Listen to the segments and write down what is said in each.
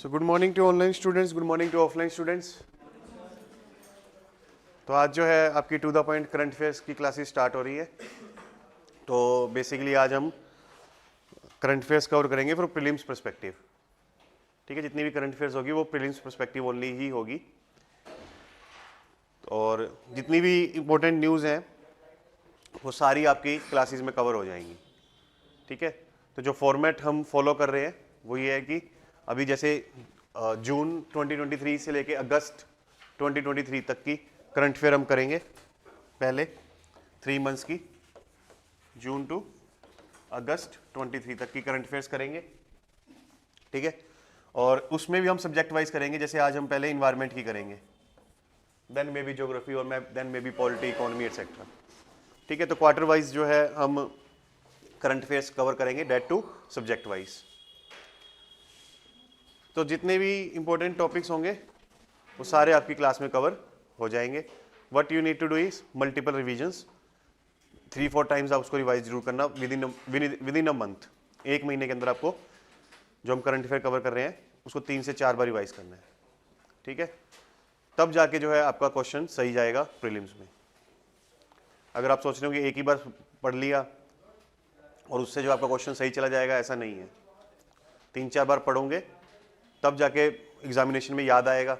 So good morning to online students, good morning to offline students. तो आज जो है आपकी to the point current affairs की क्लासेस स्टार्ट हो रही है। तो बेसिकली आज हम करंट अफेयर्स कवर करेंगे फ्रॉम प्रीलिम्स पर्सपेक्टिव। ठीक है, जितनी भी करंट अफेयर्स होगी वो प्रीलिम्स पर्सपेक्टिव ओनली ही होगी, और जितनी भी इंपॉर्टेंट न्यूज़ हैं वो सारी आपकी क्लासेस में कवर हो जाएंगी। ठीक है, तो जो फॉर्मेट हम फॉलो कर रहे हैं वो ये है कि अभी जैसे जून 2023 से लेके अगस्त 2023 तक की करंट अफेयर हम करेंगे। पहले 3 मंथ्स की, जून टू अगस्त 23 तक की करंट अफेयर्स करेंगे। ठीक है, और उसमें भी हम सब्जेक्ट वाइज करेंगे। जैसे आज हम पहले इन्वायरमेंट की करेंगे, देन मे बी ज्योग्राफी, और then may be polity, economy etcetera. ठीक है, तो क्वार्टर वाइज जो है हम करंट अफेयर्स कवर करेंगे, डेट टू सब्जेक्ट वाइज। तो जितने भी इंपॉर्टेंट टॉपिक्स होंगे वो सारे आपकी क्लास में कवर हो जाएंगे। What you need to do is multiple revisions, 3-4 times आप उसको रिवाइज जरूर करना विद इन अ मंथ। एक महीने के अंदर आपको जो हम करंट अफेयर कवर कर रहे हैं उसको 3 से 4 बार रिवाइज करना है। ठीक है, तब जाके जो है आपका क्वेश्चन सही जाएगा प्रीलिम्स में। अगर आप सोच रहे हो कि एक ही बार पढ़ लिया और उससे जो आपका क्वेश्चन सही चला जाएगा, ऐसा नहीं है। 3-4 बार पढ़ोगे तब जाके एग्जामिनेशन में याद आएगा,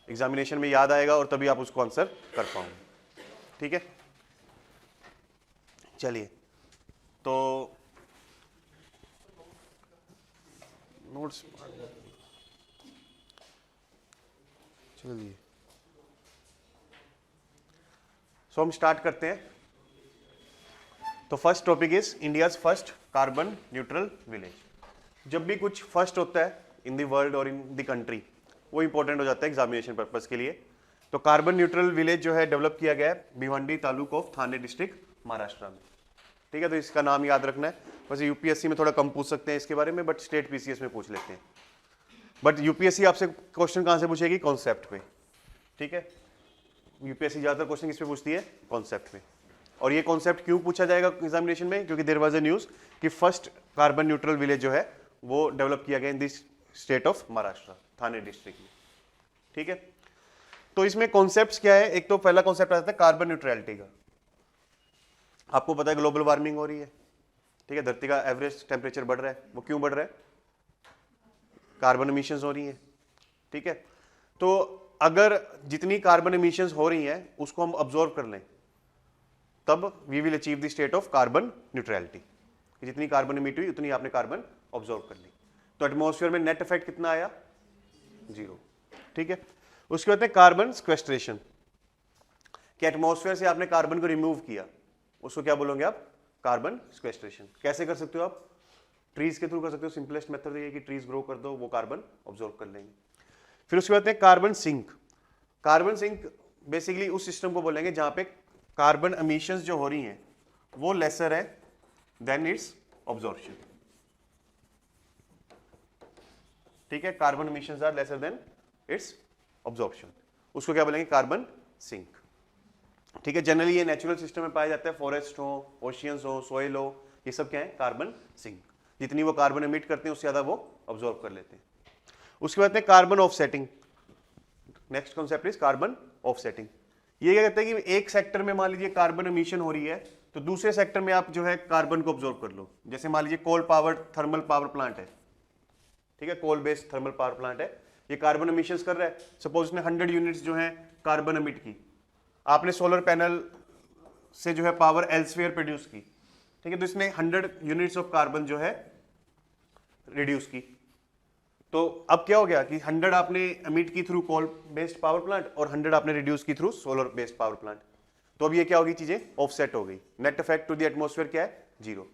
एग्जामिनेशन में याद आएगा और तभी आप उसको आंसर कर पाओगे। ठीक है, चलिए तो नोट्स चलिए सो हम स्टार्ट करते हैं। तो first topic is India's first carbon neutral village. जब भी कुछ फर्स्ट होता है इन द वर्ल्ड और इन द कंट्री, वो इंपॉर्टेंट हो जाता है एग्जामिनेशन पर्पस के लिए। तो कार्बन न्यूट्रल विलेज जो है डेवलप किया गया है Bhiwandi taluk of Thane district, Maharashtra में। ठीक है, तो इसका नाम याद रखना है। वैसे यूपीएससी में थोड़ा कम पूछ सकते हैं इसके बारे में, बट स्टेट पीसीएस में पूछ लेते हैं। बट यूपीएससी आपसे क्वेश्चन कहां से पूछेगी? कॉन्सेप्ट पे। ठीक है, यूपीएससी ज्यादातर क्वेश्चन किस पे पूछती है? कॉन्सेप्ट पे। और ये कॉन्सेप्ट क्यों पूछा जाएगा एग्जामिनेशन में? क्योंकि देयर वाज अ न्यूज कि फर्स्ट कार्बन न्यूट्रल विलेज जो है वो डेवलप किया गया in this state of Maharashtra, Thane district में। ठीक है, तो इसमें कॉन्सेप्ट्स क्या है? एक तो पहला कॉन्सेप्ट आता है कार्बन न्यूट्रलिटी का। आपको पता है ग्लोबल वार्मिंग हो रही है। ठीक है, धरती का एवरेज टेम्परेचर बढ़ रहा है। वो क्यों बढ़ रहा है? कार्बन एमिशंस हो रही हैं। ठीक है, तो अगर जितनी कार्बन एमिशंस हो रही हैं उसको हम ऑब्जॉर्व कर लें, तब we will achieve the state of carbon neutrality. जितनी कार्बन एमिट हुई उतनी आपने कार्बन ऑब्जॉर्व कर ली। तो एटमॉस्फेयर में नेट इफेक्ट कितना आया? 0। ठीक है, उसके बाद कार्बन सिक्वेस्ट्रेशन, कि एटमॉस्फेयर से आपने कार्बन को रिमूव किया, उसको क्या बोलोगे आप? Carbon sequestration. कैसे कर सकते हो आप? ट्रीज के थ्रू कर सकते हो। सिंपलेस्ट मेथड ये कि ट्रीज ग्रो कर दो, वो कार्बन ऑब्जॉर्व कर लेंगे। फिर उसके बाद carbon sink. Carbon sink basically उस सिस्टम को बोलेंगे जहां पे कार्बन एमिशंस जो हो रही हैं वो लेसर है देन इट्स ऑब्जॉर्प्शन। ठीक है, carbon emissions are lesser than its absorption, उसको क्या बोलेंगे? Carbon sink. ठीक है, जनरली ये नेचुरल सिस्टम में पाया जाता है। फॉरेस्ट हो, ओशियंस हो, सॉइल हो, ये सब क्या है? Carbon sink. जितनी वो कार्बन एमिट करते हैं उससे ज्यादा वो ऑब्जॉर्व कर लेते हैं। उसके बाद carbon offsetting. Next concept is carbon offsetting. ये क्या कहते हैं कि एक सेक्टर में मान लीजिए कार्बन एमिशन हो रही है, तो दूसरे सेक्टर में आप जो है कार्बन को ऑब्जॉर्व कर लो। जैसे मान लीजिए coal powered thermal power plant है। ठीक है, coal based thermal power plant है, ये कार्बन एमिशंस कर रहा है। सपोज इसने 100 यूनिट्स जो है कार्बन एमिट की, आपने सोलर पैनल से जो है पावर एल्सवेयर प्रोड्यूस की। ठीक है, तो इसने 100 यूनिट्स ऑफ कार्बन जो है रिड्यूस की। तो अब क्या हो गया कि 100 आपने एमिट की through coal based power plant और 100 आपने रिड्यूस की through solar based power plant. तो अब ये क्या होगी? चीजें ऑफसेट हो गई। Net effect to the atmosphere क्या है? 0।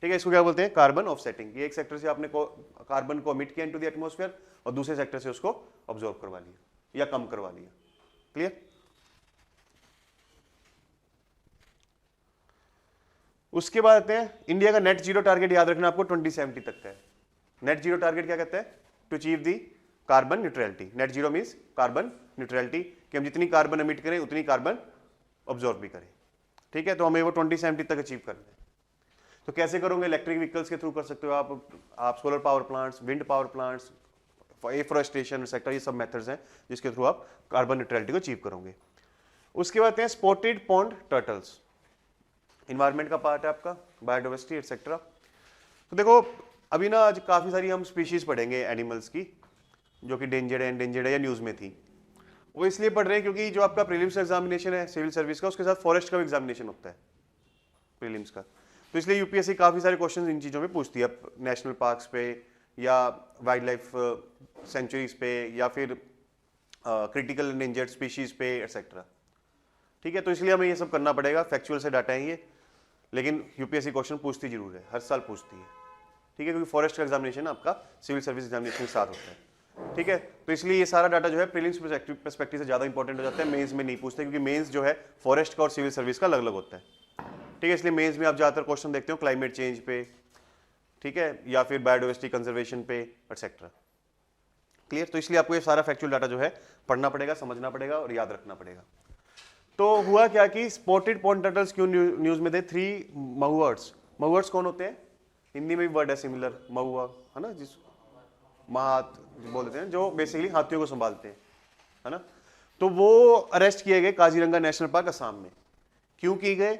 ठीक है, इसको क्या बोलते हैं? Carbon offsetting. ये एक सेक्टर से आपने कार्बन को एमिट किया इनटू द एटमॉस्फेयर और दूसरे सेक्टर से उसको ऑब्जॉर्व करवा लिया या कम करवा लिया। क्लियर? उसके बाद आते हैं इंडिया का नेट जीरो टारगेट। याद रखना आपको 2070 तक का है। नेट जीरो टारगेट क्या कहता है? To achieve the carbon neutrality. Net zero means carbon neutrality, कि हम जितनी कार्बन एमिट करें उतनी कार्बन ऑब्जॉर्व भी करें। ठीक है, तो हमें वो 2070 तक अचीव करना है। तो कैसे करोगे? इलेक्ट्रिक व्हीकल्स के थ्रू कर सकते हो आप solar power plants, wind power plants, afforestation etcetera, ये सब मेथड्स हैं जिसके थ्रू आप कार्बन न्यूट्रलिटी को अचीव करोगे। उसके बाद हैं स्पॉटेड पॉन्ड टर्टल्स, इन्वायरमेंट का पार्ट है आपका, बायोडाइवर्सिटी एक्सेट्रा। तो देखो अभी ना आज काफ़ी सारी हम स्पीशीज़ पढ़ेंगे एनिमल्स की जो कि डेंजर्ड है, एंडेंजर्ड है या न्यूज़ में थी। वो इसलिए पढ़ रहे हैं क्योंकि जो आपका प्रीलिम्स एग्जामिनेशन है सिविल सर्विस का, उसके साथ फॉरेस्ट का भी एग्जामिनेशन होता है प्रीलिम्स का। तो इसलिए यूपीएससी काफ़ी सारे क्वेश्चन इन चीज़ों पे पूछती है, नेशनल पार्क्स पे या वाइल्ड लाइफ सेंचुरीज पे या फिर क्रिटिकल एंडेंजर्ड स्पीशीज़ पे एक्सेट्रा। ठीक है, तो इसलिए हमें ये सब करना पड़ेगा, फैक्चुअल से डाटा है ये, लेकिन यूपीएससी क्वेश्चन पूछती जरूर है, हर साल पूछती है। ठीक है, क्योंकि फॉरेस्ट का एग्जामिनेशन आपका सिविल सर्विस एग्जामिनेशन के साथ होता है। ठीक है, तो इसलिए ये सारा डाटा जो है प्रीलिम्स पर्सपेक्टिव से ज़्यादा इंपॉर्टेंट हो जाता है, मेंस में नहीं पूछते, क्योंकि मेंस जो है फॉरेस्ट का और सिविल सर्विस का अलग अलग होता है। ठीक है, इसलिए मेंस में आप ज़्यादातर क्वेश्चन देखते हो क्लाइमेट चेंज पे, ठीक है, या फिर बायोडाइवर्सिटी कंजर्वेशन पे एक्सेट्रा। क्लियर, तो इसलिए आपको ये सारा फैक्चुअल डाटा जो है पढ़ना पड़ेगा, समझना पड़ेगा और याद रखना पड़ेगा। तो हुआ क्या कि स्पॉटेड पॉन्ड टर्टल्स क्यों न्यूज़ में थे? 3 महुअर्स। महुअर्स कौन होते हैं? हिंदी में भी वर्ड है सिमिलर, महुआ, है ना, जिस महात बोलते हैं, जो बेसिकली हाथियों को संभालते हैं, है ना। तो वो अरेस्ट किए गए काजीरंगा नेशनल पार्क असम में। क्यों किए गए?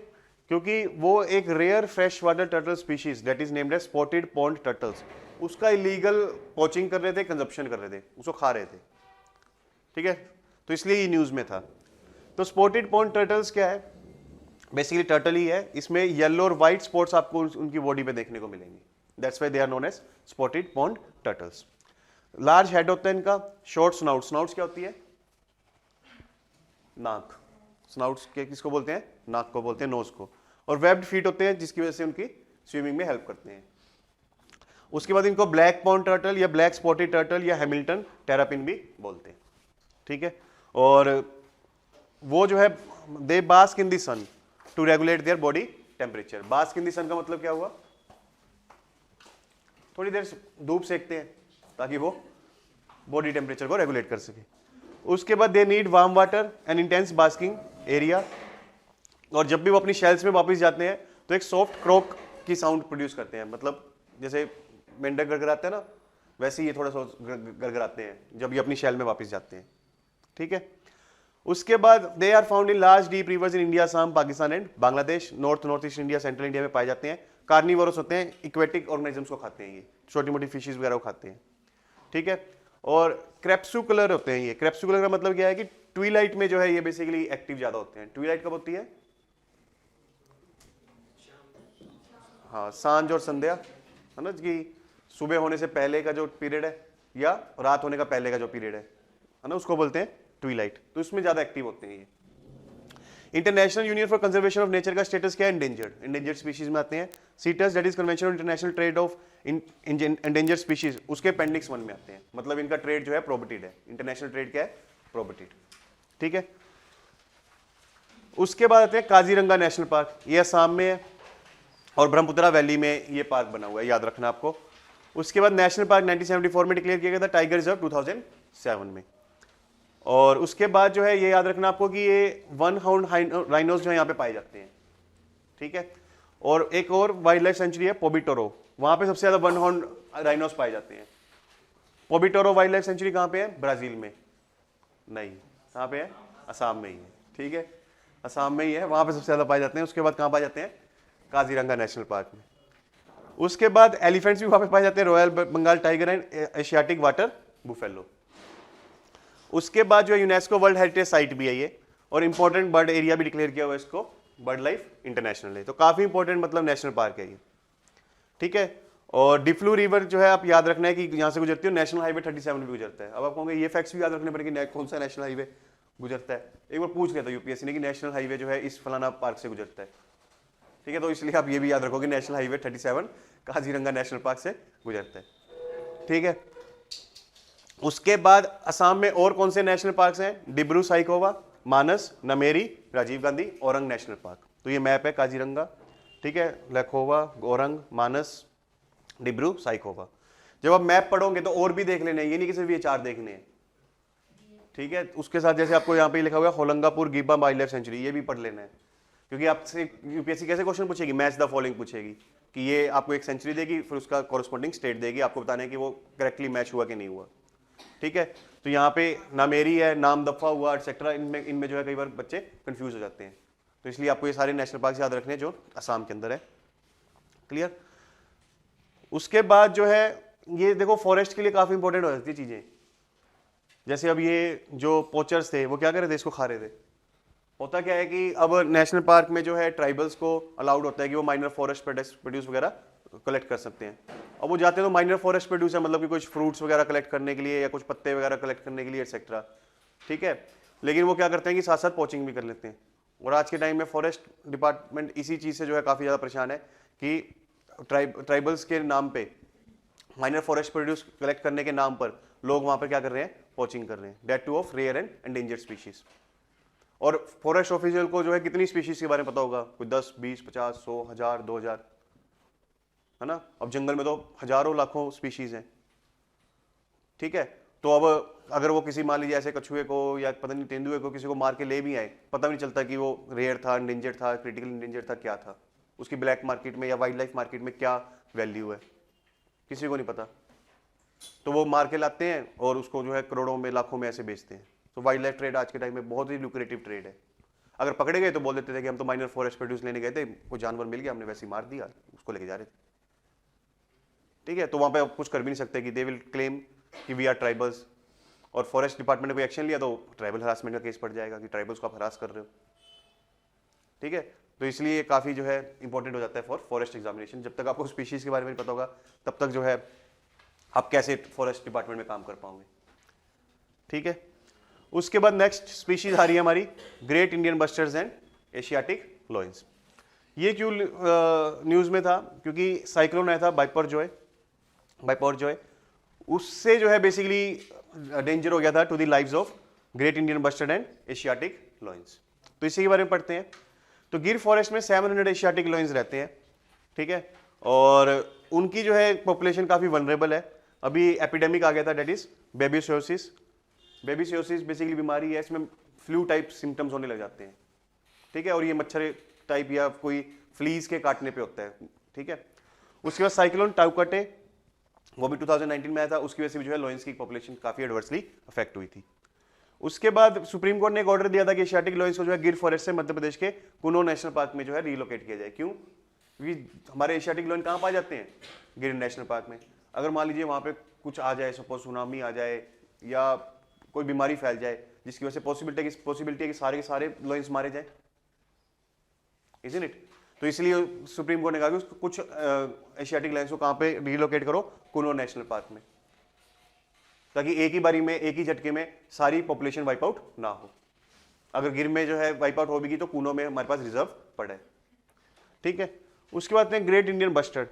क्योंकि वो एक rare fresh water turtle species that is named as spotted pond turtles, उसका इलीगल पॉचिंग कर रहे थे, कंजप्शन कर रहे थे, उसको खा रहे थे। ठीक है, तो इसलिए ये न्यूज में था। तो स्पॉटेड पॉन्ड टर्टल्स क्या है? बेसिकली टर्टल ही है, इसमें येलो और व्हाइट स्पॉट्स आपको उनकी बॉडी पे देखने को मिलेंगे, that's why they are known as spotted pond turtles. Large head होता है इनका, शॉर्ट स्नाउट, स्नाउट्स क्या होती है? नाक, स्नाउट्स के किसको बोलते हैं? नाक को बोलते हैं, नोज को। और वेब्ड फीट होते हैं जिसकी वजह से उनकी स्विमिंग में हेल्प करते हैं। उसके बाद इनको ब्लैक पॉन्ड टर्टल या ब्लैक स्पॉटेड टर्टल या हैमिल्टन टेरापिन भी बोलते हैं। ठीक है, और वो जो है they bask in the sun to regulate their body temperature. Bask in the sun का मतलब क्या हुआ? थोड़ी देर धूप सेकते हैं ताकि वो बॉडी टेम्परेचर को रेगुलेट कर सके। उसके बाद they need warm water and intense basking area, और जब भी वो अपनी शेल्स में वापस जाते हैं तो एक सॉफ्ट क्रॉक की साउंड प्रोड्यूस करते हैं, मतलब जैसे मेंढक गड़गड़ाते हैं ना, वैसे ये थोड़ा सा गड़गड़ाते हैं जब ये अपनी शेल में वापस जाते हैं। ठीक है, उसके बाद they are found in large deep rivers in India, Assam, Pakistan and Bangladesh, north east India, central India में पाए जाते हैं। कार्निवोरस होते हैं, इक्वेटिक ऑर्गेनिजम्स को खाते हैं, ये छोटी मोटी फिशेज वगैरह को खाते हैं। ठीक है, और क्रेप्सुकुलर होते हैं ये। क्रेप्सुकुलर का मतलब क्या है कि ट्विलाइट में जो है ये बेसिकली एक्टिव ज्यादा होते हैं। ट्विलाइट कब होती है? हाँ, सांझ और संध्या, है ना, कि सुबह होने से पहले का जो पीरियड है या रात होने का पहले का जो पीरियड है ना, उसको बोलते हैं ट्विलाइट। तो इसमें ज्यादा एक्टिव होते हैं ये। International union for conservation of nature का स्टेटस क्या है? एंडेंजर्ड, एंडेंजर्ड स्पीशीज में आते हैं। Seats that is convention on international trade off endangered species, उसके अपेंडिक्स 1 में आते हैं। मतलब इनका ट्रेड जो है प्रोहिबिटेड है। इंटरनेशनल ट्रेड क्या है? प्रोहिबिटेड। ठीक है, उसके बाद आते हैं काजीरंगा नेशनल पार्क, ये असम में है और ब्रह्मपुत्रा वैली में ये पार्क बना हुआ है, याद रखना आपको। उसके बाद नेशनल पार्क 1974 में डिक्लेयर किया गया था, टाइगर रिजर्व 2007 में। और उसके बाद जो है ये याद रखना आपको कि ये 1 हाउंड राइनोस जो है यहाँ पे पाए जाते हैं। ठीक है, और एक और वाइल्ड लाइफ सेंचुरी है पोबिटोरो, वहां पे सबसे ज्यादा 1 हाउंड राइनोस पाए जाते हैं। पोबिटोरो वाइल्ड लाइफ सेंचुरी कहाँ पे है? ब्राजील में नहीं, कहाँ पे है? असम में ही है। ठीक है, असम में ही है, वहां पे सबसे ज्यादा पाए जाते हैं। उसके बाद कहाँ पाए जाते हैं? काजीरंगा नेशनल पार्क में। उसके बाद एलिफेंट्स भी वहां पे पाए जाते हैं, royal Bengal tiger and Asiatic water buffalo. उसके बाद जो यूनेस्को वर्ल्ड हेरिटेज साइट भी है ये, और इंपॉर्टेंट बर्ड एरिया भी डिक्लेयर किया हुआ है इसको, बर्ड लाइफ इंटरनेशनल है। तो काफी इंपॉर्टेंट मतलब नेशनल पार्क है ये। ठीक है, और डिफ्लू रिवर जो है आप याद रखना है कि यहाँ से गुजरती है, नेशनल हाईवे 37 भी गुजरता है। अब आप कहोगे ये फैक्ट्स भी याद रखने पड़ेंगे, कौन सा नेशनल हाईवे गुजरता है। एक बार पूछ लिया था यूपीएससी ने कि नेशनल हाईवे जो है इस फलाना पार्क से गुजरता है। ठीक है, तो इसलिए आप ये भी याद रखोगे national highway 37 Kaziranga national park से गुजरता है। ठीक है, उसके बाद असम में और कौन से नेशनल पार्क्स हैं? डिब्रू साइखोवा, मानस, नमेरी, राजीव गांधी, औरंग नेशनल पार्क। तो ये मैप है काजीरंगा। ठीक है, लखोवा, औरंग, मानस, डिब्रू साइखोवा। जब आप मैप पढ़ोगे तो और भी देख लेने, ये नहीं कि सिर्फ ये 4 देखने हैं। ठीक है, उसके साथ जैसे आपको यहाँ पे लिखा हुआ है होलंगापुर गिब्बा वाइल्ड लाइफ सेंचुरी, ये भी पढ़ लेना है, क्योंकि आपसे यूपीएससी कैसे क्वेश्चन पूछेगी? मैच द फॉलोइंग पूछेगी कि ये आपको एक सेंचुरी देगी, फिर उसका कॉरेस्पॉन्डिंग स्टेट देगी, आपको बताना है कि वो करेक्टली मैच हुआ कि नहीं हुआ। ठीक है, तो यहाँ पे नामेरी है, नाम दफा हुआ एटसेट्रा, इनमें इनमें जो है कई बार बच्चे कंफ्यूज हो जाते हैं, तो इसलिए आपको ये सारे नेशनल पार्क याद रखने हैं जो असम के अंदर है। क्लियर। उसके बाद जो है ये देखो फॉरेस्ट के लिए काफी इंपॉर्टेंट हो जाती है चीजें, जैसे अब ये जो पोचर्स थे वो क्या कर रहे थे, इसको खा रहे थे। होता क्या है कि अब नेशनल पार्क में जो है ट्राइबल्स को अलाउड होता है कि वो माइनर फॉरेस्ट प्रोड्यूस वगैरह कलेक्ट कर सकते हैं। अब वो जाते हैं तो माइनर फॉरेस्ट प्रोड्यूस है, मतलब कि कुछ फ्रूट्स वगैरह कलेक्ट करने के लिए या कुछ पत्ते वगैरह कलेक्ट करने के लिए एक्सेट्रा, ठीक है। लेकिन वो क्या करते हैं कि साथ साथ पोचिंग भी कर लेते हैं, और आज के टाइम में फॉरेस्ट डिपार्टमेंट इसी चीज़ से जो है काफ़ी ज़्यादा परेशान है कि ट्राइबल्स के नाम पे, माइनर फॉरेस्ट प्रोड्यूस कलेक्ट करने के नाम पर लोग वहाँ पर क्या कर रहे हैं, पोचिंग कर रहे हैं, that too of rare and endangered species. और फॉरेस्ट ऑफिशियल को जो है कितनी स्पीशीज के बारे में पता होगा, कोई 10, 20, 50, 100, 1000, 2000, है ना। अब जंगल में तो हजारों लाखों स्पीशीज हैं, ठीक है। तो अब अगर वो किसी मान लीजिए ऐसे कछुए को या पता नहीं तेंदुए को किसी को मार के ले भी आए, पता भी नहीं चलता कि वो रेयर था, एंडेंजर्ड था, क्रिटिकल एंडेंजर्ड था, क्या था, उसकी ब्लैक मार्केट में या वाइल्ड लाइफ मार्केट में क्या वैल्यू है, किसी को नहीं पता। तो वो मार के लाते हैं और उसको जो है करोड़ों में, लाखों में ऐसे बेचते हैं। तो वाइल्ड लाइफ ट्रेड आज के टाइम में बहुत ही लुक्रेटिव ट्रेड है। अगर पकड़े गए तो बोल देते थे कि हम तो माइनर फॉरेस्ट प्रोड्यूस लेने गए थे, कोई जानवर मिल गया, हमने वैसे ही मार दिया, उसको लेके जा रहे थे, ठीक है। तो वहां पे आप कुछ कर भी नहीं सकते कि दे विल क्लेम कि वी आर ट्राइबल्स, और फॉरेस्ट डिपार्टमेंट ने कोई एक्शन लिया तो ट्राइबल हरासमेंट का केस पड़ जाएगा कि ट्राइबल्स को आप हरास कर रहे हो, ठीक है। तो इसलिए काफी जो है इंपॉर्टेंट हो जाता है फॉर फॉरेस्ट एग्जामिनेशन। जब तक आपको स्पीशीज के बारे में पता होगा तब तक जो है आप कैसे फॉरेस्ट डिपार्टमेंट में काम कर पाओगे, ठीक है। उसके बाद नेक्स्ट स्पीशीज आ रही है हमारी great Indian busters and Asiatic lions. ये क्यों न्यूज में था, क्योंकि साइक्लोन आया था बाइपर जॉय, उससे जो है बेसिकली डेंजर हो गया था to the lives of great Indian bustard and Asiatic lions. तो इसी के बारे में पढ़ते हैं। तो गिर फॉरेस्ट में 700 एशियाटिक लॉयंस रहते हैं, ठीक है, और उनकी जो है पॉपुलेशन काफी वनरेबल है। अभी एपिडेमिक आ गया था, डेट इज बेबीसियोसिस। बेबीसियोसिस बेसिकली बीमारी है, इसमें फ्लू टाइप सिम्टम्स होने लग जाते हैं, ठीक है, और ये मच्छर टाइप या कोई फ्लीज के काटने पे होता है, ठीक है। उसके बाद साइक्लोन टाउकाटे, वो भी 2019 में आया था, उसकी वजह से जो है लॉयंस की पॉपुलेशन काफी एडवर्सली अफेक्ट हुई थी। उसके बाद सुप्रीम कोर्ट ने एक ऑर्डर दिया था कि एशियाटिक लॉयंस को जो है गिर फॉरेस्ट से मध्य प्रदेश के कुनो नेशनल पार्क में जो है रिलोकेट किया जाए। क्यों? क्योंकि हमारे एशियाटिक लॉयन कहाँ पाए जाते हैं? गिर नेशनल पार्क में। अगर मान लीजिए वहां पे कुछ आ जाए, सपोज सुनामी आ जाए या कोई बीमारी फैल जाए जिसकी वजह से पॉसिबिलिटी है कि सारे के सारे लॉयंस मारे जाए, इजंट इट? तो इसलिए सुप्रीम कोर्ट ने कहा कि कुछ एशियाटिक लॉयंस को कहां पे रिलोकेट करो, कुनो नेशनल पार्क में, ताकि एक ही बारी में, एक ही झटके में सारी पॉपुलेशन वाइप आउट ना हो। अगर गिर में जो है वाइप आउट होगी तो कुनो में हमारे पास रिजर्व पड़ा है, ठीक है। उसके बाद में ग्रेट इंडियन बस्टर्ड।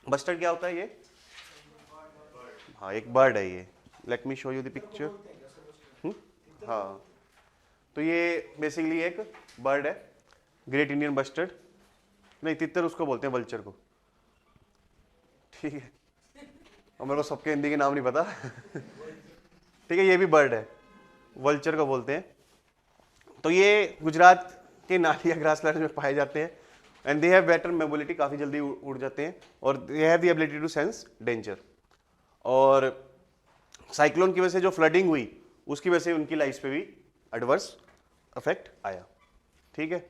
बस्टर्ड क्या होता है? ये हाँ एक बर्ड है ये। Let me show you the picture. हाँ, तो ये बेसिकली एक बर्ड है, ग्रेट इंडियन बस्टर्ड। नहीं, तितर उसको बोलते हैं, वल्चर को, ठीक है। और मेरे को सबके हिंदी के नाम नहीं पता ठीक है, ये भी बर्ड है, वल्चर को बोलते हैं। तो ये गुजरात के नालिया ग्रासलैंड में पाए जाते हैं and they have better mobility, काफी जल्दी उड़ जाते हैं और they have the ability to sense danger. और साइक्लोन की वजह से जो फ्लडिंग हुई उसकी वजह से उनकी लाइफ पे भी एडवर्स इफेक्ट आया, ठीक है।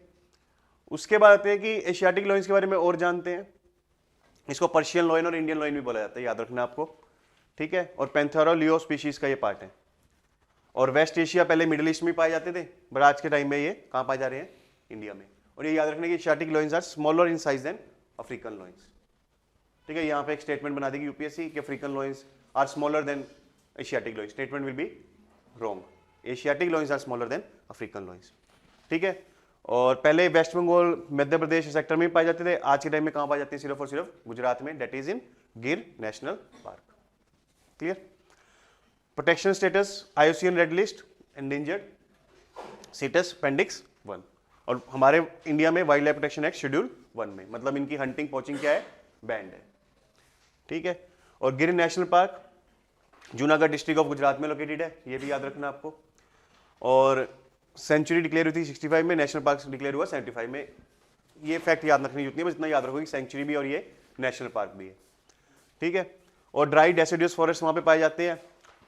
उसके बाद आते हैं कि एशियाटिक लॉयंस के बारे में और जानते हैं। इसको पर्शियन लॉयन और इंडियन लॉयन भी बोला जाता है, याद रखना आपको, ठीक है। और पैंथेरा लियो स्पीशीज का ये पार्ट है। और वेस्ट एशिया पहले मिडिल ईस्ट में पाए जाते थे, बट आज के टाइम में ये कहाँ पाए जा रहे हैं? इंडिया में। और ये याद रखना कि Asiatic lions are smaller in size than African lions, ठीक है। यहाँ पे एक स्टेटमेंट बना देगी यूपीएससी कि African lions are smaller than Asiatic lions. Statement will be wrong. Asiatic lions are smaller than African lions, ठीक है। और पहले वेस्ट बंगाल, मध्य प्रदेश सेक्टर में पाए जाते थे, आज के टाइम में कहां पाए जाते हैं? सिर्फ और सिर्फ गुजरात में, डेट इज इन गिर national park. Clear? Protection status IUCN red list, endangered status appendix 1। और हमारे इंडिया में wild life protection act schedule 1 में, मतलब इनकी हंटिंग पोचिंग क्या है? बैंड है, ठीक है। और गिर national park Junagadh district of Gujarat में लोकेटेड है, ये भी याद रखना आपको। और सेंचुरी डिक्लेयर हुई थी 65 में, नेशनल पार्क डिक्लेयर हुआ 75 में। ये फैक्ट याद रखने की जरूरत नहीं है, बस इतना याद रखो कि सेंचुरी भी और ये नेशनल पार्क भी है, ठीक है। और ड्राई डेसिडियस फॉरेस्ट वहां पे पाए जाते हैं।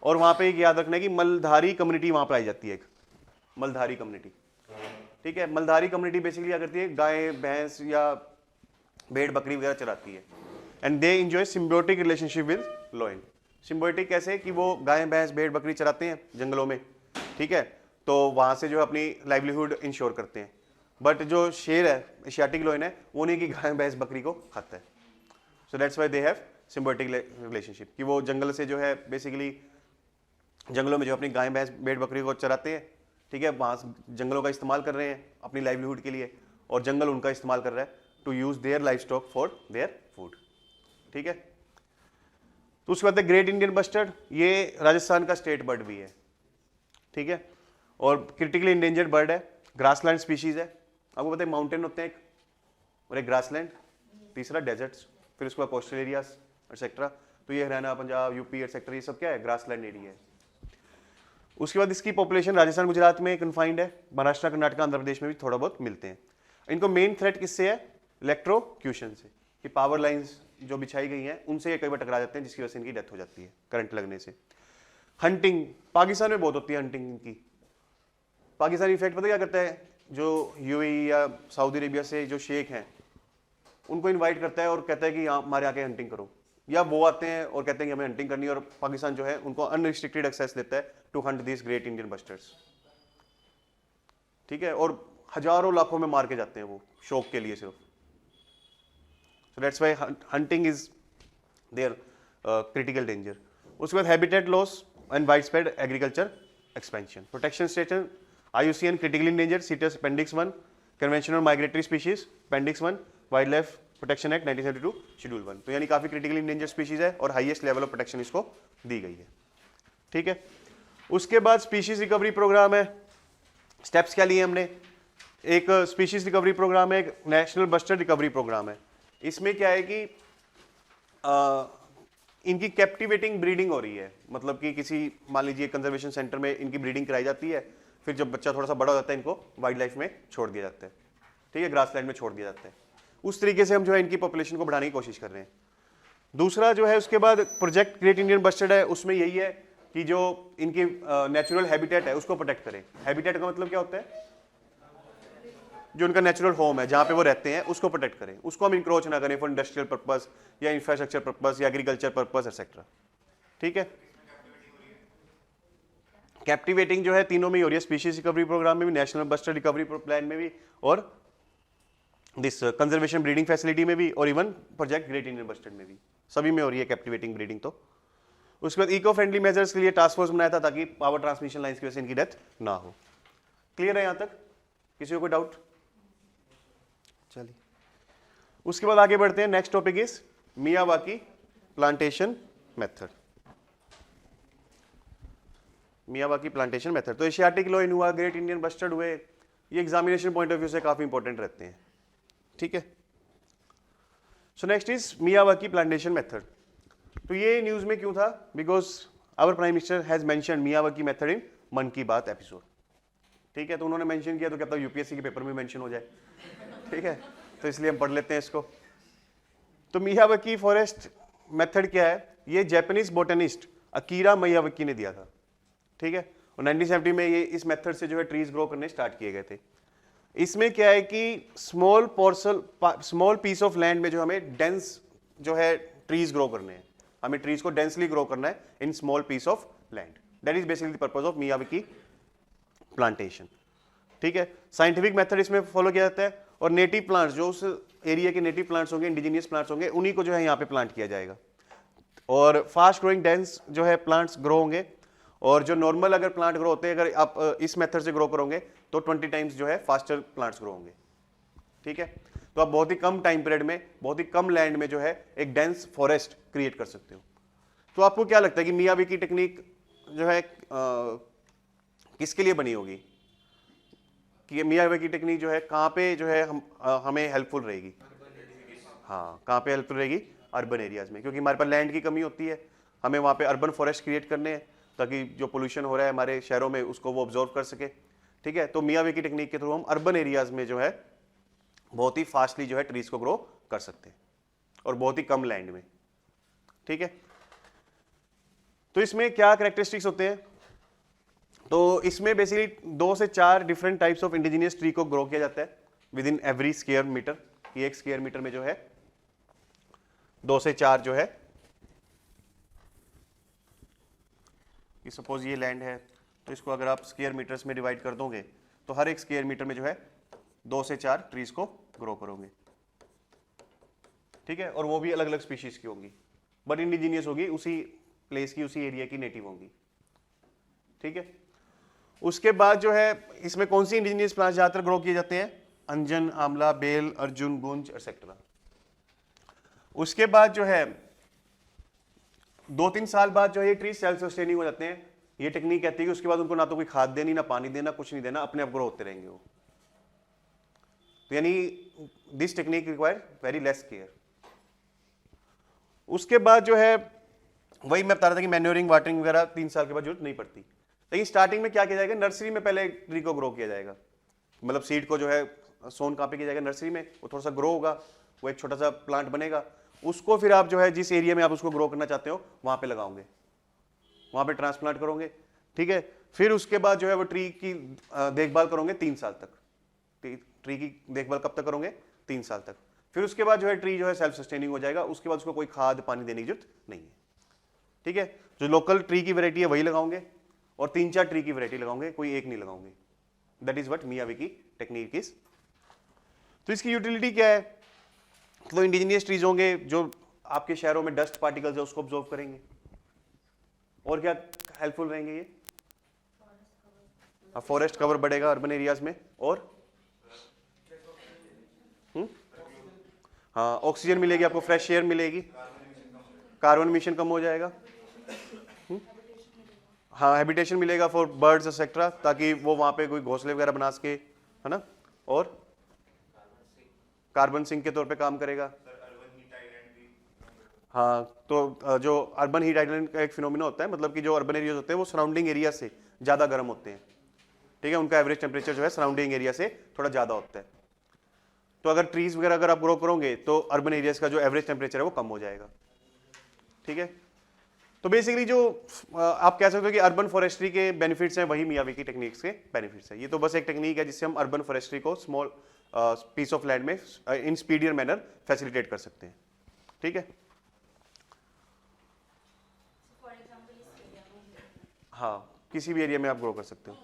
और वहाँ पे एक याद रखना है कि मलधारी कम्युनिटी वहाँ पे आई जाती है, एक मलधारी कम्युनिटी, ठीक है। मलधारी कम्युनिटी बेसिकली क्या करती है, गाय भैंस या भेड़ बकरी वगैरह चराती है, and they enjoy symbiotic relationship with lion. Symbiotic कैसे कि वो गाय भैंस भेड़ बकरी चराते हैं जंगलों में, ठीक है, तो वहाँ से जो अपनी लाइवलीहुड इंश्योर करते हैं। बट जो शेर है, एशियाटिक लोइन है, वो नहीं कि गाय भैंस बकरी को खाता है। So that's why they have symbiotic relationship, कि वो जंगल से जो है बेसिकली जंगलों में जो अपनी गाय भैंस भेड़ बकरी को चराते हैं, ठीक है, वहाँ जंगलों का इस्तेमाल कर रहे हैं अपनी लाइवलीहुड के लिए, और जंगल उनका इस्तेमाल कर रहा है to use their livestock for their food, ठीक है। तो उसके बाद ग्रेट इंडियन बस्टर्ड, ये राजस्थान का स्टेट बर्ड भी है, ठीक है, और क्रिटिकली इंडेंजर्ड बर्ड है, ग्रासलैंड स्पीशीज है। आपको पता है माउंटेन होते हैं एक, और एक ग्रासलैंड, तीसरा डेजर्ट्स, फिर उसके बाद कोस्टल एरियाज एक्सेट्रा। तो ये हरियाणा पंजाब यूपी एक्सेट्रा ये सब क्या है, ग्रासलैंड एरिया है। उसके बाद इसकी पॉपुलेशन राजस्थान गुजरात में कन्फाइंड है, महाराष्ट्र कर्नाटक आंध्र प्रदेश में भी थोड़ा बहुत मिलते हैं। इनको मेन थ्रेट किससे है, इलेक्ट्रोक्यूशन से, कि पावर लाइंस जो बिछाई गई हैं उनसे ये कई बार टकरा जाते हैं, जिसकी वजह से इनकी डेथ हो जाती है करंट लगने से। हंटिंग, पाकिस्तान में बहुत होती है हंटिंग इनकी। पाकिस्तानी इफेक्ट पता क्या करता है, जो यूएई या सऊदी अरेबिया से जो शेख हैं उनको इनवाइट करता है और कहता है कि यहाँ हमारे आके हंटिंग करो, या वो आते हैं और कहते हैं कि हमें हंटिंग करनी है, और पाकिस्तान जो है उनको अनरिस्ट्रिक्टेड एक्सेस देता है to hunt this great Indian bustards, ठीक है, और हजारों लाखों में मार के जाते हैं वो शौक के लिए सिर्फ। So that's why hunting is their critical danger. उसके बाद habitat loss and widespread agriculture expansion. Protection status IUCN critically endangered CITES Appendix 1, Conventional Migratory Species Appendix 1, Wildlife Protection Act 1972 Schedule 1. तो यानी काफी critically endangered species है और highest level of protection इसको दी गई है, ठीक है। उसके बाद species recovery program है। steps क्या लिए हमने, एक species recovery program है, एक national bustard recovery program है। इसमें क्या है कि इनकी कैप्टिवेटिंग ब्रीडिंग हो रही है, मतलब कि किसी मान लीजिए कंजर्वेशन सेंटर में इनकी ब्रीडिंग कराई जाती है, फिर जब बच्चा थोड़ा सा बड़ा हो जाता है इनको वाइल्ड लाइफ में छोड़ दिया जाता है, ठीक है, ग्रासलैंड में छोड़ दिया जाता है। उस तरीके से हम जो है इनकी पॉपुलेशन को बढ़ाने की कोशिश कर रहे हैं। दूसरा जो है उसके बाद प्रोजेक्ट ग्रेट इंडियन बस्टर्ड है, उसमें यही है कि जो इनकी नेचुरल हैबिटेट है उसको प्रोटेक्ट करें। हैबिटेट का मतलब क्या होता है, जो उनका नेचुरल होम है जहां पे वो रहते हैं उसको प्रोटेक्ट करें, उसको हम इंक्रोच ना करें फॉर इंडस्ट्रियल पर्पस या इंफ्रास्ट्रक्चर पर्पस या एग्रीकल्चर पर्पस एक्सेट्रा, ठीक है। कैप्टिवेटिंग जो है तीनों में ही हो रही है, स्पीशीज रिकवरी प्रोग्राम में भी, नेशनल बस्टर्ड रिकवरी प्लान में भी, और दिस कंजर्वेशन ब्रीडिंग फैसिलिटी में भी, और even project great Indian bustard में भी, सभी में हो रही है कैप्टिवेटिंग ब्रीडिंग। तो उसके बाद इको फ्रेंडली मेजर्स के लिए टास्क फोर्स बनाया था ताकि पावर ट्रांसमिशन लाइन्स की वजह से इनकी डेथ ना हो। क्लियर है यहां तक, किसी को कोई डाउट? चलिए उसके बाद आगे बढ़ते हैं। Next topic is Miyawaki plantation method. Miyawaki plantation method, तो एशियाटिक लोइन हुआ, ग्रेट इंडियन बस्टर्ड हुए, ये एग्जामिनेशन पॉइंट ऑफ व्यू से काफी इंपॉर्टेंट रहते हैं, ठीक है। So next is Miyawaki plantation method. तो ये न्यूज में क्यों था, because our prime minister has mention Miyawaki method in Mann Ki बात एपिसोड, ठीक है। तो उन्होंने मेंशन किया तो क्या पता यूपीएससी के पेपर में मेंशन हो जाए, ठीक है, तो इसलिए हम पढ़ लेते हैं इसको। तो मियावाकी फॉरेस्ट मेथड क्या है, ये जापानीज बोटनिस्ट अकीरा मियावाकी ने दिया था, ठीक है, और 1970 में ये इस मेथड से जो है ट्रीज ग्रो करने स्टार्ट किए गए थे। इसमें क्या है कि स्मॉल पीस ऑफ लैंड में जो हमें डेंस जो है ट्रीज ग्रो करने हैं, हमें ट्रीज को डेंसली ग्रो करना है in small piece of land, that is basically the purpose of Miyawaki plantation, ठीक है। साइंटिफिक मेथड इसमें फॉलो किया जाता है, और नेटिव प्लांट्स जो उस एरिया के नेटिव प्लांट्स होंगे, इंडिजीनियस प्लांट्स होंगे, उन्हीं को जो है यहाँ पे प्लांट किया जाएगा, और फास्ट ग्रोइंग डेंस जो है प्लांट्स ग्रो होंगे, और जो नॉर्मल अगर प्लांट ग्रो होते हैं, अगर आप इस मेथड से ग्रो करोगे तो 20 टाइम्स जो है फास्टर प्लांट्स ग्रो होंगे, ठीक है। तो आप बहुत ही कम टाइम पीरियड में, बहुत ही कम लैंड में जो है एक डेंस फॉरेस्ट क्रिएट कर सकते हो। तो आपको क्या लगता है कि मियावाकी टेक्निक जो है किसके लिए बनी होगी, कि मियावाकी टेक्निक जो है कहाँ पे जो है हमें हेल्पफुल रहेगी? हाँ, कहाँ पे हेल्पफुल रहेगी? अर्बन एरियाज में, क्योंकि हमारे पास लैंड की कमी होती है, हमें वहाँ पे अर्बन फॉरेस्ट क्रिएट करने हैं ताकि जो पोल्यूशन हो रहा है हमारे शहरों में उसको वो ऑब्जॉर्व कर सके, ठीक है। तो मियावाकी टेक्निक के थ्रू हम अर्बन एरियाज में जो है बहुत ही फास्टली जो है ट्रीज को ग्रो कर सकते हैं, और बहुत ही कम लैंड में, ठीक है। तो इसमें क्या कैरेक्टरिस्टिक्स होते हैं, तो इसमें बेसिकली 2 से 4 different types of indigenous tree को ग्रो किया जाता है with in every square meter. कि एक स्क्वायर मीटर में जो है 2 से 4 जो है, कि सपोज ये लैंड है तो इसको अगर आप स्क्वायर मीटर्स में डिवाइड कर दोगे तो हर एक स्क्वायर मीटर में जो है 2 से 4 ट्रीज को ग्रो करोगे, ठीक है। और वो भी अलग अलग स्पीशीज की होंगी, बट इंडिजीनियस होगी, उसी प्लेस की, उसी एरिया की नेटिव होंगी, ठीक है। उसके बाद जो है इसमें कौन सी इंडिजीनियस प्लांट्स ज्यादातर ग्रो किए जाते हैं, अंजन, आंवला, बेल, अर्जुन, गुंज एक्सेट्रा। उसके बाद जो है 2-3 साल बाद जो है ये ट्री सेल्फ सस्टेनिंग हो जाते हैं। ये टेक्निक कहती है कि उसके बाद उनको ना तो कोई खाद देनी, ना पानी देना, कुछ नहीं देना, अपने आप ग्रो होते रहेंगे वो। तो यानी this technique require very less care. उसके बाद जो है वही मैं बता रहा था कि मैन्योरिंग, वाटरिंग वगैरह 3 साल के बाद जरूरत नहीं पड़ती। लेकिन स्टार्टिंग में क्या किया जाएगा, नर्सरी में पहले ट्री को ग्रो किया जाएगा, मतलब सीड को जो है सोन कहाँ पे किया जाएगा, नर्सरी में। वो थोड़ा सा ग्रो होगा, वो एक छोटा सा प्लांट बनेगा, उसको फिर आप जो है जिस एरिया में आप उसको ग्रो करना चाहते हो वहां पे लगाओगे, वहां पे ट्रांसप्लांट करोगे, ठीक है। फिर उसके बाद जो है वो ट्री की देखभाल करोगे 3 साल तक। ट्री की देखभाल कब तक करोगे, 3 साल तक। फिर उसके बाद जो है ट्री जो है सेल्फ सस्टेनिंग हो जाएगा, उसके बाद उसको कोई खाद पानी देने की जरूरत नहीं है, ठीक है। जो लोकल ट्री की वैरायटी है वही लगाओगे और 3-4 ट्री की वैरायटी लगाओगे, कोई एक नहीं लगाओगे। That is what Miyawaki technique is. तो इसकी यूटिलिटी क्या है, तो इंडिजिनियस ट्रीज होंगे जो आपके शहरों में डस्ट पार्टिकल्स है उसको ऑब्जॉर्व करेंगे, और क्या हेल्पफुल रहेंगे ये, फॉरेस्ट कवर बढ़ेगा अर्बन एरियाज में, और हाँ ऑक्सीजन मिलेगी आपको, फ्रेश एयर मिलेगी, कार्बन मिशन कम हो जाएगा, हाँ हैबिटेशन मिलेगा फॉर बर्ड्स एक्सेट्रा, ताकि वो वहां पे कोई घोंसले वगैरह बना सके, है ना। और कार्बन सिंक के तौर पे काम करेगा। हाँ तो जो अर्बन हीट आइलैंड का एक फिनोमिना होता है, मतलब कि जो अर्बन एरियाज होते हैं वो सराउंडिंग एरिया से ज़्यादा गर्म होते हैं, ठीक है। उनका एवरेज टेम्परेचर जो है सराउंडिंग एरिया से थोड़ा ज़्यादा होता है। तो अगर ट्रीज वगैरह अगर आप ग्रो करोगे तो अर्बन एरियाज का जो एवरेज टेम्परेचर है वो कम हो जाएगा, ठीक है। तो बेसिकली जो आप कह सकते हो कि अर्बन फॉरेस्ट्री के बेनिफिट्स हैं वही मियावाकी टेक्निक्स के बेनिफिट्स हैं। ये तो बस एक टेक्निक है जिससे हम अर्बन फॉरेस्ट्री को स्मॉल पीस ऑफ लैंड में इन स्पीडियर मैनर फैसिलिटेट कर सकते हैं, ठीक है। हाँ किसी भी एरिया में आप ग्रो कर सकते हो।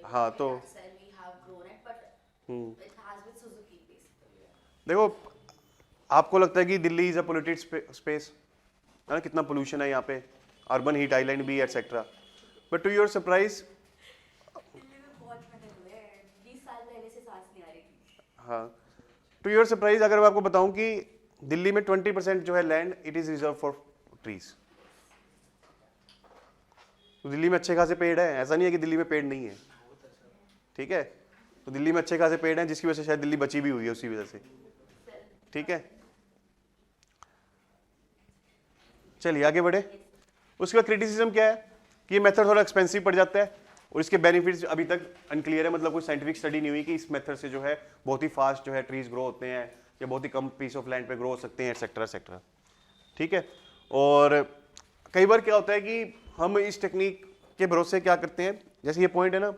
हाँ तो देखो आपको लगता है कि Delhi is a polluted space, है ना, कितना पोल्यूशन है यहाँ पे, अर्बन हीट आइलैंड भी etcetera, but to your surprise, हाँ टू योर सरप्राइज अगर मैं आपको बताऊं कि दिल्ली में 20% जो है land it is reserve for trees. तो दिल्ली में अच्छे खासे पेड़ है, ऐसा नहीं है कि दिल्ली में पेड़ नहीं है, ठीक है। तो दिल्ली में अच्छे खासे पेड़ हैं जिसकी वजह से शायद दिल्ली बची भी हुई है उसी वजह से, ठीक है। चलिए आगे बढ़े। उसके बाद क्रिटिसिज्म क्या है कि ये मेथड थोड़ा एक्सपेंसिव पड़ जाता है और इसके बेनिफिट्स अभी तक अनक्लियर है, मतलब कोई साइंटिफिक स्टडी नहीं हुई कि इस मेथड से जो है बहुत ही फास्ट जो है ट्रीज ग्रो होते हैं या बहुत ही कम पीस ऑफ लैंड पे ग्रो हो सकते हैं एक्सेट्रा एक्सेट्रा, ठीक है। और कई बार क्या होता है कि हम इस टेक्निक के भरोसे क्या करते हैं, जैसे ये पॉइंट है ना,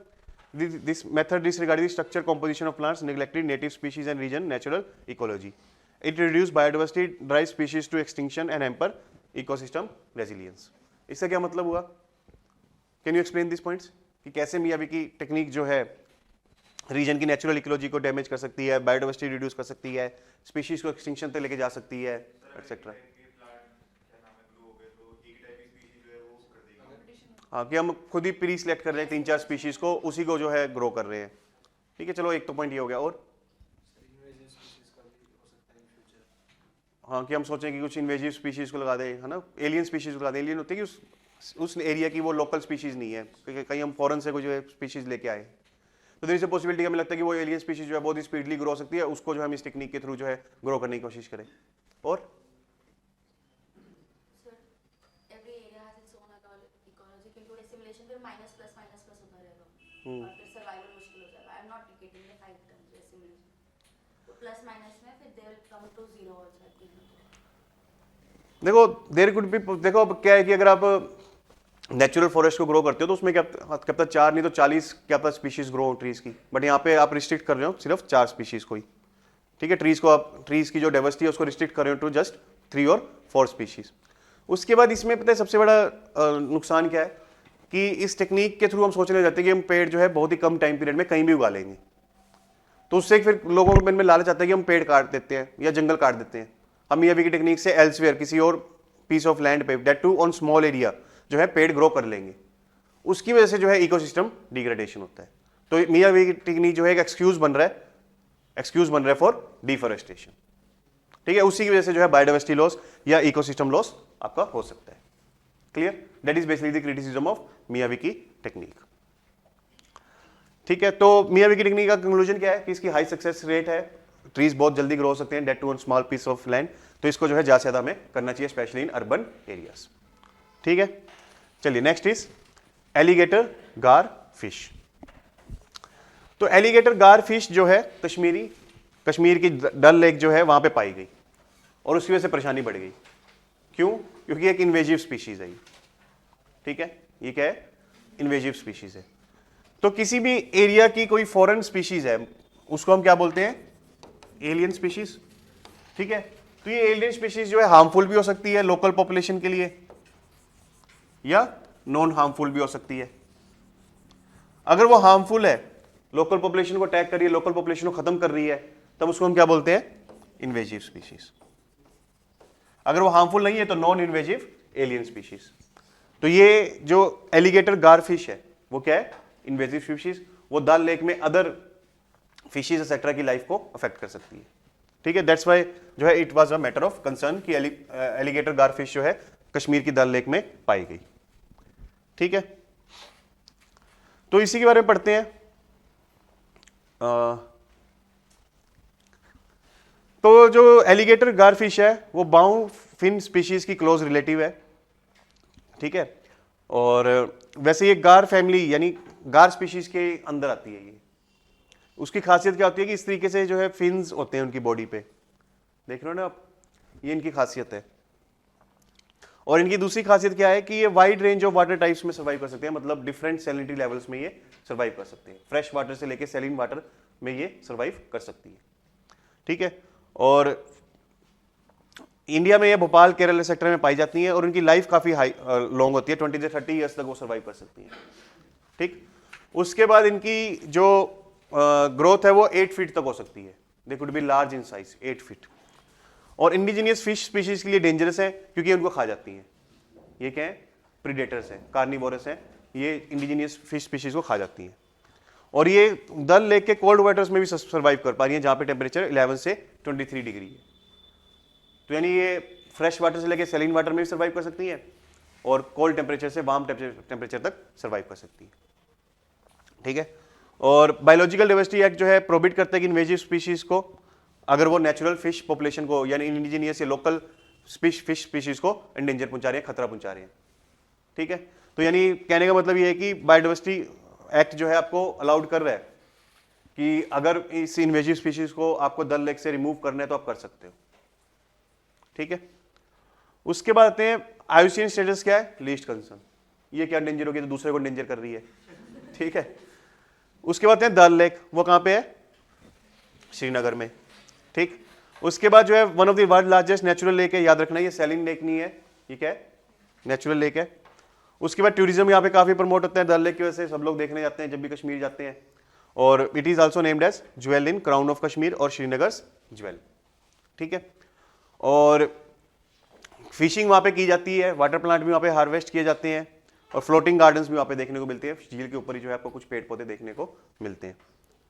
this method disregarding structure composition of plants, neglected native species and region natural ecology, it reduce biodiversity, drive species to extinction and hamper ecosystem resilience. इसका क्या मतलब हुआ, can you explain this points कि कैसे Miyawaki technique जो है reason की natural ecology को डैमेज कर सकती है, बायोडाइवर्सिटी रिड्यूस कर सकती है, स्पीशीज को एक्सटिंक्शन तक लेके जा सकती है एक्सेट्रा। हाँ कि हम खुद ही प्री सिलेक्ट कर रहे हैं 3-4 स्पीशीज को, उसी को जो है ग्रो कर रहे हैं, ठीक है। चलो एक तो पॉइंट ये हो गया। और हाँ कि हम सोचें कि कुछ इन्वेजिव स्पीशीज को लगा दें, है ना, एलियन स्पीशीज को लगा दें। एलियन होते हैं कि उस एरिया की वो लोकल स्पीशीज नहीं है, कहीं हम फॉरेन से कोई जो है स्पीशीज लेके आए, तो देयर इज अ पॉसिबिलिटी, हमें लगता है कि वो एलियन स्पीशीज जो है बहुत ही स्पीडली ग्रो हो सकती है, उसको जो हम इस टेक्निक के थ्रू जो है ग्रो करने की कोशिश करें। और देखो देयर कुड बी, देखो अब क्या है कि अगर आप नेचुरल फॉरेस्ट को ग्रो करते हो तो उसमें क्या पता 4 नहीं तो 40 क्या पता स्पीशीज ग्रो हो ट्रीज की, बट यहाँ पे आप रिस्ट्रिक्ट कर रहे हो सिर्फ 4 स्पीशीज को ही, ठीक है। ट्रीज को आप, ट्रीज की जो डाइवर्सिटी है उसको रिस्ट्रिक्ट कर रहे हो टू जस्ट 3 और 4 स्पीशीज। उसके बाद इसमें पता है सबसे बड़ा नुकसान क्या है कि इस टेक्निक के थ्रू हम सोचने जाते हैं कि हम पेड़ जो है बहुत ही कम टाइम पीरियड में कहीं भी उगा लेंगे, तो उससे फिर लोगों के मन में लालच आता है कि हम पेड़ काट देते हैं या जंगल काट देते हैं। हम मियावी की टेक्निक से एल्सवेयर किसी और पीस ऑफ लैंड पे that too on small area जो है पेड़ ग्रो कर लेंगे, उसकी वजह से जो है इकोसिस्टम डिग्रेडेशन होता है। तो मियावी की टेक्निक जो है एक एक्सक्यूज बन रहा है फॉर डिफॉरेस्टेशन, ठीक है। उसी की वजह से जो है बायोडाइवर्सिटी लॉस या इकोसिस्टम लॉस आपका हो सकता है। Clear? That is basically the criticism of Miyawaki technique, ठीक है। तो मियावी टेक्निक का कंक्लूजन क्या है कि इसकी हाई सक्सेस रेट है, ट्रीज बहुत जल्दी ग्रो हो सकते हैं, that too on small piece of land, तो इसको जो है ज्यादा से ज्यादा हमें करना चाहिए स्पेशली इन अर्बन एरियाज, ठीक है। चलिए नेक्स्ट इज एलिगेटर गार फिश। तो एलिगेटर गार फिश जो है कश्मीर की डल लेक जो है वहां पे पाई गई और उसकी वजह से परेशानी बढ़ गई। क्यों? क्योंकि एक इन्वेजिव स्पीशीज है, ठीक है। ये क्या है? इन्वेजिव स्पीशीज है। तो किसी भी एरिया की कोई फॉरेन स्पीशीज है उसको हम क्या बोलते हैं? एलियन स्पीशीज, ठीक है। तो ये एलियन स्पीशीज जो है हार्मफुल भी हो सकती है लोकल पॉपुलेशन के लिए या नॉन हार्मफुल भी हो सकती है। अगर वो हार्मफुल है, लोकल पॉपुलेशन को अटैक कर रही है, लोकल पॉपुलेशन को खत्म कर रही है, तब उसको हम क्या बोलते हैं? Invasive species. अगर वो हार्मफुल नहीं है तो नॉन इन्वेजिव एलियन स्पीशीज। तो ये जो एलिगेटर गार फिश है वो क्या है? Invasive species. वो डल लेक में अदर फिशेज एक्सेट्रा की लाइफ को अफेक्ट कर सकती है, ठीक है। दैट्स वाई जो है it was a matter of concern कि एलिगेटर गार फिश जो है कश्मीर की डल लेक में पाई गई, ठीक है। तो इसी के बारे में पढ़ते हैं। तो जो एलिगेटर गार फिश है वो बाउ फिन स्पीशीज की क्लोज रिलेटिव है, ठीक है। और वैसे ये गार फैमिली यानी गार स्पीशीज के अंदर आती है। ये उसकी खासियत क्या होती है कि इस तरीके से जो है फिन्स होते हैं उनकी बॉडी पे, देख रहे हो ना आप, ये इनकी खासियत है। और इनकी दूसरी खासियत क्या है कि ये wide range of water types में सर्वाइव कर सकते हैं, मतलब डिफरेंट सैलिनिटी लेवल्स में ये सर्वाइव कर सकते हैं। फ्रेश वाटर से लेके सैलिन वाटर में ये सर्वाइव कर सकती है, ठीक है। और इंडिया में ये भोपाल केरल सेक्टर में पाई जाती हैं और उनकी लाइफ काफी हाई लॉन्ग होती है, 20 से 30 ईयर्स तक वो सर्वाइव कर सकती हैं, ठीक। उसके बाद इनकी जो ग्रोथ है वो 8 फीट तक हो सकती है, they could be large in size 8 feet. और इंडिजिनियस फिश स्पीशीज के लिए डेंजरस है क्योंकि उनको खा जाती हैं। ये क्या है? प्रीडेटर्स हैं, कार्निवोरस हैं, ये इंडिजिनियस फिश स्पीशीज को खा जाती हैं। और ये डल लेक के कोल्ड वाटर्स में भी सर्वाइव कर पा रही है जहां पे टेम्परेचर 11 से 23 डिग्री है। तो यानी ये फ्रेश वाटर से लेके सैलिन वाटर में भी सर्वाइव कर सकती है और कोल्ड टेम्परेचर से वार्म टेम्परेचर तक सर्वाइव कर सकती है, ठीक है। और बायोलॉजिकल डाइवर्सिटी एक्ट जो है प्रोहिबिट करता है कि इन्वेजिव स्पीशीज को, अगर वो नेचुरल फिश पॉपुलेशन को यानी इंडिजिनियस या लोकल फिश स्पीशीज को एंडेंजर पहुंचा रहे हैं, खतरा पहुंचा रहे हैं, ठीक है। तो यानी कहने का मतलब ये है कि बायोडाइवर्सिटी एक्ट जो है आपको अलाउड कर रहा है कि अगर इस इन्वेजिव स्पीशीज को आपको डल लेक से रिमूव करना है तो आप कर सकते हो, ठीक है। उसके बाद आते हैं आईयूसीएन स्टेटस क्या है? Least concern. ये क्या एंडेंजर होगी तो दूसरे को एंडेंजर कर रही है, ठीक है। उसके बाद डल लेक, वो कहां पे है? श्रीनगर में, ठीक। उसके बाद जो है one of the world largest natural lake है, याद रखना ये सैलिन लेक नहीं है, ये क्या है? नेचुरल लेक है। उसके बाद टूरिज्म यहाँ पे काफी प्रमोट होता है डल लेक की वजह से, सब लोग देखने जाते हैं जब भी कश्मीर जाते हैं। और it is also named as jewel in crown of Kashmir और श्रीनगर ज्वेल, ठीक है। और फिशिंग वहां पे की जाती है, वाटर प्लांट भी वहां पे हार्वेस्ट किए जाते हैं और फ्लोटिंग गार्डन्स भी वहां पे देखने को मिलते हैं। झील के ऊपर ही जो है आपको कुछ पेड़ पौधे देखने को मिलते हैं,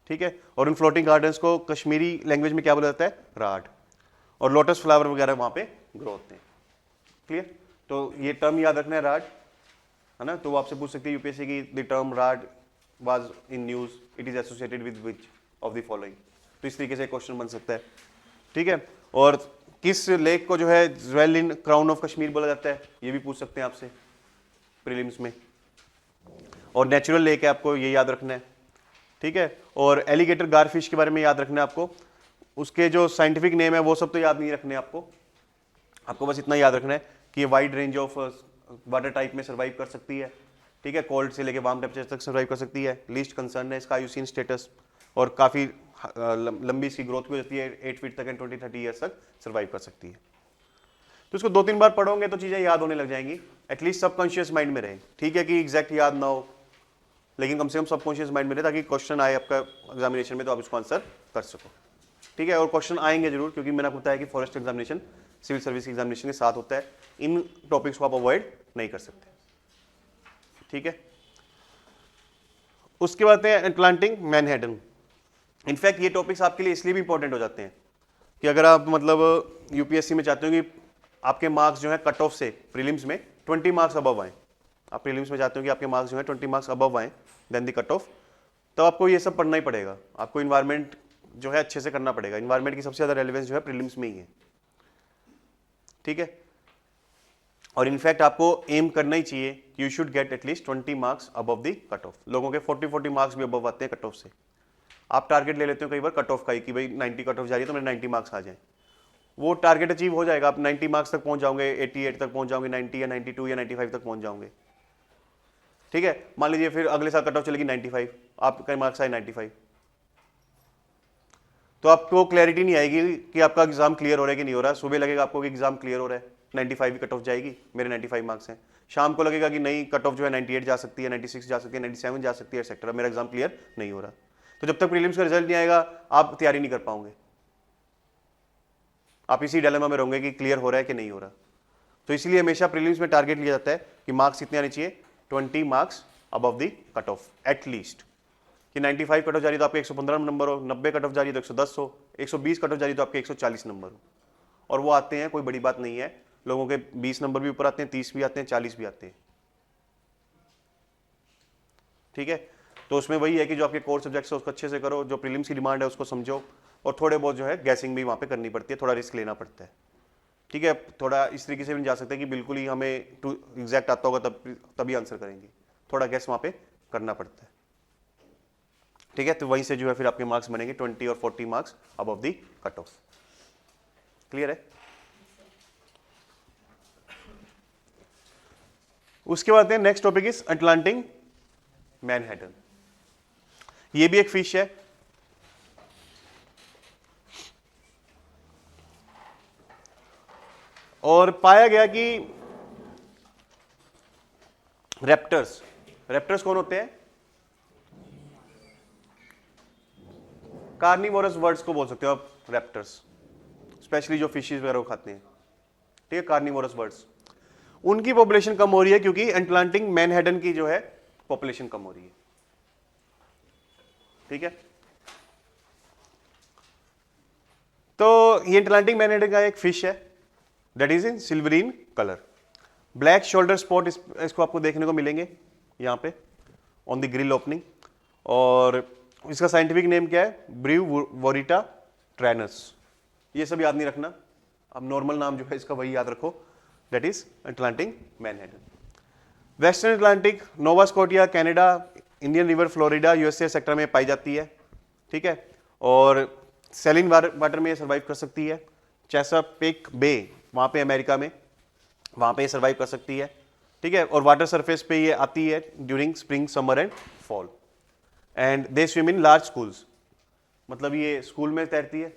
ठीक है। और उन फ्लोटिंग गार्डन्स को कश्मीरी लैंग्वेज में क्या बोला जाता है? राड। और लोटस फ्लावर वगैरह वहां पे ग्रो होते हैं, क्लियर। तो ये टर्म याद रखना है, राड, है ना। तो वो आपसे पूछ सकते हैं यूपीएससी की the term rad was in news, it is associated with which of the following. तो इस तरीके से क्वेश्चन बन सकता है, ठीक है। और किस लेक को जो है jewel in crown of Kashmir बोला जाता है, ये भी पूछ सकते हैं आपसे प्रीलिम्स में। और नेचुरल लेक है, आपको ये याद रखना है, ठीक है। और एलिगेटर गारफिश के बारे में याद रखना है आपको, उसके जो साइंटिफिक नेम है वो सब तो याद नहीं रखने आपको। आपको बस इतना याद रखना है कि ये wide range of water type में सर्वाइव कर सकती है, ठीक है, कोल्ड से लेके वार्म टेम्परेचर तक सर्वाइव कर सकती है। लीस्ट कंसर्न है इसका आयुसीन स्टेटस, और काफ़ी लंबी इसकी ग्रोथ भी होती है, 8 फीट तक एंड 20-30 ईयर्स तक सर्वाइव कर सकती है। तो इसको 2-3 बार पढ़ोगे तो चीज़ें याद होने लग जाएंगी, एटलीस्ट सबकॉन्शियस माइंड में रहे। ठीक है कि एग्जैक्ट याद ना हो, लेकिन कम से कम सबकॉन्शियस माइंड में रहे, ताकि क्वेश्चन आए आपका एग्जामिनेशन में तो आप इसको आंसर कर सको। ठीक है, और क्वेश्चन आएंगे जरूर, क्योंकि मैंने आपको बताया कि forest examination civil service examination के साथ होता है, इन टॉपिक्स को आप अवॉइड नहीं कर सकते। ठीक है, उसके बाद है अटलांटिक मैनहट्टन। इनफैक्ट ये टॉपिक्स आपके लिए इसलिए भी इंपॉर्टेंट हो जाते हैं कि अगर आप मतलब यूपीएससी में चाहते हो कि आपके मार्क्स जो है कट ऑफ से प्रीलिम्स में 20 मार्क्स अबव आए, आप प्रीलिम्स में चाहते हो कि आपके मार्क्स जो है 20 मार्क्स अबव आए देन द कट ऑफ, तो आपको ये सब पढ़ना ही पड़ेगा। आपको इन्वायरमेंट जो है अच्छे से करना पड़ेगा। इन्वायरमेंट की सबसे ज़्यादा रेलेवेंस जो है प्रीलिम्स में ही है। ठीक है, और इनफैक्ट आपको एम करना ही चाहिए, you should get at least 20 marks above the cut off. लोगों के 40-40 मार्क्स भी अबव आते हैं कट ऑफ से। आप टारगेट ले लेते हो कई बार कट ऑफ का ही कि भाई 90 कट ऑफ जा रही है तो मेरे 90 मार्क्स आ जाए, वो टारगेट अचीव हो जाएगा, आप 90 मार्क्स तक पहुंच जाओगे, 88 तक पहुंच जाओगे, 90 या 92 या 95 तक पहुंच जाओगे। ठीक है, मान लीजिए फिर अगले साल कट ऑफ चलेगी 95, आपके मार्क्स आए 95, तो आपको क्लैरिटी नहीं आएगी कि आपका एग्जाम क्लियर हो रहा है कि नहीं हो रहा है। सुबह लगेगा आपको कि एग्जाम क्लियर हो रहा है, 95 की कट ऑफ जाएगी, मेरे 95 मार्क्स हैं। शाम को लगेगा कि नहीं, कट ऑफ जो है 98 जा सकती है, 96 जा सकती है, 97 जा सकती है, एक्सेट्रा, मेरा एग्जाम क्लियर नहीं हो रहा। तो जब तक प्रीलिम्स का रिजल्ट नहीं आएगा आप तैयारी नहीं कर पाओगे, आप इसी डिलेमा में रहोगे कि क्लियर हो रहा है कि नहीं हो रहा। तो इसलिए हमेशा प्रीलिम्स में टारगेट लिया जाता है कि मार्क्स कितने आने चाहिए, 20 marks above the cut off at least. कि 95 कट ऑफ जा रही तो आपके 115 नंबर हो, 90 कट ऑफ जा रही तो 110 हो, 120 कट ऑफ जा रही तो आपके 140 नंबर हो। और वो आते हैं, कोई बड़ी बात नहीं है, लोगों के 20 नंबर भी ऊपर आते हैं, 30 भी आते हैं, 40 भी आते हैं। ठीक है, तो उसमें वही है कि जो आपके कोर सब्जेक्ट्स है उसको अच्छे से करो, जो प्रीलिम्स की डिमांड है उसको समझो, और थोड़े बहुत जो है गैसिंग भी वहाँ पे करनी पड़ती है, थोड़ा रिस्क लेना पड़ता है। ठीक है, थोड़ा इस तरीके से भी नहीं जा सकते कि बिल्कुल ही हमें टू एग्जैक्ट आता होगा तभी आंसर करेंगे, थोड़ा गैस वहाँ पे करना पड़ता है। ठीक है, तो वहीं से जो है फिर आपके मार्क्स बनेंगे 20 और 40 मार्क्स अबव दी कट ऑफ। क्लियर है? उसके बाद next topic is Atlantic Manhattan. ये भी एक फिश है, और पाया गया कि रैप्टर्स कौन होते हैं? कार्निवोरस बर्ड्स को बोल सकते हो आप रैप्टर्स, स्पेशली जो फिशेस वगैरह खाते हैं। ठीक है, कार्निवोरस बर्ड्स, उनकी पॉपुलेशन कम हो रही है क्योंकि अटलांटिक मैनहट्टन की जो है पॉपुलेशन कम हो रही है। ठीक है, तो ये अटलांटिक मैनहट्टन का एक फिश है that is in silverine colour. Black shoulder spot इसको आपको देखने को मिलेंगे यहाँ पे ऑन द ग्रिल ओपनिंग, और इसका साइंटिफिक नेम क्या है? ब्रीवोरिटा ट्रैनस। ये सब याद नहीं रखना, अब नॉर्मल नाम जो है इसका वही याद रखो, that is Atlantic Manhattan. Western Atlantic, Nova Scotia, Canada, Indian river, Florida, USA sector में पाई जाती है। ठीक है, और सैलिन वाटर में सर्वाइव कर सकती है। चेसापेक बे वहाँ पे अमेरिका में, वहाँ पे सर्वाइव कर सकती है। ठीक है, और वाटर सरफेस पे ये आती है during spring, summer and fall, and they swim in large schools. मतलब ये स्कूल में तैरती है?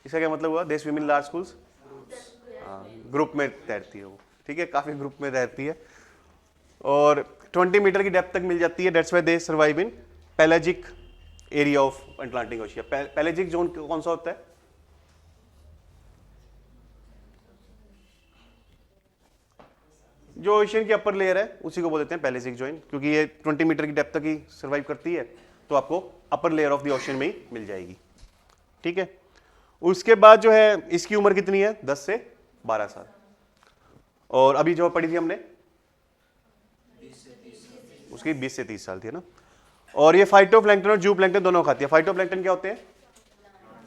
इसका क्या मतलब हुआ? दे swim in large schools, group में तैरती है वो। ठीक है, काफी ग्रुप में तैरती है, और 20 मीटर की डेप्थ तक मिल जाती है। That's why they survive in pelagic area of Atlantic ocean. Pelagic zone कौन सा होता है? जो ओशियन की अपर लेयर है उसी को बोल देते हैं पेलाजिक जोन, क्योंकि ये 20 मीटर की डेप्थ तक ही सर्वाइव करती है, तो आपको upper layer of the ocean में ही मिल जाएगी। ठीक है, उसके बाद जो है इसकी उम्र कितनी है? 10 से 12 साल। और अभी जो पढ़ी थी हमने उसकी 20 से 30 साल थी ना। और ये फाइटोप्लैंक्टन और जू प्लैंक्टन दोनों खाती है। फाइटोप्लैंक्टन क्या होते हैं?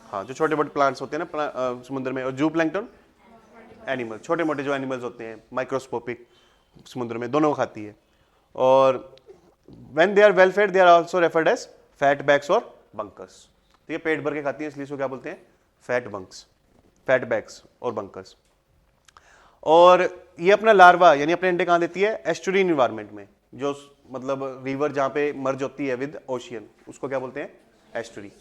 हाँ, जो छोटे मोटे प्लांट्स होते हैं ना समुद्र में, और जू प्लैंक्टन एनिमल, छोटे मोटे जो एनिमल्स होते हैं माइक्रोस्कोपिक, समुद्र में, दोनों खाती है। और when they are well fed they are also referred as fat backs और बंकर्स। तो ये पेट भर के खाती है, इसलिए इसको क्या बोलते हैं? Fat bunks. फैट बैग्स और बंकर्स। और ये अपना लार्वा यानी अपने अंडे कहाँ देती है? एस्चुरीन इन्वायरमेंट में, जो मतलब रिवर जहाँ पे मर्ज होती है विद ओशियन, उसको क्या बोलते हैं? एस्चुरी।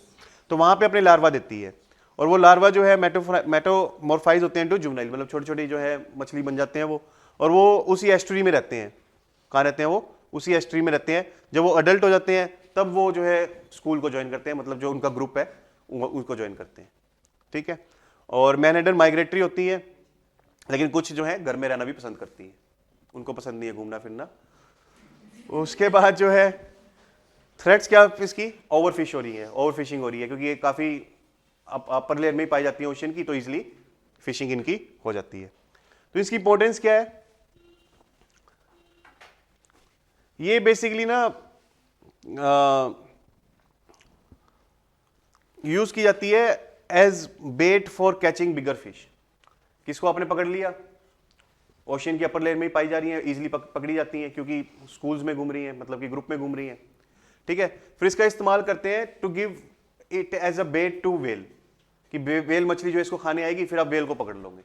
तो वहाँ पे अपने लार्वा देती है, और वो लार्वा जो है मेटोमॉर्फाइज होते हैं टू जुवेनाइल, मतलब छोटे छोटे जो है मछली बन जाते हैं वो, और वो उसी एस्ट्री में रहते हैं। कहाँ रहते हैं वो? उसी एस्ट्री में रहते हैं। जब वो अडल्ट हो जाते हैं तब वो जो है स्कूल को ज्वाइन करते हैं, मतलब जो उनका ग्रुप है उसको ज्वाइन करते हैं। ठीक है। और मैनहट्टन माइग्रेटरी होती है, लेकिन कुछ जो है घर में रहना भी पसंद करती है, उनको पसंद नहीं है घूमना फिरना। उसके बाद जो है थ्रेट्स क्या इसकी? ओवरफिश हो रही है, ओवरफिशिंग हो रही है, क्योंकि ये काफ़ी अपर लेयर में ही पाई जाती है ओशन की, तो इजिली फिशिंग इनकी हो जाती है। तो इसकी इंपॉर्टेंस क्या है? ये बेसिकली ना यूज की जाती है as bait for catching bigger fish. किसको आपने पकड़ लिया? ओशन की अपर लेयर में ही पाई जा रही है, इजिली पकड़ी जाती हैं, क्योंकि स्कूल्स में घूम रही हैं, मतलब कि ग्रुप में घूम रही हैं। ठीक है। फिर इसका इस्तेमाल करते हैं to give it as a bait to whale, कि वेल मछली जो है इसको खाने आएगी, फिर आप वेल को पकड़ लोगे।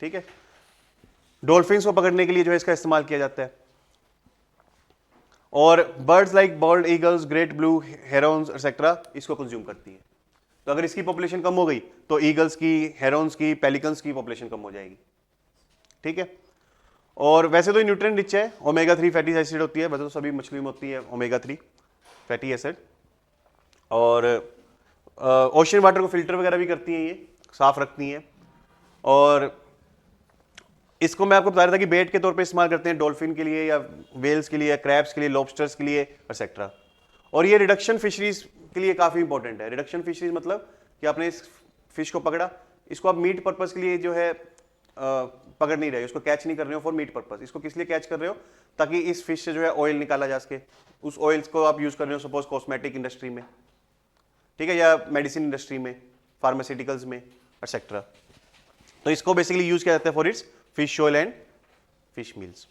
ठीक है। डॉल्फिन्स को पकड़ने के लिए जो है इसका इस्तेमाल किया जाता है। और birds like bald eagles, great blue herons etcetera इसको कंज्यूम करती है। तो अगर इसकी पॉपुलेशन कम हो गई तो ईगल्स की, हेरोन्स की, पेलिकन्स की पॉपुलेशन कम हो जाएगी। ठीक है। और वैसे तो ये न्यूट्रिएंट रिच है, ओमेगा 3 फैटी एसिड होती है, वैसे तो सभी मछली में होती है ओमेगा 3 फैटी एसिड। और ओशन वाटर को फिल्टर वगैरह भी करती हैं, ये साफ रखती हैं। और इसको मैं आपको बता रहा था कि बेट के तौर पे इस्तेमाल करते हैं डॉल्फिन के लिए, या वेल्स के लिए, या क्रैब्स के लिए, लॉबस्टर्स के लिए एक्सेट्रा। और ये रिडक्शन फिशरीज के लिए काफ़ी इंपॉर्टेंट है। रिडक्शन फिशरीज मतलब कि आपने इस फिश को पकड़ा, इसको आप मीट पर्पस के लिए जो है पकड़ नहीं रहे हो, उसको कैच नहीं कर रहे हो फॉर मीट पर्पस। इसको किस लिए कैच कर रहे हो? ताकि इस फिश से जो है ऑयल निकाला जा सके। उस ऑयल्स को आप यूज कर रहे हो सपोज कॉस्मेटिक इंडस्ट्री में, ठीक है, या मेडिसिन इंडस्ट्री में, फार्मास्यूटिकल्स में एक्सेट्रा। तो इसको बेसिकली यूज किया जाता है for its fish oil and fish meals.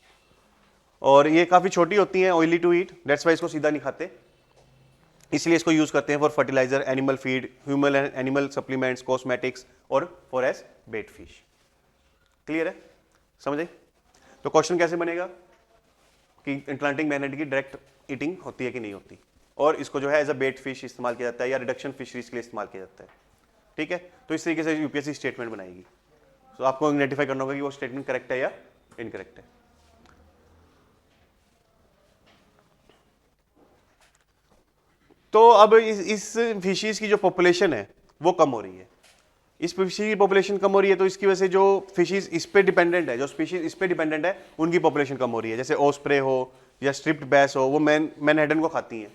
और ये काफ़ी छोटी होती हैं, oily to eat, that's why इसको सीधा नहीं खाते, इसलिए इसको यूज करते हैं for fertiliser, animal feed, human and animal supplements, cosmetics, और for as bait fish. Clear है? समझ आई? तो क्वेश्चन कैसे बनेगा कि अटलांटिक मैनहट्टन की डायरेक्ट ईटिंग होती है कि नहीं होती, और इसको जो है एज अ बेट फिश इस्तेमाल किया जाता है, या रिडक्शन फिशरीज के लिए इस्तेमाल किया जाता है। ठीक है। तो इस तरीके से यूपीएससी स्टेटमेंट बनाएगी। तो आपको आइडेंटिफाई करना होगा कि वो स्टेटमेंट करेक्ट है या इनकरेक्ट है। तो अब इस फिशीज की जो पॉपुलेशन है वो कम हो रही है। इस फिशी की पॉपुलेशन कम हो रही है, तो इसकी वजह से जो फिशीज इस पे डिपेंडेंट है, जो स्पीशीज इस पे डिपेंडेंट है, उनकी पॉपुलेशन कम हो रही है। जैसे ओस्प्रे हो या स्ट्रिप्ड बैस हो, वो मैनहट्टन को खाती हैं।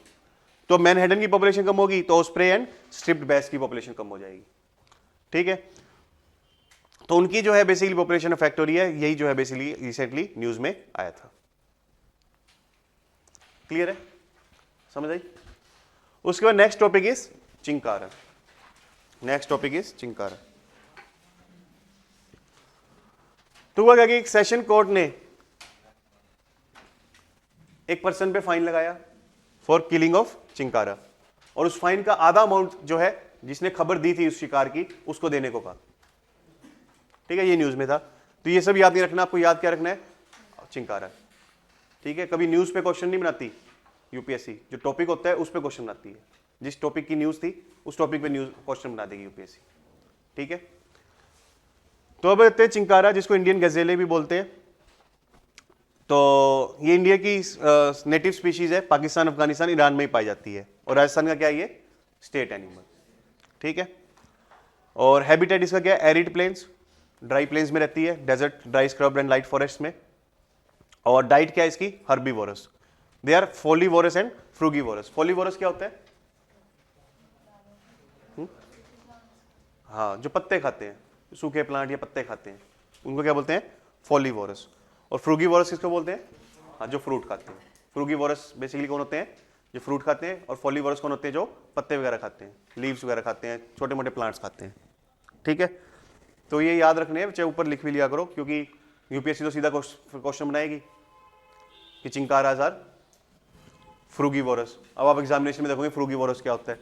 तो मैनहट्टन की पॉपुलेशन कम होगी तो ओस्प्रे एंड स्ट्रिप्ड बैस की पॉपुलेशन कम हो जाएगी। ठीक है। तो उनकी जो है बेसिकली पॉपुलेशन अफेक्ट हो रही है, यही जो है बेसिकली रिसेंटली न्यूज में आया था। क्लियर है? समझ आई? उसके बाद next topic is chinkara. Next topic is chinkara. तो हुआ क्या कि एक सेशन कोर्ट ने एक पर्सन पे फाइन लगाया फॉर किलिंग ऑफ चिंकारा, और उस फाइन का आधा अमाउंट जो है जिसने खबर दी थी उस शिकार की उसको देने को कहा। ठीक है, ये न्यूज में था। तो ये सब याद नहीं रखना, आपको याद क्या रखना है? चिंकारा। ठीक है। कभी न्यूज पे क्वेश्चन नहीं बनाती यूपीएससी, जो टॉपिक होता है उस पे क्वेश्चन बनाती है। जिस टॉपिक की न्यूज थी उस टॉपिक पे न्यूज क्वेश्चन बना देगी यूपीएससी। ठीक है। तो अब देखते हैं चिंकारा, जिसको इंडियन गजेले भी बोलते हैं। तो ये इंडिया की नेटिव स्पीशीज है, पाकिस्तान, अफगानिस्तान, ईरान में ही पाई जाती है, और राजस्थान का क्या है? ये स्टेट एनिमल। ठीक है। और हैबिटेट इसका क्या है? एरिड प्लेन्स, ड्राई प्लेन्स में रहती है, desert, dry scrub and light forest में। और डाइट क्या है इसकी? Herbivorous. They are folivorous and frugivorous. Folivorous क्या होता है? हाँ, जो पत्ते खाते हैं, सूखे प्लांट या पत्ते खाते हैं, उनको क्या बोलते हैं? फोलिवोरस। और फ्रूगीवोरस किसको बोलते हैं? हाँ, जो फ्रूट खाते हैं। फ्रूगीवोरस बेसिकली कौन होते हैं? जो फ्रूट खाते हैं। और फॉलीवोरस कौन होते हैं? जो पत्ते वगैरह खाते हैं, लीव्स वगैरह खाते हैं, छोटे मोटे प्लांट्स खाते हैं। ठीक है। तो ये याद रखने हैं, चाहे ऊपर लिख भी लिया करो, क्योंकि यूपीएससी तो सीधा क्वेश्चन बनाएगी कि चिंकाराज आर फ्रूगीवोरस। अब आप एग्जामिनेशन में देखोगे फ्रूगीवोरस क्या होता है।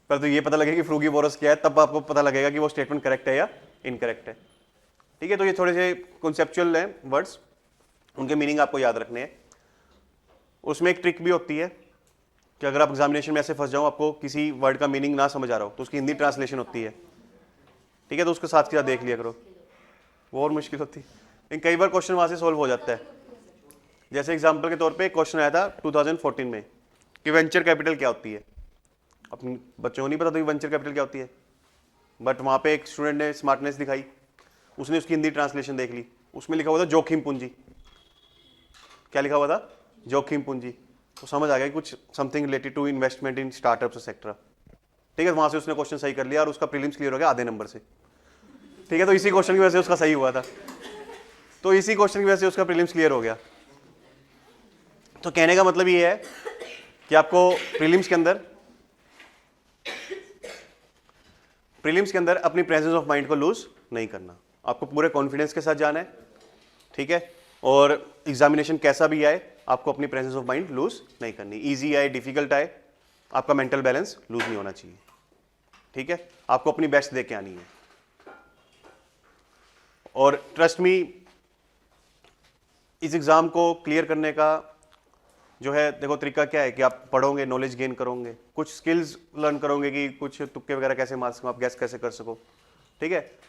पर तो ये पता लगेगा कि फ्रूगीवोरस क्या है, तब आपको पता लगेगा कि वो स्टेटमेंट करेक्ट है या इनकरेक्ट है। ठीक है, तो ये थोड़े से कॉन्सेप्चुअल हैं वर्ड्स, उनके मीनिंग आपको याद रखने हैं। उसमें एक ट्रिक भी होती है कि अगर आप एग्जामिनेशन में ऐसे फंस जाओ, आपको किसी वर्ड का मीनिंग ना समझ आ रहा हो, तो उसकी हिंदी ट्रांसलेशन होती है। ठीक है, तो उसके साथ क्या देख लिया करो, वो और मुश्किल होती है, लेकिन कई बार क्वेश्चन वहाँ से सॉल्व हो जाता है। जैसे एग्जाम्पल के तौर पे एक क्वेश्चन आया था 2014 में कि वेंचर कैपिटल क्या होती है। अपने बच्चों को नहीं पता था कि वेंचर कैपिटल क्या होती है, बट वहाँ पे एक स्टूडेंट ने स्मार्टनेस दिखाई, उसने उसकी हिंदी ट्रांसलेशन देख ली, उसमें लिखा हुआ था जोखिम पूंजी। क्या लिखा हुआ था? जोखिम पूंजी। तो समझ आ गया कि कुछ something related to investment in startups etcetera. ठीक है, वहाँ से उसने क्वेश्चन सही कर लिया और उसका प्रीलिम्स क्लियर हो गया आधे नंबर से। ठीक है, तो इसी क्वेश्चन की वजह से उसका सही हुआ था, तो इसी क्वेश्चन की वजह से उसका प्रीलिम्स क्लियर हो गया। तो कहने का मतलब ये है कि आपको प्रीलिम्स के अंदर अपनी प्रेजेंस ऑफ माइंड को लूज नहीं करना, आपको पूरे कॉन्फिडेंस के साथ जाना है। ठीक है, और एग्जामिनेशन कैसा भी आए, आपको अपनी प्रेजेंस ऑफ माइंड लूज नहीं करनी। इजी आए डिफिकल्ट आए, आपका मेंटल बैलेंस लूज नहीं होना चाहिए। ठीक है, आपको अपनी बेस्ट दे के आनी है। और ट्रस्ट मी, इस एग्जाम को क्लियर करने का जो है देखो तरीका क्या है कि आप पढ़ोगे, नॉलेज गेन करोगे, कुछ स्किल्स लर्न करोगे कि कुछ तुक्के वगैरह कैसे मार सको, आप गैस कैसे कर सको। ठीक है,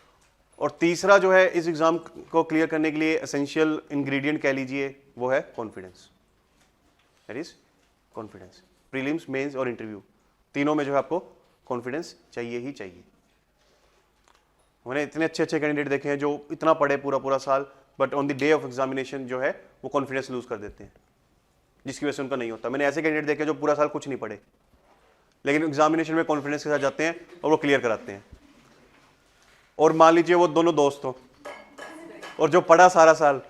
और तीसरा जो है इस एग्जाम को क्लियर करने के लिए एसेंशियल इंग्रेडिएंट कह लीजिए, वो है confidence. That is confidence. Prelims, mains और इंटरव्यू, तीनों में जो है आपको कॉन्फिडेंस चाहिए ही चाहिए। मैंने इतने अच्छे अच्छे कैंडिडेट देखे हैं जो इतना पढ़े पूरा साल, but on the day of examination जो है वो कॉन्फिडेंस लूज कर देते हैं, जिसकी वजह से उनका नहीं होता। मैंने ऐसे कैंडिडेट देखे जो पूरा साल कुछ नहीं पढ़े, लेकिन एग्जामिनेशन में कॉन्फिडेंस के साथ जाते हैं और वो क्लियर कराते हैं। और मान लीजिए वो दोनों दोस्त हो, और जो पढ़ा सारा साल,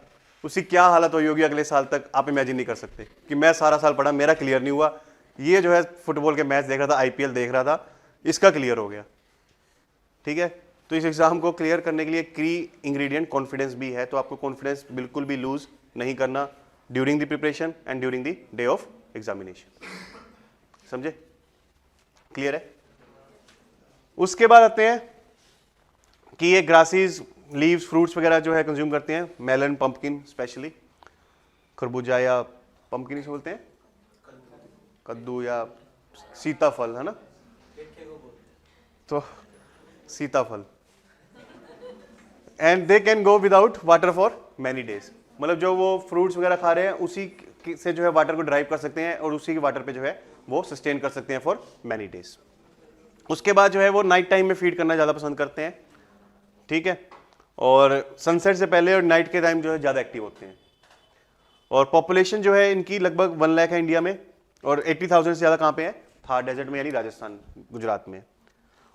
उसकी क्या हालत हुई होगी अगले साल तक, आप इमेजिन नहीं कर सकते कि मैं सारा साल पढ़ा, मेरा क्लियर नहीं हुआ, ये जो है फुटबॉल के मैच देख रहा था, आईपीएल देख रहा था, इसका क्लियर हो गया। ठीक है, तो इस एग्जाम को क्लियर करने के लिए की इंग्रेडिएंट कॉन्फिडेंस भी है, तो आपको कॉन्फिडेंस बिल्कुल भी लूज नहीं करना during the preparation and during the day of examination. समझे? क्लियर है? उसके बाद आते हैं कि ये ग्रासेस, लीव्स, फ्रूट्स वगैरह जो है कंज्यूम करते हैं, मेलन, पंपकिन, स्पेशली खरबूजा या पंपकिन से बोलते हैं, कद्दू या सीताफल, है ना, तो सीताफल। And they can go without water for many days, मतलब जो वो फ्रूट्स वगैरह खा रहे हैं उसी से जो है वाटर को ड्राइव कर सकते हैं और उसी के वाटर पे जो है वो सस्टेन कर सकते हैं फॉर मैनी डेज। उसके बाद जो है वो नाइट टाइम में फीड करना ज़्यादा पसंद करते हैं। ठीक है, और सनसेट से पहले और नाइट के टाइम जो है ज़्यादा एक्टिव होते हैं। और पॉपुलेशन जो है इनकी लगभग 1 लाख है इंडिया में, और 80,000 से ज़्यादा कहाँ पे है? थार डेजर्ट में, यानी राजस्थान, गुजरात में।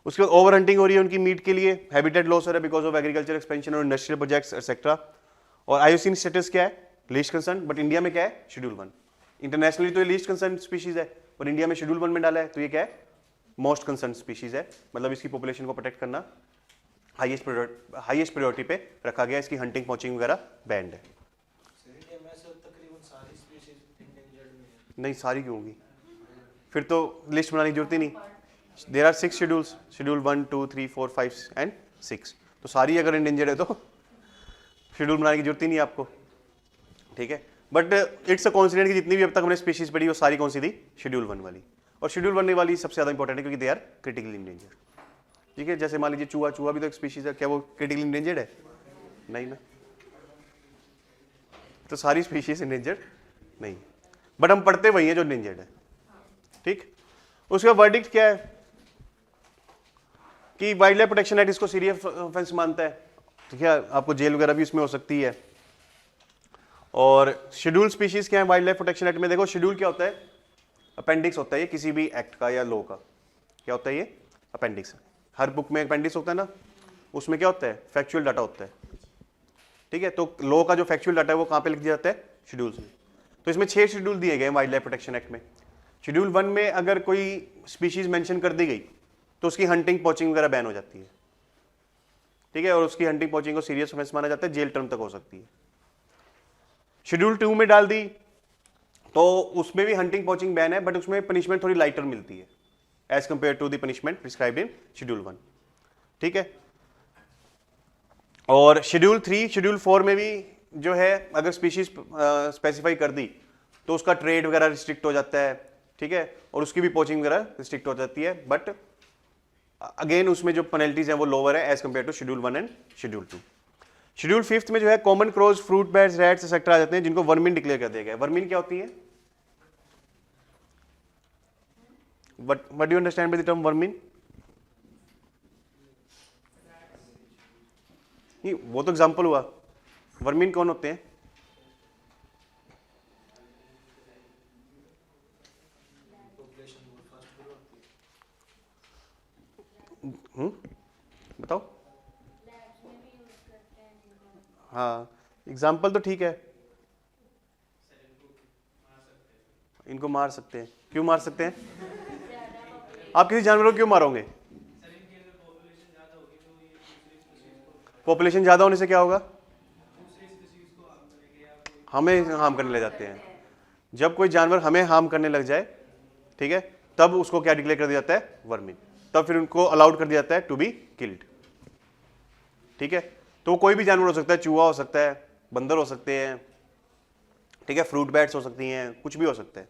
उसके बाद ओवर हंटिंग हो रही है उनकी मीट के लिए, हैबिटेट लॉस हो रहा है बिकॉज ऑफ एग्रीकल्चर एक्सपेंशन और इंडस्ट्रियल प्रोजेक्ट्स एक्सेट्रा। और आईयूसीएन स्टेटस क्या है? लीस्ट कंसर्न, बट इंडिया में क्या है? शेड्यूल 1। इंटरनेशनली तो ये लीस्ट कंसर्न स्पीशीज है, और इंडिया में शेड्यूल 1 में डाला है, तो ये क्या है? मोस्ट कंसर्न स्पीशीज है, मतलब इसकी पॉपुलेशन को प्रोटेक्ट करना हाईएस्ट प्रायोरिटी पे रखा गया, इसकी हंटिंग पॉचिंग वगैरह बैंड है। नहीं, सारी क्यों होगी? फिर तो लिस्ट बनाने की जरूरत ही नहीं। There are 6 schedules, schedule 1, 2, 3, 4, 5 and 6, तो सारी अगर इंडेंजर्ड है तो शेड्यूल बनाने की जरूरत ही नहीं है आपको। ठीक है, बट इट्स अ कॉन्सिडेंट कि जितनी भी अब तक हमने स्पीशीज पढ़ी वो सारी कौन सी थी? शेड्यूल 1 वाली। और शेड्यूल 1 वाली सबसे ज़्यादा इंपॉर्टेंट है क्योंकि दे आर क्रिटिकली इंडेंजर्ड। ठीक है, जैसे मान लीजिए चूहा, चूहा भी तो एक स्पीशीज है, क्या वो क्रिटिकली इंडेंजर्ड है? नहीं ना, तो सारी स्पीशीज इंडेंजर्ड नहीं, बट हम पढ़ते वही हैं जो इंडेंजर्ड है। ठीक, उसका वर्डिक्ट क्या है कि वाइल्ड लाइफ प्रोटेक्शन एक्ट इसको सीरियस ऑफेंस मानता है, ठीक है, आपको जेल वगैरह भी इसमें हो सकती है। और शेड्यूल स्पीशीज क्या है वाइल्ड लाइफ प्रोटेक्शन एक्ट में? देखो शेड्यूल क्या होता है? अपेंडिक्स होता है ये किसी भी एक्ट का या लॉ का। क्या होता है ये? अपेंडिक्स। हर बुक में अपेंडिक्स होता है ना, उसमें क्या होता है? फैक्चुअल डाटा होता है। ठीक है, तो लॉ का जो फैक्चुअल डाटा है वो कहाँ पे लिख दिया जाता है? शेड्यूल्स में। तो इसमें 6 शेड्यूल दिए गए वाइल्ड लाइफ प्रोटेक्शन एक्ट में। शेड्यूल 1 में अगर कोई स्पीशीज मेंशन कर दी गई तो उसकी हंटिंग पॉचिंग वगैरह बैन हो जाती है। ठीक है, और उसकी हंटिंग पॉचिंग को सीरियस ऑफेंस माना जाता है, जेल टर्म तक हो सकती है। शेड्यूल 2 में डाल दी तो उसमें भी हंटिंग पॉचिंग बैन है, बट उसमें पनिशमेंट थोड़ी लाइटर मिलती है, as compare to the punishment prescribed in schedule 1। ठीक है, और शेड्यूल 3 शेड्यूल 4 में भी जो है अगर स्पीशीज स्पेसिफाई कर दी तो उसका ट्रेड वगैरह रिस्ट्रिक्ट हो जाता है। ठीक है, और उसकी भी पोचिंग वगैरह रिस्ट्रिक्ट हो जाती है, बट अगेन उसमें जो पेनल्टीज हैं वो लोअर है as compare to schedule 1 and schedule 2। Schedule 5 में जो है common crows, fruit bats, rats etcetera आ जाते हैं जिनको वर्मिन डिक्लेयर कर दिया गया है। वर्मिन क्या होती है? What do you understand by the term vermin? नहीं, वो तो एग्जाम्पल हुआ। वर्मिन कौन होते हैं? बताओ। हाँ, एग्जाम्पल तो ठीक है, इनको मार सकते हैं। क्यों मार सकते हैं? आप किसी जानवर को क्यों मारोगे? पॉपुलेशन ज्यादा होने से क्या होगा? हमें हार्म करने लग जाते हैं। जब कोई जानवर हमें हार्म करने लग जाए, ठीक है, तब उसको क्या डिक्लेयर कर दिया जाता है? वर्मिन। तब फिर उनको अलाउड कर दिया जाता है टू बी किल्ड। ठीक है, तो कोई भी जानवर हो सकता है, चूहा हो सकता है, बंदर हो सकते हैं, ठीक है, फ्रूट बैट्स हो सकती हैं, कुछ भी हो सकता है।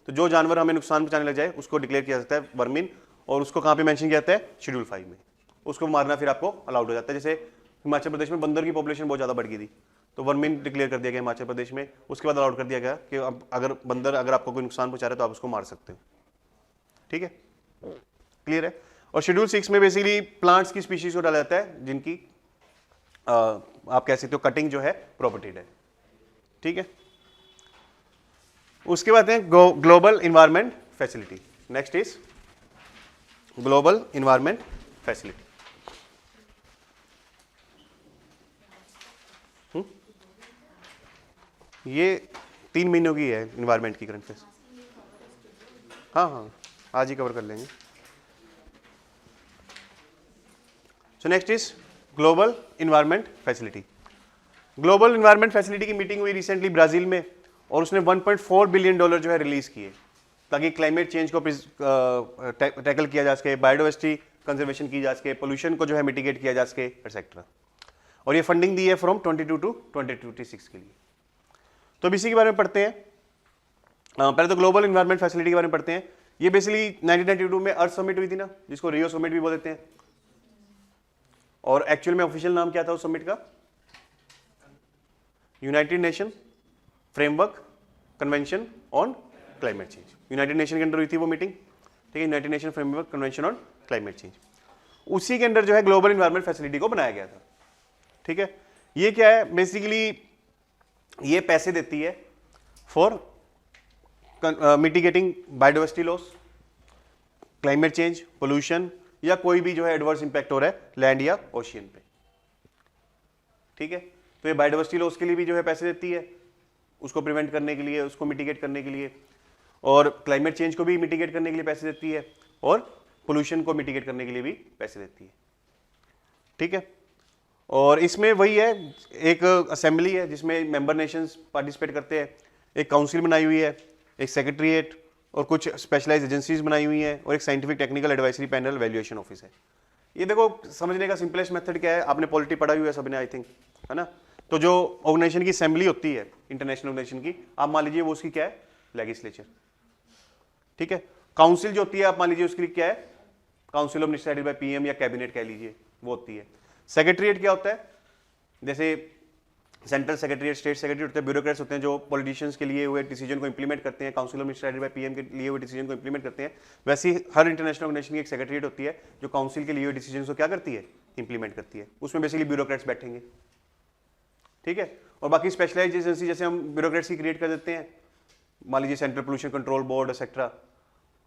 तो जो जानवर हमें नुकसान पहुंचाने लग जाए उसको डिक्लेयर किया जाता है वर्मिन, और उसको कहाँ पे मेंशन किया जाता है? शेड्यूल 5 में। उसको मारना फिर आपको अलाउड हो जाता है। जैसे हिमाचल प्रदेश में बंदर की पॉपुलेशन बहुत ज़्यादा बढ़ गई थी, तो वर्मिन डिक्लेयर कर दिया गया हिमाचल प्रदेश में। उसके बाद अलाउड कर दिया गया कि अब अगर बंदर अगर आपको कोई नुकसान पहुंचा रहा है तो आप उसको मार सकते हो। ठीक है, क्लियर है। और शेड्यूल 6 में बेसिकली प्लांट्स की स्पीशीज को डाला जाता है जिनकी आप कह सकते हो कटिंग जो है प्रोपर्टीड है। ठीक है, उसके बाद है global environment facility. Next is global environment facility. ये 3 महीनों की है इन्वायरमेंट की करंट फेस। हाँ हाँ, आज ही कवर कर लेंगे। सो next is global environment facility. Global environment facility की मीटिंग हुई रिसेंटली ब्राजील में, और उसने $1.4 बिलियन जो है रिलीज किए ताकि क्लाइमेट चेंज को टैकल किया जा सके, बायोडाइवर्सिटी कंजर्वेशन की जा सके, पोल्यूशन को जो है मिटिगेट किया जा सके, एटसेट्रा। और ये फंडिंग दी है फ्रॉम 22 टू 2026 के लिए। तो अब इसी के बारे में पढ़ते हैं। पहले तो ग्लोबल इन्वायरमेंट फैसिलिटी के बारे में पढ़ते हैं। ये बेसिकली 1992 में अर्थ समिट हुई थी ना, जिसको रियो समिट भी बोल देते हैं। और एक्चुअल में ऑफिशियल नाम क्या था उस समिट का? United nation framework convention on climate change. United nation के अंदर हुई थी वो मीटिंग। ठीक है, United nation framework convention on climate change. उसी के अंदर जो है ग्लोबल इन्वायरमेंट फैसिलिटी को बनाया गया था। ठीक है, ये क्या है? बेसिकली ये पैसे देती है for mitigating biodiversity loss, climate change, pollution, या कोई भी जो है एडवर्स इंपैक्ट हो रहा है लैंड या ओशियन पे। ठीक है, तो ये बायोडाइवर्सिटी लॉस के लिए भी जो है पैसे देती है, उसको प्रिवेंट करने के लिए, उसको मिटिगेट करने के लिए, और क्लाइमेट चेंज को भी मिटिगेट करने के लिए पैसे देती है, और पोल्यूशन को मिटिगेट करने के लिए भी पैसे देती है। ठीक है, और इसमें वही है, एक असेंबली है जिसमें मेंबर नेशंस पार्टिसिपेट करते हैं, एक काउंसिल बनाई हुई है, एक सेक्रेटरीट, और कुछ स्पेशलाइज एजेंसीज बनाई हुई हैं, और एक scientific technical advisory panel valuation office है। ये देखो समझने का सिंपलेस्ट मेथड क्या है, आपने पॉलिटी पढ़ा हुआ है सबने आई थिंक, है ना। तो जो ऑर्गेनाइजेशन की असेंबली होती है, इंटरनेशनल ऑर्गेनाइजेशन की, आप मान लीजिए वो उसकी क्या है? लेजिस्लेचर। ठीक है, काउंसिल जो होती है आप मान लीजिए उसके लिए क्या है? Council of ministers by PM या कैबिनेट कह लीजिए, वो होती है। सेक्रेटरीट क्या होता है? जैसे सेंट्रल सेक्रेटरीट, स्टेट सेक्रेटरीट होते हैं, ब्यूरोक्रेट्स होते हैं जो पॉलिटिशियंस के लिए हुए डिसीजन को इंप्लीमेंट करते हैं, council of ministers by PM के लिए हुए डिसीजन को इंप्लीमेंट करते हैं। वैसे ही हर इंटरनेशनल ऑर्गेनाइजेशन की एक सेक्रेटरीट होती है जो काउंसिल के लिए हुए डिसीजन को क्या करती है? इंप्लीमेंट करती है। उसमें बेसिकली ब्यूरोक्रेट्स बैठेंगे। ठीक है, और बाकी स्पेशलाइज एजेंसी जैसे हम ब्यूरोक्रेट्स की क्रिएट कर देते हैं, मान लीजिए central pollution control board etcetera,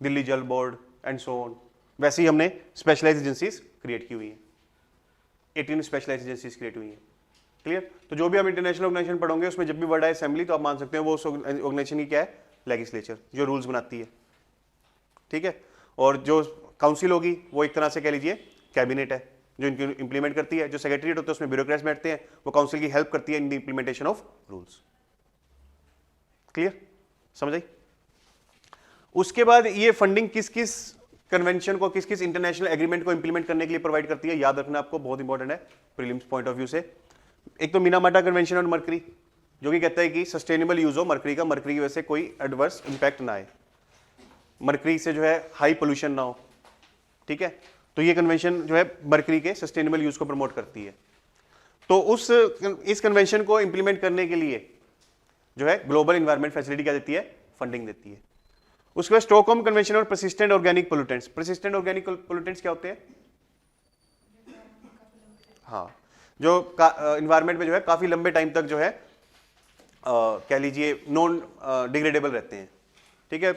Delhi जल बोर्ड एंड सो ऑन, वैसे ही हमने स्पेशलाइज एजेंसीज क्रिएट की हुई है। 18 स्पेशलाइज एजेंसीज क्रिएट हुई हैं। क्लियर? तो जो भी हम इंटरनेशनल ऑर्गेनाइजेशन पढ़ोगे उसमें जब भी वर्ड आए असेंबली, तो आप मान सकते हैं वो उस ऑर्गेनाइजेशन की क्या है? लेजिस्लेचर, जो रूल्स बनाती है। ठीक है, और जो काउंसिल होगी वो एक तरह से कह लीजिए कैबिनेट है जो इनको इंप्लीमेंट करती है। जो सेक्रेटरीट होता है उसमें ब्यूरोक्रेट्स बैठते हैं, वो काउंसिल की हेल्प करती है in the implementation of rules. Clear? समझ आई? उसके बाद ये फंडिंग किस किस कन्वेंशन को, किस किस इंटरनेशनल एग्रीमेंट को इंप्लीमेंट करने के लिए प्रोवाइड करती है, याद रखना आपको, बहुत इंपॉर्टेंट है प्रीलिम्स पॉइंट ऑफ व्यू से। एक तो मिनामाटा कन्वेंशन ऑन मर्करी, जो कि कहता है कि सस्टेनेबल यूज हो मर्करी का, मर्करी की वजह से कोई एडवर्स इंपैक्ट ना आए, मर्करी से जो है हाई पोल्यूशन ना हो, ठीक है। तो ये कन्वेंशन जो है मर्करी के सस्टेनेबल यूज को प्रमोट करती है। तो इस कन्वेंशन को इंप्लीमेंट करने के लिए जो है ग्लोबल एनवायरनमेंट फैसिलिटी क्या देती है, फंडिंग देती है। उसके बाद स्टॉकहोम कन्वेंशन और persistent organic pollutants. Persistent organic pollutants क्या होते हैं? हाँ, जो एनवायरनमेंट में जो है काफी लंबे टाइम तक जो है कह लीजिए नॉन डिग्रेडेबल रहते हैं, ठीक है।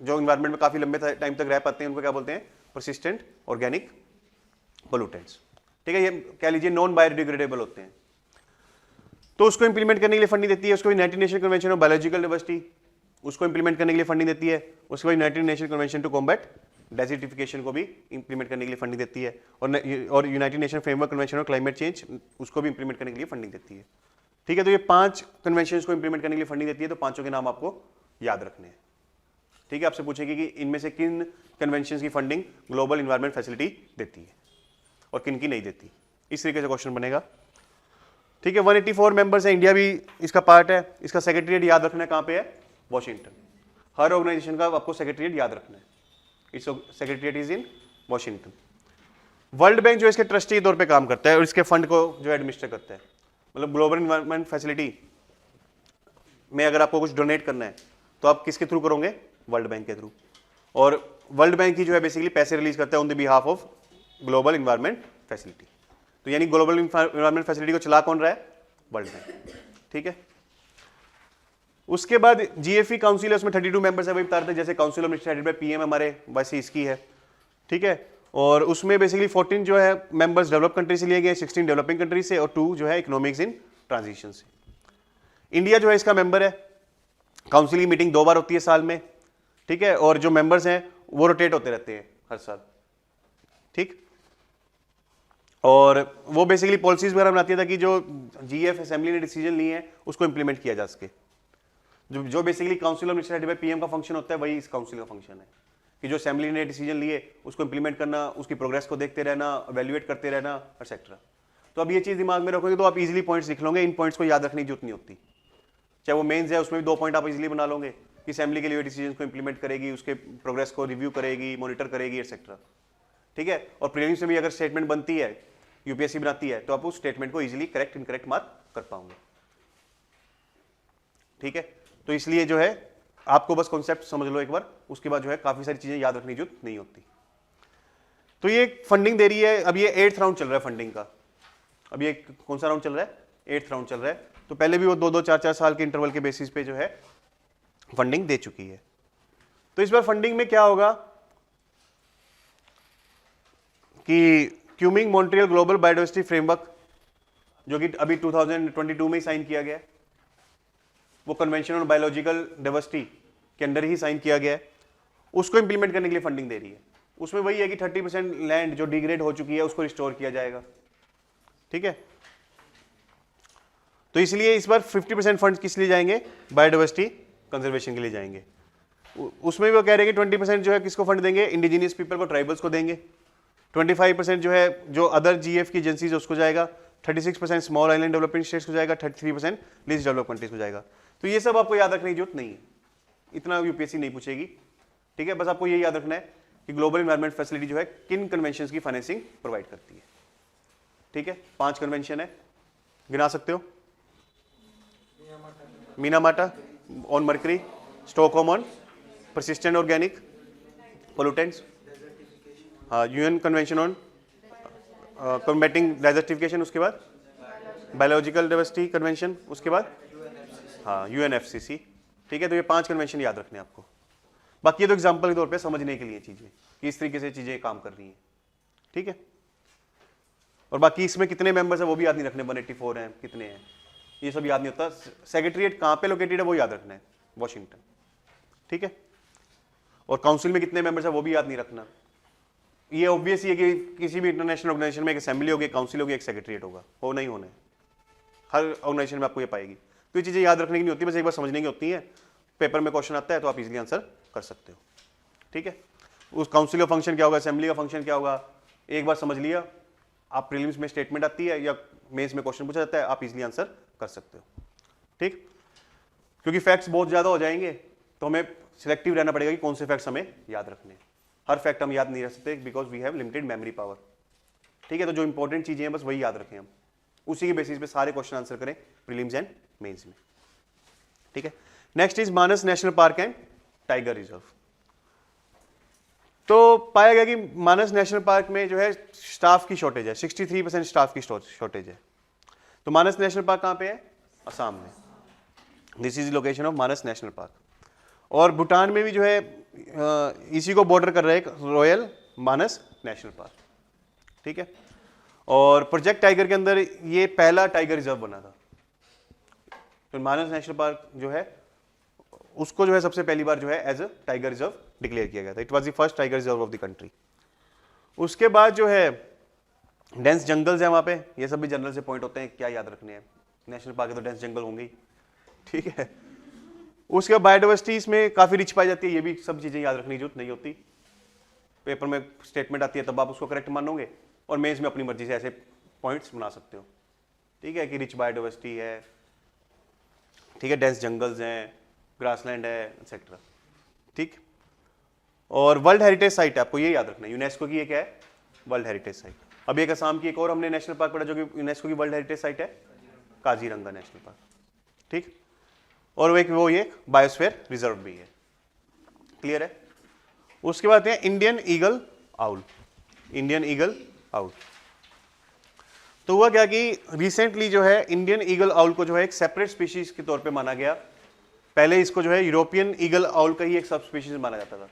जो एनवायरनमेंट में काफी लंबे टाइम तक रह पाते हैं उनको क्या बोलते हैं? परसिस्टेंट ऑर्गेनिक पोल्यूटेंट्स, ठीक है। ये कह लीजिए नॉन बायोडिग्रेडेबल होते हैं। तो उसको इंप्लीमेंट करने के लिए फंडिंग देती है। उसको united nation convention of biological diversity, उसको इंप्लीमेंट करने के लिए फंडिंग देती है। उसके बाद united nation convention to combat desertification को भी इंप्लीमेंट करने के लिए फंडिंग देती है। और United nation framework convention of climate change, उसको भी इंप्लीमेंट करने के लिए फंडिंग देती है, ठीक है। तो ये 5 कन्वेंशन को इंप्लीमेंट करने के लिए फंडिंग देती है। तो पांचों के नाम आपको याद रखने हैं, ठीक है। आपसे पूछेगी कि इनमें से किन कन्वेंशन की फंडिंग ग्लोबल एनवायरनमेंट फैसिलिटी देती है और किन की नहीं देती, इस तरीके से क्वेश्चन बनेगा, ठीक है। 184 मेंबर्स है, इंडिया भी इसका पार्ट है। इसका सेक्रेटरीट याद रखना है कहां पे है? वॉशिंगटन। हर ऑर्गेनाइजेशन का आपको सेक्रेटरीट याद रखना है, इस secretariat is in Washington. World bank जो इसके ट्रस्टी के तौर पे काम करता है और इसके फंड को जो एडमिनिस्टर करता है। मतलब ग्लोबल एनवायरनमेंट फैसिलिटी में अगर आपको कुछ डोनेट करना है तो आप किसके थ्रू करोगे? वर्ल्ड बैंक के थ्रू। और वर्ल्ड बैंक ही जो है बेसिकली पैसे रिलीज करता है on the behalf of global environment facility. तो यानी ग्लोबल एनवायरनमेंट फैसिलिटी को चला कौन रहा है? वर्ल्ड बैंक, ठीक है। उसके बाद जीएफई काउंसिल है, उसमें 32 मेंबर्स है, वही बता रहे थे जैसे council of ministers headed by PM हमारे, वैसे इसकी है, ठीक है। और उसमें बेसिकली 14 जो है मेंबर्स डेवलप कंट्री से लिए गए, 16 डेवलपिंग कंट्री से और 2 जो है इकोनॉमिक्स इन ट्रांजिशन से। इंडिया जो है इसका मेंबर है। काउंसिल की मीटिंग 2 बार होती है साल में, ठीक है। और जो मेंबर्स हैं वो रोटेट होते रहते हैं हर साल, ठीक। और वो बेसिकली पॉलिसीज वगैरह बनाती है ताकि जो जीएफ असेंबली ने डिसीजन लिए हैं उसको इंप्लीमेंट किया जा सके। जो basically council of ministers headed by PM का फंक्शन होता है, वही इस काउंसिल का फंक्शन है कि जो असेंबली ने डिसीजन लिए उसको इंप्लीमेंट करना, उसकी प्रोग्रेस को देखते रहना, एवेल्युएट करते रहना, एक्सेट्रा। तो अब ये चीज दिमाग में रखोगे तो आप इजीली पॉइंट्स लिख लोगे। इन पॉइंट्स को याद रखने की जरूरत नहीं होती। चाहे वो मेंस है उसमें भी 2 पॉइंट आप इजीली बना लोगे कि असेंबली के लिए डिसीजन को इंप्लीमेंट करेगी, उसके प्रोग्रेस को रिव्यू करेगी, मॉनिटर करेगी, एक्सेट्रा, ठीक है। और प्रीलिम्स में भी अगर स्टेटमेंट बनती है, यूपीएससी बनाती है, तो आप उस स्टेटमेंट को इजीली करेक्ट इनकरेक्ट मार्क कर पाओगे, ठीक है। तो इसलिए जो है आपको बस कॉन्सेप्ट समझ लो एक बार, उसके बाद जो है काफी सारी चीजें याद रखने की जरूरत नहीं होती। तो ये फंडिंग दे रही है। अब ये 8th राउंड चल रहा है फंडिंग का। अब ये कौन सा राउंड चल रहा है? 8th राउंड चल रहा है। तो पहले भी वो 2-2, 4-4 साल के इंटरवल के बेसिस पे जो है फंडिंग दे चुकी है। तो इस बार फंडिंग में क्या होगा कि क्यूमिंग मॉन्ट्रियल ग्लोबल बायोडाइवर्सिटी फ्रेमवर्क, जो कि अभी 2022 में ही साइन किया गया है, वो कन्वेंशन ऑन बायोलॉजिकल डाइवर्सिटी के अंदर ही साइन किया गया है, उसको इंप्लीमेंट करने के लिए फंडिंग दे रही है। उसमें वही है कि 30% लैंड जो डिग्रेड हो चुकी है उसको रिस्टोर किया जाएगा, ठीक है। तो इसलिए इस बार 50% फंड किस लिए जाएंगे? बायोडाइवर्सिटी कंजर्वेशन के लिए जाएंगे। उसमें भी वो कह रहे हैं कि 20% जो है किसको फंड देंगे? इंडिजिनियस पीपल को, ट्राइबल्स को देंगे। 25% जो है जो अदर जीएफ की एजेंसीज उसको जाएगा। 36% स्मॉल आइलैंड डेवलपिंग स्टेट्स को जाएगा। 33% लीस्ट डेवलप कंट्रीज को जाएगा। तो ये सब आपको याद रखने की जरूरत नहीं है, इतना यूपीएससी नहीं पूछेगी, ठीक है। बस आपको ये याद रखना है कि ग्लोबल एनवायरनमेंट फैसिलिटी जो है किन कन्वेंशन की फाइनेंसिंग प्रोवाइड करती है, ठीक है। 5 कन्वेंशन है, गिना सकते हो। Minamata on mercury, Stockholm on persistent organic pollutants, हाँ, UN convention on combating desertification, उसके बाद बायोलॉजिकल डाइवर्सिटी कन्वेंशन, उसके बाद हाँ यूएनएफसीसी, ठीक है। तो ये 5 कन्वेंशन याद रखने आपको। बाकी ये तो एग्जांपल के तौर पे समझने के लिए चीजें कि इस तरीके से चीजें काम कर रही हैं, ठीक है। और बाकी इसमें कितने मेंबर्स हैं वो भी याद नहीं रखने, 184 हैं, कितने हैं ये सब याद नहीं होता। सेक्रेटरीट कहाँ पे लोकेटेड है वो याद रखना है, वॉशिंगटन, ठीक है। और काउंसिल में कितने मेंबर्स है वो भी याद नहीं रखना। ये ऑब्वियस है कि किसी भी इंटरनेशनल ऑर्गेनाइजेशन में एक असेंबली होगी, काउंसिल होगी, एक सेक्रेटरीट होगा, हो नहीं होने, हर ऑर्गेनाइजेशन में आपको ये पाएगी। तो ये चीजें याद रखने की नहीं होती, बस एक बार समझने की होती है। पेपर में क्वेश्चन आता है तो आप इजीली आंसर कर सकते हो, ठीक है। उस काउंसिल का फंक्शन क्या होगा, असेंबली का फंक्शन क्या होगा, एक बार समझ लिया, आप प्रीलिम्स में स्टेटमेंट आती है या मेंस में क्वेश्चन पूछा जाता है, आप इजीली आंसर कर सकते हो। ठीक, क्योंकि फैक्ट्स बहुत ज़्यादा हो जाएंगे तो हमें सिलेक्टिव रहना पड़ेगा कि कौन से फैक्ट्स हमें याद रखने हैं। हर फैक्ट हम याद नहीं रख सकते because we have limited memory power. ठीक है, तो जो इंपॉर्टेंट चीज़ें हैं बस वही याद रखें हम, उसी के बेसिस पे सारे क्वेश्चन आंसर करें प्रीलिम्स एंड मेंस में। ठीक है, next is Manas national park and tiger reserve. तो पाया गया कि मानस नेशनल पार्क में जो है स्टाफ की शॉर्टेज है, 63% स्टाफ की शॉर्टेज है। तो मानस नेशनल पार्क कहाँ पे है, असम में। This is location of Manas national park. और भूटान में भी जो है इसी को बॉर्डर कर रहा है रॉयल मानस नेशनल पार्क। ठीक है, और प्रोजेक्ट टाइगर के अंदर ये पहला टाइगर रिजर्व बना था। तो मानस नेशनल पार्क जो है उसको जो है सबसे पहली बार जो है as a tiger reserve declare किया गया था। It was the first tiger reserve of the country. उसके बाद जो है डेंस जंगल्स है वहां पे, ये सब भी जनरल से पॉइंट होते हैं, क्या याद रखने हैं, नेशनल पार्क है तो डेंस जंगल होंगे ही। ठीक है, उसके बाद बायोडाइवर्सिटी इसमें काफी रिच पाई जाती है, ये भी सब चीजें याद रखने की जरूरत नहीं होती। पेपर में स्टेटमेंट आती है तब आप उसको करेक्ट मानोगे और मेंस में अपनी मर्जी से ऐसे पॉइंट्स बना सकते हो। ठीक है, कि रिच बायोडाइवर्सिटी है, ठीक है, डेंस जंगल्स हैं, ग्रासलैंड है, एक्सेट्रा। ठीक, और वर्ल्ड हेरिटेज साइट है, आपको ये याद रखना है, यूनेस्को की एक है वर्ल्ड हेरिटेज साइट। अभी एक असम की एक और हमने नेशनल पार्क पढ़ा जो कि यूनेस्को की वर्ल्ड हेरिटेज साइट है, काजीरंगा नेशनल पार्क। ठीक, और वो ये बायोस्फीयर रिजर्व भी है। क्लियर है। उसके बाद है Indian eagle owl. Indian eagle owl, तो हुआ क्या कि रिसेंटली जो है इंडियन ईगल आउल को जो है एक सेपरेट स्पीशीज के तौर पे माना गया। पहले इसको जो है यूरोपियन ईगल आउल का ही एक सब स्पीशीज माना जाता था,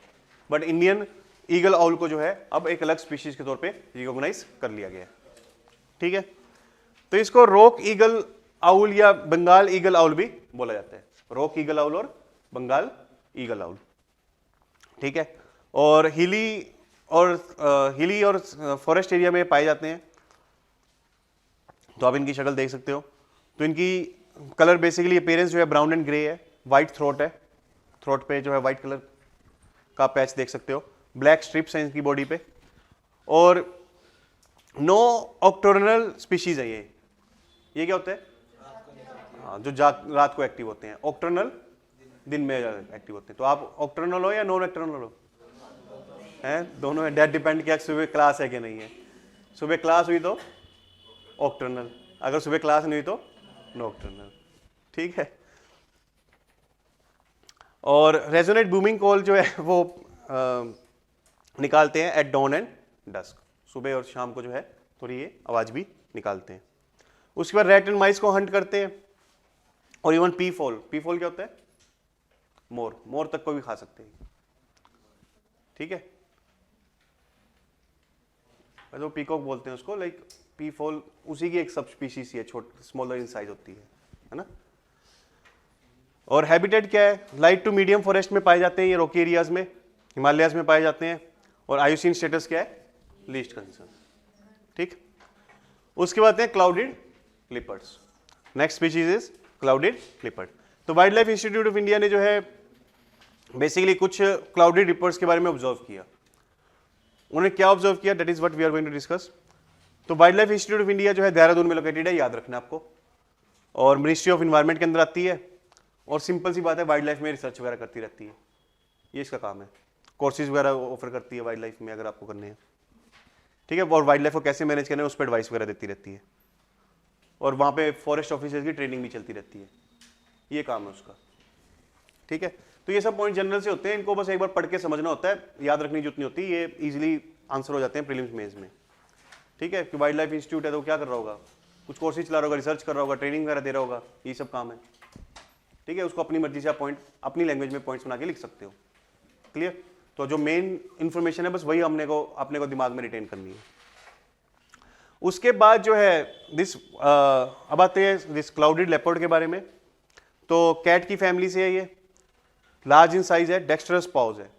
बट इंडियन ईगल आउल को जो है अब एक अलग स्पीशीज के तौर पे रिकॉग्नाइज कर लिया गया। ठीक है, तो इसको रॉक ईगल आउल या बंगाल ईगल आउल भी बोला जाता है। रॉक ईगल आउल और बंगाल ईगल आउल। ठीक है, और हिली और फॉरेस्ट एरिया में पाए जाते हैं। तो आप इनकी शक्ल देख सकते हो। तो इनकी कलर बेसिकली अपीयरेंस जो है ब्राउन एंड ग्रे है, वाइट थ्रोट है, थ्रोट पे जो है वाइट कलर का पैच देख सकते हो, ब्लैक स्ट्रिप्स हैं इनकी बॉडी पे, और नो ऑक्टोरनल स्पीशीज है ये क्या होता है, हाँ, जो रात को एक्टिव होते हैं। ऑक्टोरनल दिन में एक्टिव होते हैं। तो आप ऑक्टोरनल हो या नॉन ऑक्टोरनल हो, हैं, दोनों है। डेट डिपेंड किया सुबह क्लास है कि नहीं है। सुबह क्लास हुई तो ऑक्टोरनल, अगर सुबह क्लास नहीं हुई तो नॉक्टर्नल। ठीक है, और रेजोनेट बूमिंग कॉल जो है वो निकालते हैं एट डॉन एंड डस्क, सुबह और शाम को जो है थोड़ी ये आवाज भी निकालते हैं। उसके बाद रैट एंड माइस को हंट करते हैं, और इवन पी फॉल क्या होता है, मोर तक को भी खा सकते हैं। ठीक है, तो पीकॉक बोलते हैं उसको, लाइक पी फॉल उसी की एक सब स्पीशीज है, छोटी स्मॉलर इन साइज होती है ना। और हैबिटेट क्या है, लाइट टू मीडियम फॉरेस्ट में पाए जाते हैं ये, रॉकी एरियाज में, हिमालयाज में पाए जाते हैं। और आयुसीन स्टेटस क्या है, लीस्ट कंसर्न। ठीक, उसके बाद है clouded leopards. Next species is clouded leopard. तो wildlife institute of India ने जो है बेसिकली कुछ क्लाउडेड लिपर्ड्स के बारे में ऑब्जर्व किया। उन्होंने क्या ऑब्जर्व किया, that is what we are going to discuss. तो wildlife institute of India जो है देहरादून में लोकेटेड है, याद रखना आपको, और मिनिस्ट्री ऑफ इन्वायरमेंट के अंदर आती है। और सिंपल सी बात है, वाइल्ड लाइफ में रिसर्च वगैरह करती रहती है, ये इसका काम है। कोर्सेज वगैरह ऑफर करती है वाइल्ड लाइफ में अगर आपको करने हैं। ठीक है, और वाइल्ड लाइफ को कैसे मैनेज करना है उस पर एडवाइस वगैरह देती रहती है। और वहाँ पे फॉरेस्ट ऑफिसर्स की ट्रेनिंग भी चलती रहती है, ये काम है उसका। ठीक है, तो ये सब पॉइंट जनरल से होते हैं, इनको बस एक बार पढ़ के समझना होता है, याद रखने की जरूरत नहीं होती, ये इजीली आंसर हो जाते हैं प्रीलिम्स मेंस में। ठीक है, कि वाइल्ड लाइफ इंस्टीट्यूट है तो क्या कर रहा होगा, कुछ कोर्सेज चला रहा होगा, रिसर्च कर रहा होगा, ट्रेनिंग वगैरह दे रहा होगा, ये सब काम है। ठीक है, उसको अपनी मर्जी से आप पॉइंट अपनी लैंग्वेज में पॉइंट्स बना के लिख सकते हो। क्लियर, तो जो मेन इंफॉर्मेशन है बस वही अपने को दिमाग में रिटेन करनी है। उसके बाद जो है अब आते हैं दिस क्लाउडेड लेपर्ड के बारे में। तो कैट की फैमिली से है ये, लार्ज इन साइज है, डेक्स्ट्रस पॉज है,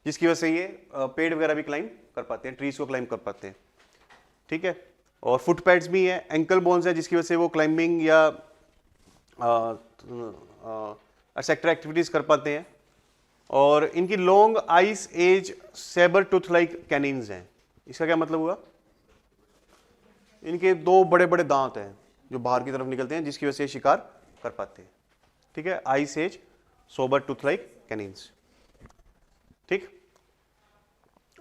जिसकी वजह से ये पेड़ वगैरह भी क्लाइंब कर पाते हैं, ट्रीज को क्लाइंब कर पाते हैं। ठीक है, और फुट पैड्स भी है, एंकल बोन्स है, जिसकी वजह से वो क्लाइंबिंग या एक्सेट्रा एक्टिविटीज कर पाते हैं। और इनकी long ice age sabre tooth like canines हैं। इसका क्या मतलब हुआ? इनके दो बड़े बड़े दांत हैं जो बाहर की तरफ निकलते हैं, जिसकी वजह से शिकार कर पाते हैं। ठीक है, ice age sabre tooth like canines. ठीक,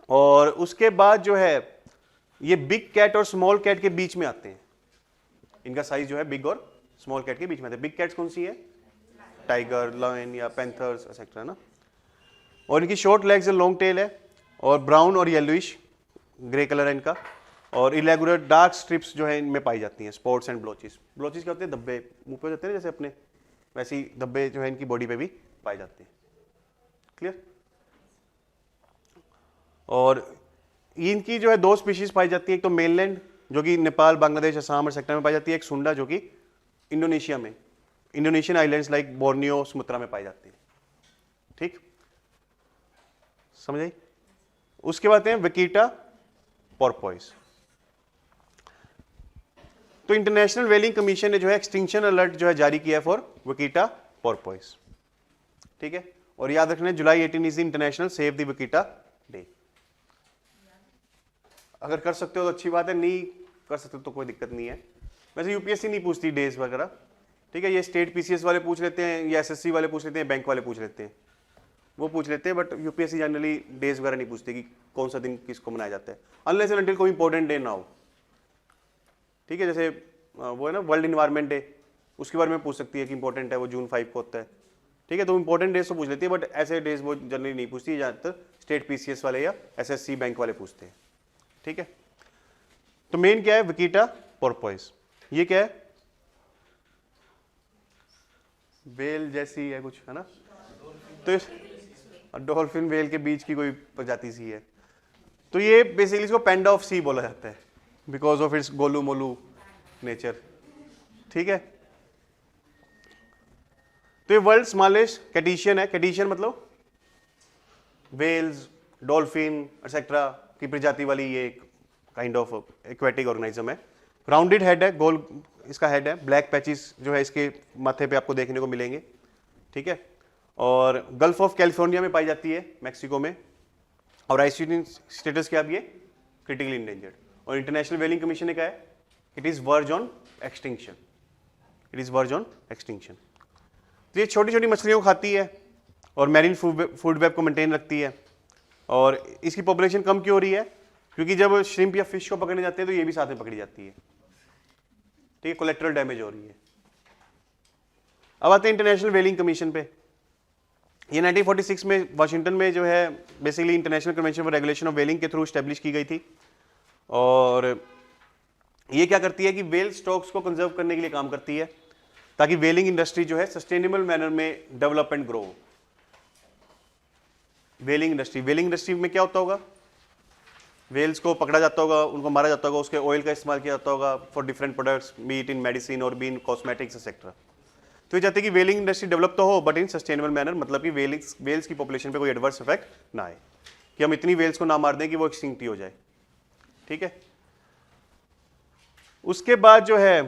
और उसके बाद जो है ये बिग कैट और स्मॉल कैट के बीच में आते हैं। इनका साइज जो है बिग और स्मॉल कैट के बीच में आते हैं। बिग कैट्स कौन सी है? टाइगर, लायन या पैंथर्स एक्सेट्रा ना। और इनकी शॉर्ट लेग्स और लॉन्ग टेल है और ब्राउन और येलोइश ग्रे कलर है इनका, और इरेगुलर डार्क स्ट्रिप्स जो है इनमें पाई जाती हैं। Spots and blotches. ब्लोचेस क्या होते हैं? धब्बे मुंह पे होते हैं ना जैसे अपने, वैसे ही धब्बे जो है इनकी बॉडी पे भी पाए जाते हैं। क्लियर? और इनकी जो है दो स्पीशीज पाई जाती है, एक तो मेनलैंड जो कि नेपाल, बांग्लादेश, असम और सेक्टर में पाई जाती है, एक सुंडा जो कि इंडोनेशिया में, Indonesian islands like Borneo, Sumatra में पाई जाती है। ठीक, समझ आई? उसके बाद हैं विकीटा पोर्पोइस। तो इंटरनेशनल व्हेलिंग कमीशन ने जो है एक्सटिंक्शन अलर्ट जो है जारी किया फॉर विकीटा पोर्पोइस। ठीक है, और याद रखना July 18 is international save the vaquita day. अगर कर सकते हो तो अच्छी बात है, नहीं कर सकते तो कोई दिक्कत नहीं है। वैसे यूपीएससी नहीं पूछती डेज वगैरह। ठीक है, ये स्टेट पीसीएस वाले पूछ लेते हैं, या एसएससी वाले पूछ लेते हैं, बैंक वाले पूछ लेते हैं, वो पूछ लेते हैं, बट यूपीएससी जनरली डेज वगैरह नहीं पूछती कि कौन सा दिन किसको मनाया जाता है, अनलेस एंड अनटिल कोई इंपॉर्टेंट डे ना हो। ठीक है, जैसे वो है ना वर्ल्ड इन्वायरमेंट डे, उसके बारे में पूछ सकती है कि इंपॉर्टेंट है, वो जून 5 को होता है। ठीक है, तो इंपॉर्टेंट डेज तो पूछ लेती है, बट ऐसे डेज वो जनरली नहीं पूछती, ज़्यादातर स्टेट पीसीएस वाले या एसएससी बैंक वाले पूछते हैं। ठीक है, तो मेन क्या है? विकीटा पोर्पोइस। ये क्या है? वेल जैसी है कुछ, है ना? तो डॉल्फिन वेल के बीच की कोई प्रजाति सी है। तो ये बेसिकली इसको पेंडा ऑफ सी बोला जाता है because of its Golu Molu nature. ठीक है, तो ये वर्ल्ड स्मॉलेस्ट कैटिशियन है। कैटिशियन मतलब वेल्स, डॉल्फिन एक्सेट्रा की प्रजाति वाली ये एक काइंड ऑफ एक्वेटिक ऑर्गेनिज्म है। राउंडेड हेड है, गोल इसका हेड है। ब्लैक पैचेस जो है इसके माथे पे आपको देखने को मिलेंगे। ठीक है, और गल्फ ऑफ कैलिफोर्निया में पाई जाती है, मैक्सिको में। और आईसीयूसीएन स्टेटस क्या भी है? Critically endangered. और इंटरनेशनल व्हेलिंग कमीशन ने कहा है it is verge on extinction. It is verge on extinction. तो ये छोटी छोटी मछलियों को खाती है और मैरीन फूड वेब को मेंटेन रखती है। और इसकी पॉपुलेशन कम क्यों हो रही है? क्योंकि जब श्रिम्प या फिश को पकड़ने जाते हैं तो ये भी साथ में पकड़ी जाती है। ठीक है, कोलेक्टरल डैमेज हो रही है। अब आते हैं इंटरनेशनल व्हेलिंग कमीशन पे। ये 1946 में वाशिंगटन में जो है basically international convention for regulation of व्हेलिंग के थ्रू स्टैब्लिश की गई थी। और ये क्या करती है कि व्हेल स्टॉक्स को कंजर्व करने के लिए काम करती है, ताकि व्हेलिंग इंडस्ट्री जो है सस्टेनेबल मैनर में डेवलप एंड ग्रो। व्हेलिंग इंडस्ट्री में क्या होता होगा? व्हेल्स को पकड़ा जाता होगा, उनको मारा जाता होगा, उसके ऑयल का इस्तेमाल किया जाता होगा for different products, B it in medicine और बी इन कॉस्मेटिक्स एक्सेट्रा। तो ये चाहते हैं कि व्हेलिंग इंडस्ट्री डेवलप तो हो बट इन सस्टेनेबल मैनर, मतलब कि व्हेल्स की पॉपुलेशन पे कोई एडवर्स इफेक्ट ना आए, कि हम इतनी व्हेल्स को ना मार दें कि वो एक्सटिंक्ट ही हो जाए। ठीक है, उसके बाद जो है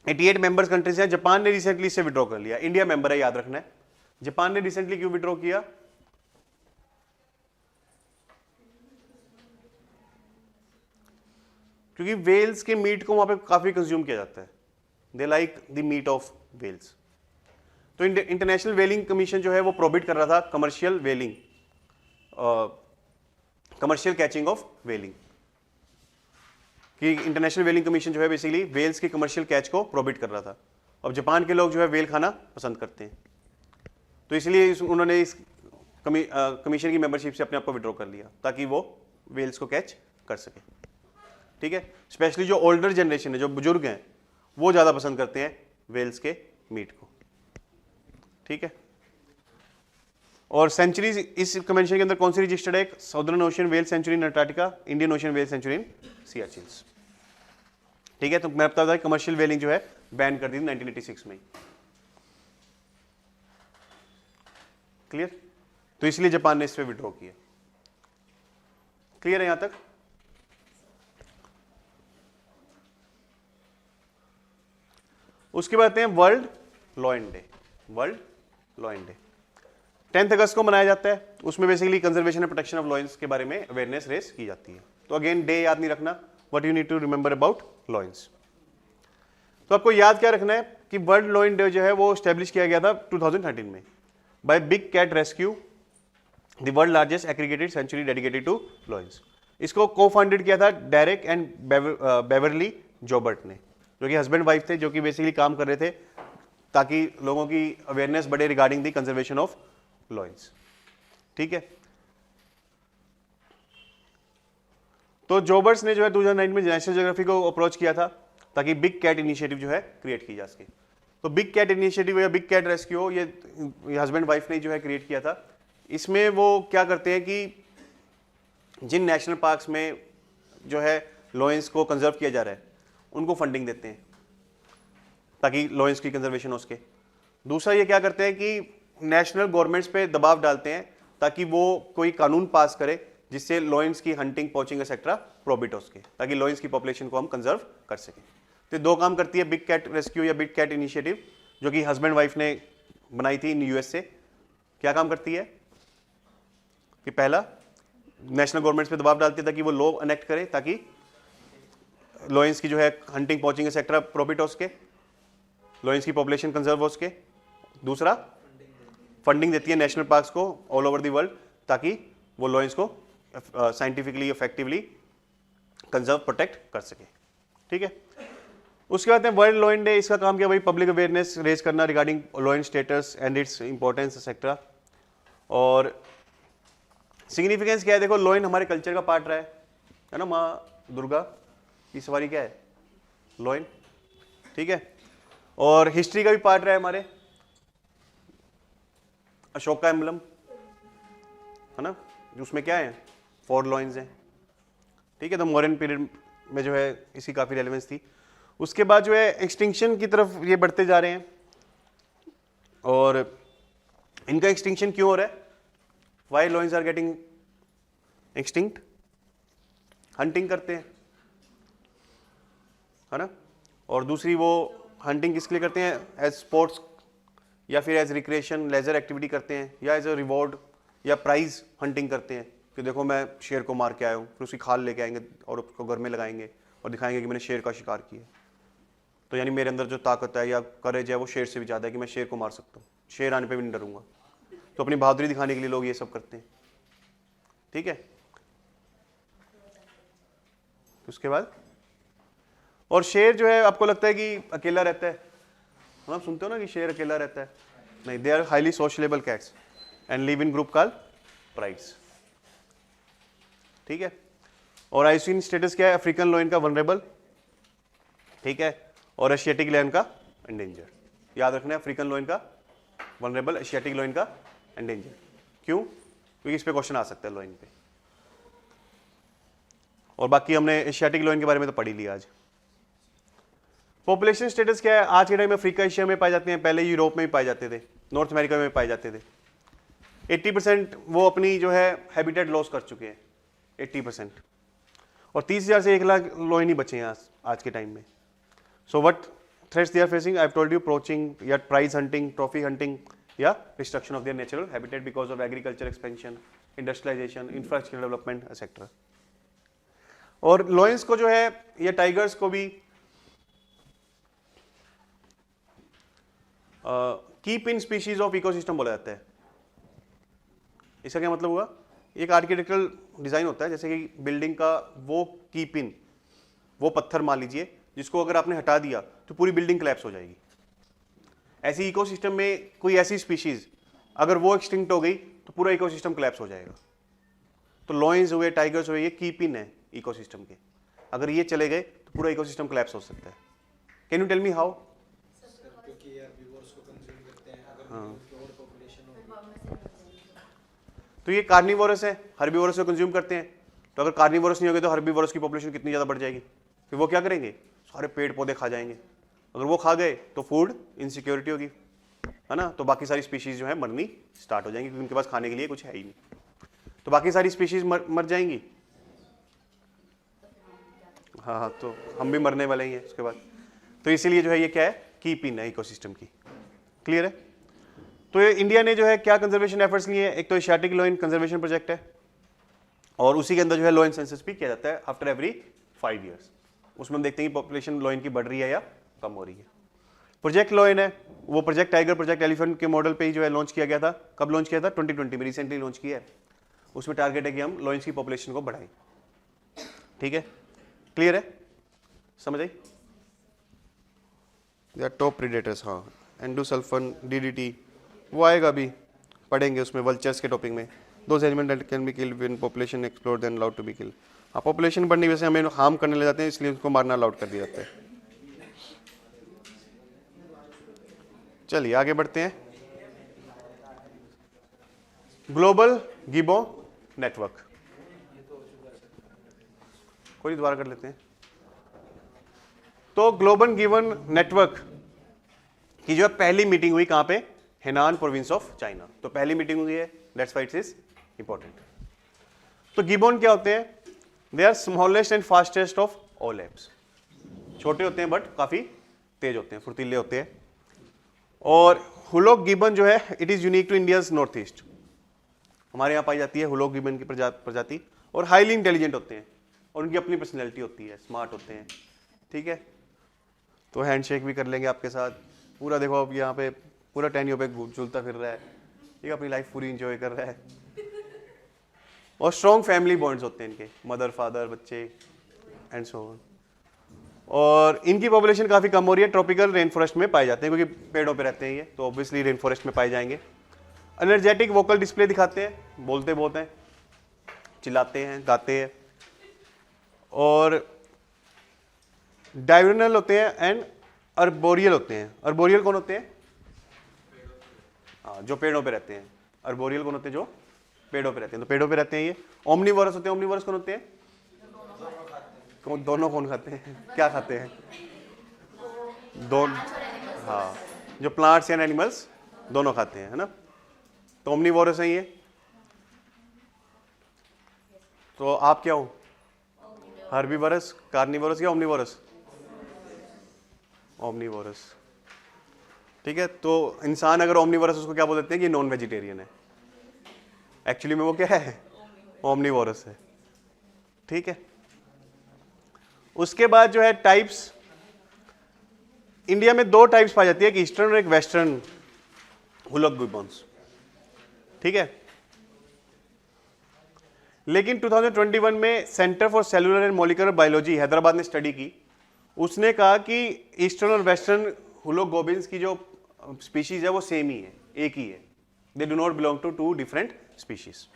88 मेंबर्स कंट्रीज हैं। जापान ने रिसेंटली इससे विड्रॉ कर लिया। इंडिया मेंबर है, याद रखना है। जापान ने रिसेंटली क्यों विड्रॉ किया? क्योंकि वेल्स के मीट को वहां पे काफी कंज्यूम किया जाता है। They like the meat of whales. तो इंटरनेशनल व्हेलिंग कमीशन जो है वो प्रोहिबिट कर रहा था commercial whaling, commercial catching of whaling. कि इंटरनेशनल व्हेलिंग कमीशन जो है बेसिकली वेल्स की कमर्शियल कैच को प्रोहिबिट कर रहा था। अब जापान के लोग जो है वेल खाना पसंद करते हैं, तो इसलिए उन्होंने इस कमीशन की मेंबरशिप से अपने आप को विड्रॉ कर लिया ताकि वो वेल्स को कैच कर सके। ठीक है, स्पेशली जो ओल्डर जनरेशन है, जो बुजुर्ग हैं, वो ज़्यादा पसंद करते हैं वेल्स के मीट को। ठीक है, और सेंचुरीज इस कन्वेंशन के अंदर कौन सी रजिस्टर्ड है? Southern ocean whale sanctuary in Antarctica, Indian ocean whale sanctuary in सियाचिन्स। ठीक है, तो मैं बता कमर्शियल वेलिंग जो है बैन कर दी 1986 में। क्लियर? तो इसलिए जापान ने इस पे विड्रॉ किया। क्लियर है यहां तक? उसके बाद आते हैं world lion day. World lion day 10 अगस्त को मनाया जाता है, उसमें basically conservation and protection of lions के बारे में अवेयरनेस रेस की जाती है। तो अगेन डे याद नहीं रखना, what you need to remember about lions. तो आपको याद क्या रखना है कि वर्ल्ड लॉयन डे जो है वो स्टैब्लिश किया गया था 2013 में by big cat rescue, the world largest aggregated sanctuary dedicated to lions. इसको को फाउंडेड किया था डेरेक एंड बेवरली जॉबर्ट ने, जो कि हस्बैंड वाइफ थे, जो कि बेसिकली काम कर रहे थे ताकि लोगों की अवेयरनेस बढ़े regarding the conservation of lions. ठीक है, तो जॉबर्ट्स ने जो है 2009 में नेशनल ज्योग्राफी को अप्रोच किया था ताकि बिग कैट इनिशिएटिव जो है क्रिएट की जा सके। तो बिग कैट इनिशिएटिव या बिग कैट रेस्क्यू ये हस्बैंड वाइफ ने जो है क्रिएट किया था। इसमें वो क्या करते हैं कि जिन नेशनल पार्क्स में जो है लॉयंस को कंजर्व किया जा रहा है उनको फंडिंग देते हैं ताकि लॉयंस की कंजर्वेशन हो सके। दूसरा ये क्या करते हैं कि नेशनल गवर्नमेंट्स पे दबाव डालते हैं ताकि वो कोई कानून पास करे जिससे लॉयंस की हंटिंग, पॉचिंग एक्सेट्रा प्रोहिबिट हो सके, ताकि लॉयंस की पॉपुलेशन को हम कंजर्व कर सकें। तो दो काम करती है बिग कैट रेस्क्यू या बिग कैट इनिशिएटिव, जो कि हस्बैंड वाइफ ने बनाई थी इन यूएस से। क्या काम करती है कि पहला, नेशनल गवर्नमेंट्स पे दबाव डालती है ताकि वो लॉ एनेक्ट करे ताकि लॉयंस की जो है हंटिंग, पॉचिंग एक्सेट्रा प्रोहिबिट हो सके, लॉयंस की पॉपुलेशन कंजर्व हो सके। दूसरा, फंडिंग देती है नेशनल पार्क्स को ऑल ओवर द वर्ल्ड ताकि वो लॉयंस को साइंटिफिकली इफेक्टिवली कंजर्व, प्रोटेक्ट कर सके। ठीक है, उसके बाद में वर्ल्ड लॉयन डे, इसका काम क्या भाई, पब्लिक अवेयरनेस रेज करना regarding lion status and its importance etcetera. और सिग्निफिकेंस क्या है, देखो लॉयन हमारे कल्चर का पार्ट रहा है ना, माँ दुर्गा की सवारी क्या है, लॉयन। ठीक है, और हिस्ट्री का भी पार्ट रहा है हमारे, अशोक का एम्बलम है ना, उसमें क्या है, 4 लॉयंस हैं। ठीक है, तो मॉडर्न पीरियड में जो है इसकी काफ़ी रेलेवेंस थी। उसके बाद जो है एक्सटिंक्शन की तरफ ये बढ़ते जा रहे हैं, और इनका एक्सटिंक्शन क्यों हो रहा है, why lions are getting extinct, hunting करते हैं है ना। और दूसरी वो हंटिंग किसके लिए करते हैं, एज स्पोर्ट्स या फिर एज रिक्रिएशन, लेजर एक्टिविटी करते हैं, या एज अ रिवॉर्ड या प्राइज हंटिंग करते हैं कि देखो मैं शेर को मार के आया हूँ, फिर उसकी खाल लेके आएंगे और उसको घर में लगाएंगे और दिखाएंगे कि मैंने शेर का शिकार किया। तो यानी मेरे अंदर जो ताकत है या करेज है वो शेर से भी ज़्यादा है कि मैं शेर को मार सकता हूँ, शेर आने पे भी नहीं डरूंगा। तो अपनी बहादुरी दिखाने के लिए लोग ये सब करते हैं। ठीक है, उसके बाद, और शेर जो है आपको लगता है कि अकेला रहता है, आप सुनते हो ना कि शेर अकेला रहता है, नहीं, they are highly sociable cats and live in group called prides. ठीक है, और आईसीएन स्टेटस क्या है, अफ्रीकन लॉयन का वनरेबल, ठीक है, और एशियाटिक लॉयन का एंडेंजर। याद रखना है, अफ्रीकन लॉयन का वनरेबल, एशियाटिक लॉयन का एंडेंजर। क्यों, क्योंकि इस पे क्वेश्चन आ सकता है लॉयन पे। और बाकी हमने एशियाटिक लॉयन के बारे में तो पढ़ ही लिया आज। पॉपुलेशन स्टेटस क्या है, आज के टाइम में अफ्रीका, एशिया में पाए जाते हैं, पहले यूरोप में भी पाए जाते थे, नॉर्थ अमेरिका में पाए जाते थे। 80% वो अपनी जो है हैबिटेट लॉस कर चुके हैं, 80%, और 30,000 से 1,00,000 लॉयन ही बचे हैं आज के टाइम में। So what threats they are facing, I have told you, poaching या प्राइज हंटिंग, ट्रॉफी हंटिंग, या destruction of their natural habitat because of agriculture expansion, industrialization, infrastructure development etcetera. और लॉयंस को जो है या टाइगर्स को भी keystone species of ecosystem बोला जाता है। इसका क्या मतलब हुआ, एक आर्किटेक्चरल डिजाइन होता है, जैसे कि बिल्डिंग का वो कीप इन, वो पत्थर मान लीजिए जिसको अगर आपने हटा दिया तो पूरी बिल्डिंग कोलैप्स हो जाएगी। ऐसी इकोसिस्टम में कोई ऐसी स्पीशीज अगर वो एक्सटिंक्ट हो गई तो पूरा इकोसिस्टम कोलैप्स हो जाएगा। तो लॉयंस हुए, टाइगर्स हुए, ये कीप इन है इकोसिस्टम के, अगर ये चले गए तो पूरा इकोसिस्टम कोलैप्स हो सकता है। Can you tell me how? तो ये कार्निवोरस है, हर्बीवोरस को कंज्यूम करते हैं, तो अगर कार्निवोरस नहीं होगे तो हर्बीवोरस की पॉपुलेशन कितनी ज़्यादा बढ़ जाएगी, फिर वो क्या करेंगे, सारे पेड़ पौधे खा जाएंगे। अगर वो खा गए तो फूड इनसिक्योरिटी होगी, है ना, तो बाकी सारी स्पीशीज जो है मरनी स्टार्ट हो जाएंगी, क्योंकि उनके पास खाने के लिए कुछ है ही नहीं, तो बाकी सारी स्पीशीज मर जाएंगी। हाँ, तो हम भी मरने वाले ही हैं उसके बाद। तो इसीलिए जो है ये क्या है, कीप इन है इकोसिस्टम की। क्लियर है? तो ये इंडिया ने जो है क्या कंजर्वेशन एफर्ट्स लिए हैं, एक तो एशियाटिक लोइन कंजर्वेशन प्रोजेक्ट है, और उसी के अंदर जो है लोइन सेंसस भी किया जाता है आफ्टर एवरी 5 ईयर्स। उसमें हम देखते हैं कि पॉपुलेशन लोइन की बढ़ रही है या कम हो रही है। प्रोजेक्ट लोइन है, वो प्रोजेक्ट टाइगर, प्रोजेक्ट एलिफेंट के मॉडल पे ही जो है लॉन्च किया गया था। कब लॉन्च किया था? 2020 में, रिसेंटली लॉन्च किया है। उसमें टारगेट है कि हम लॉइन्स की पॉपुलेशन को बढ़ाएं। ठीक है, क्लियर है, समझ आई? टॉप प्रीडेटर्स, हाँ, एंडोसल्फान, डीडीटी, वो आएगा अभी, पढ़ेंगे उसमें वल्चर्स के टॉपिक में। Those animal that can be killed when population explode then allowed to be killed. हाँ, पॉपुलेशन बढ़ने की वजह से हमें हार्म करने लग जाते हैं, इसलिए उसको मारना अलाउड कर दिया जाता है। चलिए आगे बढ़ते हैं। ग्लोबल गिबो नेटवर्क, कोई दोबारा कर लेते हैं। तो ग्लोबल गिबन नेटवर्क की जो है पहली मीटिंग हुई कहां पे? Henan province of China. तो पहली मीटिंग हुई है, that's why it is important. तो गिबोन क्या होते हैं? They are smallest and fastest of all apes. छोटे होते हैं बट काफी तेज होते हैं, फुर्तीले होते हैं। और हुलॉक गिबन जो है it is unique to India's north east. हमारे यहाँ पाई जाती है हुलॉक गिबन की प्रजाति, और हाईली इंटेलिजेंट होते हैं, और उनकी अपनी पर्सनैलिटी होती है, स्मार्ट होते हैं। ठीक है, तो हैंडशेक भी कर लेंगे आपके साथ पूरा। देखो अब यहाँ पे पूरा टैनियो पे झूलता फिर रहा है, ये अपनी लाइफ पूरी इंजॉय कर रहा है। और स्ट्रॉन्ग फैमिली बॉन्ड्स होते हैं इनके, मदर फादर बच्चे एंड सो ऑन। और इनकी पॉपुलेशन काफ़ी कम हो रही है, ट्रॉपिकल रेन फॉरेस्ट में पाए जाते हैं क्योंकि पेड़ों पे रहते हैं ये, तो ऑब्वियसली रेन फॉरेस्ट में पाए जाएंगे। एनर्जेटिक वोकल डिस्प्ले दिखाते हैं, बोलते बहुत हैं, चिल्लाते हैं, गाते हैं। और डायवर्नल होते हैं एंड अर्बोरियल होते हैं। अर्बोरियल कौन होते हैं? हाँ, जो पेड़ों पे रहते हैं। अर्बोरियल कौन होते हैं? जो पेड़ों पे रहते हैं। तो पेड़ों पे रहते हैं ये। ओमनीवोरस होते हैं। ओमनीवोरस कौन होते हैं? दोनों कौन खाते हैं? क्या खाते हैं? दोनों, हाँ, जो प्लांट्स एंड एनिमल्स दोनों खाते हैं, है ना। तो ओमनीवोरस है ये। तो आप क्या हो? हर्बीवोरस, कार्निवोरस या ओमनीवोरस? ओमनीवोरस। ठीक है, तो इंसान अगर ओमनीवोरस, उसको क्या बोल देते हैं कि नॉन वेजिटेरियन है। एक्चुअली में वो क्या है? ओमनीवोरस है। ठीक है, उसके बाद जो है टाइप्स, इंडिया में 2 टाइप्स पाई जाती है, एक ईस्टर्न और एक वेस्टर्न हुलॉक गिबॉन्स। ठीक है, लेकिन 2021 में centre for cellular and molecular biology Hyderabad ने स्टडी की। उसने कहा कि ईस्टर्न और वेस्टर्न हुलॉक गिबॉन्स की जो स्पीशीज है वो सेम ही है, एक ही है। They do not belong to 2 different species.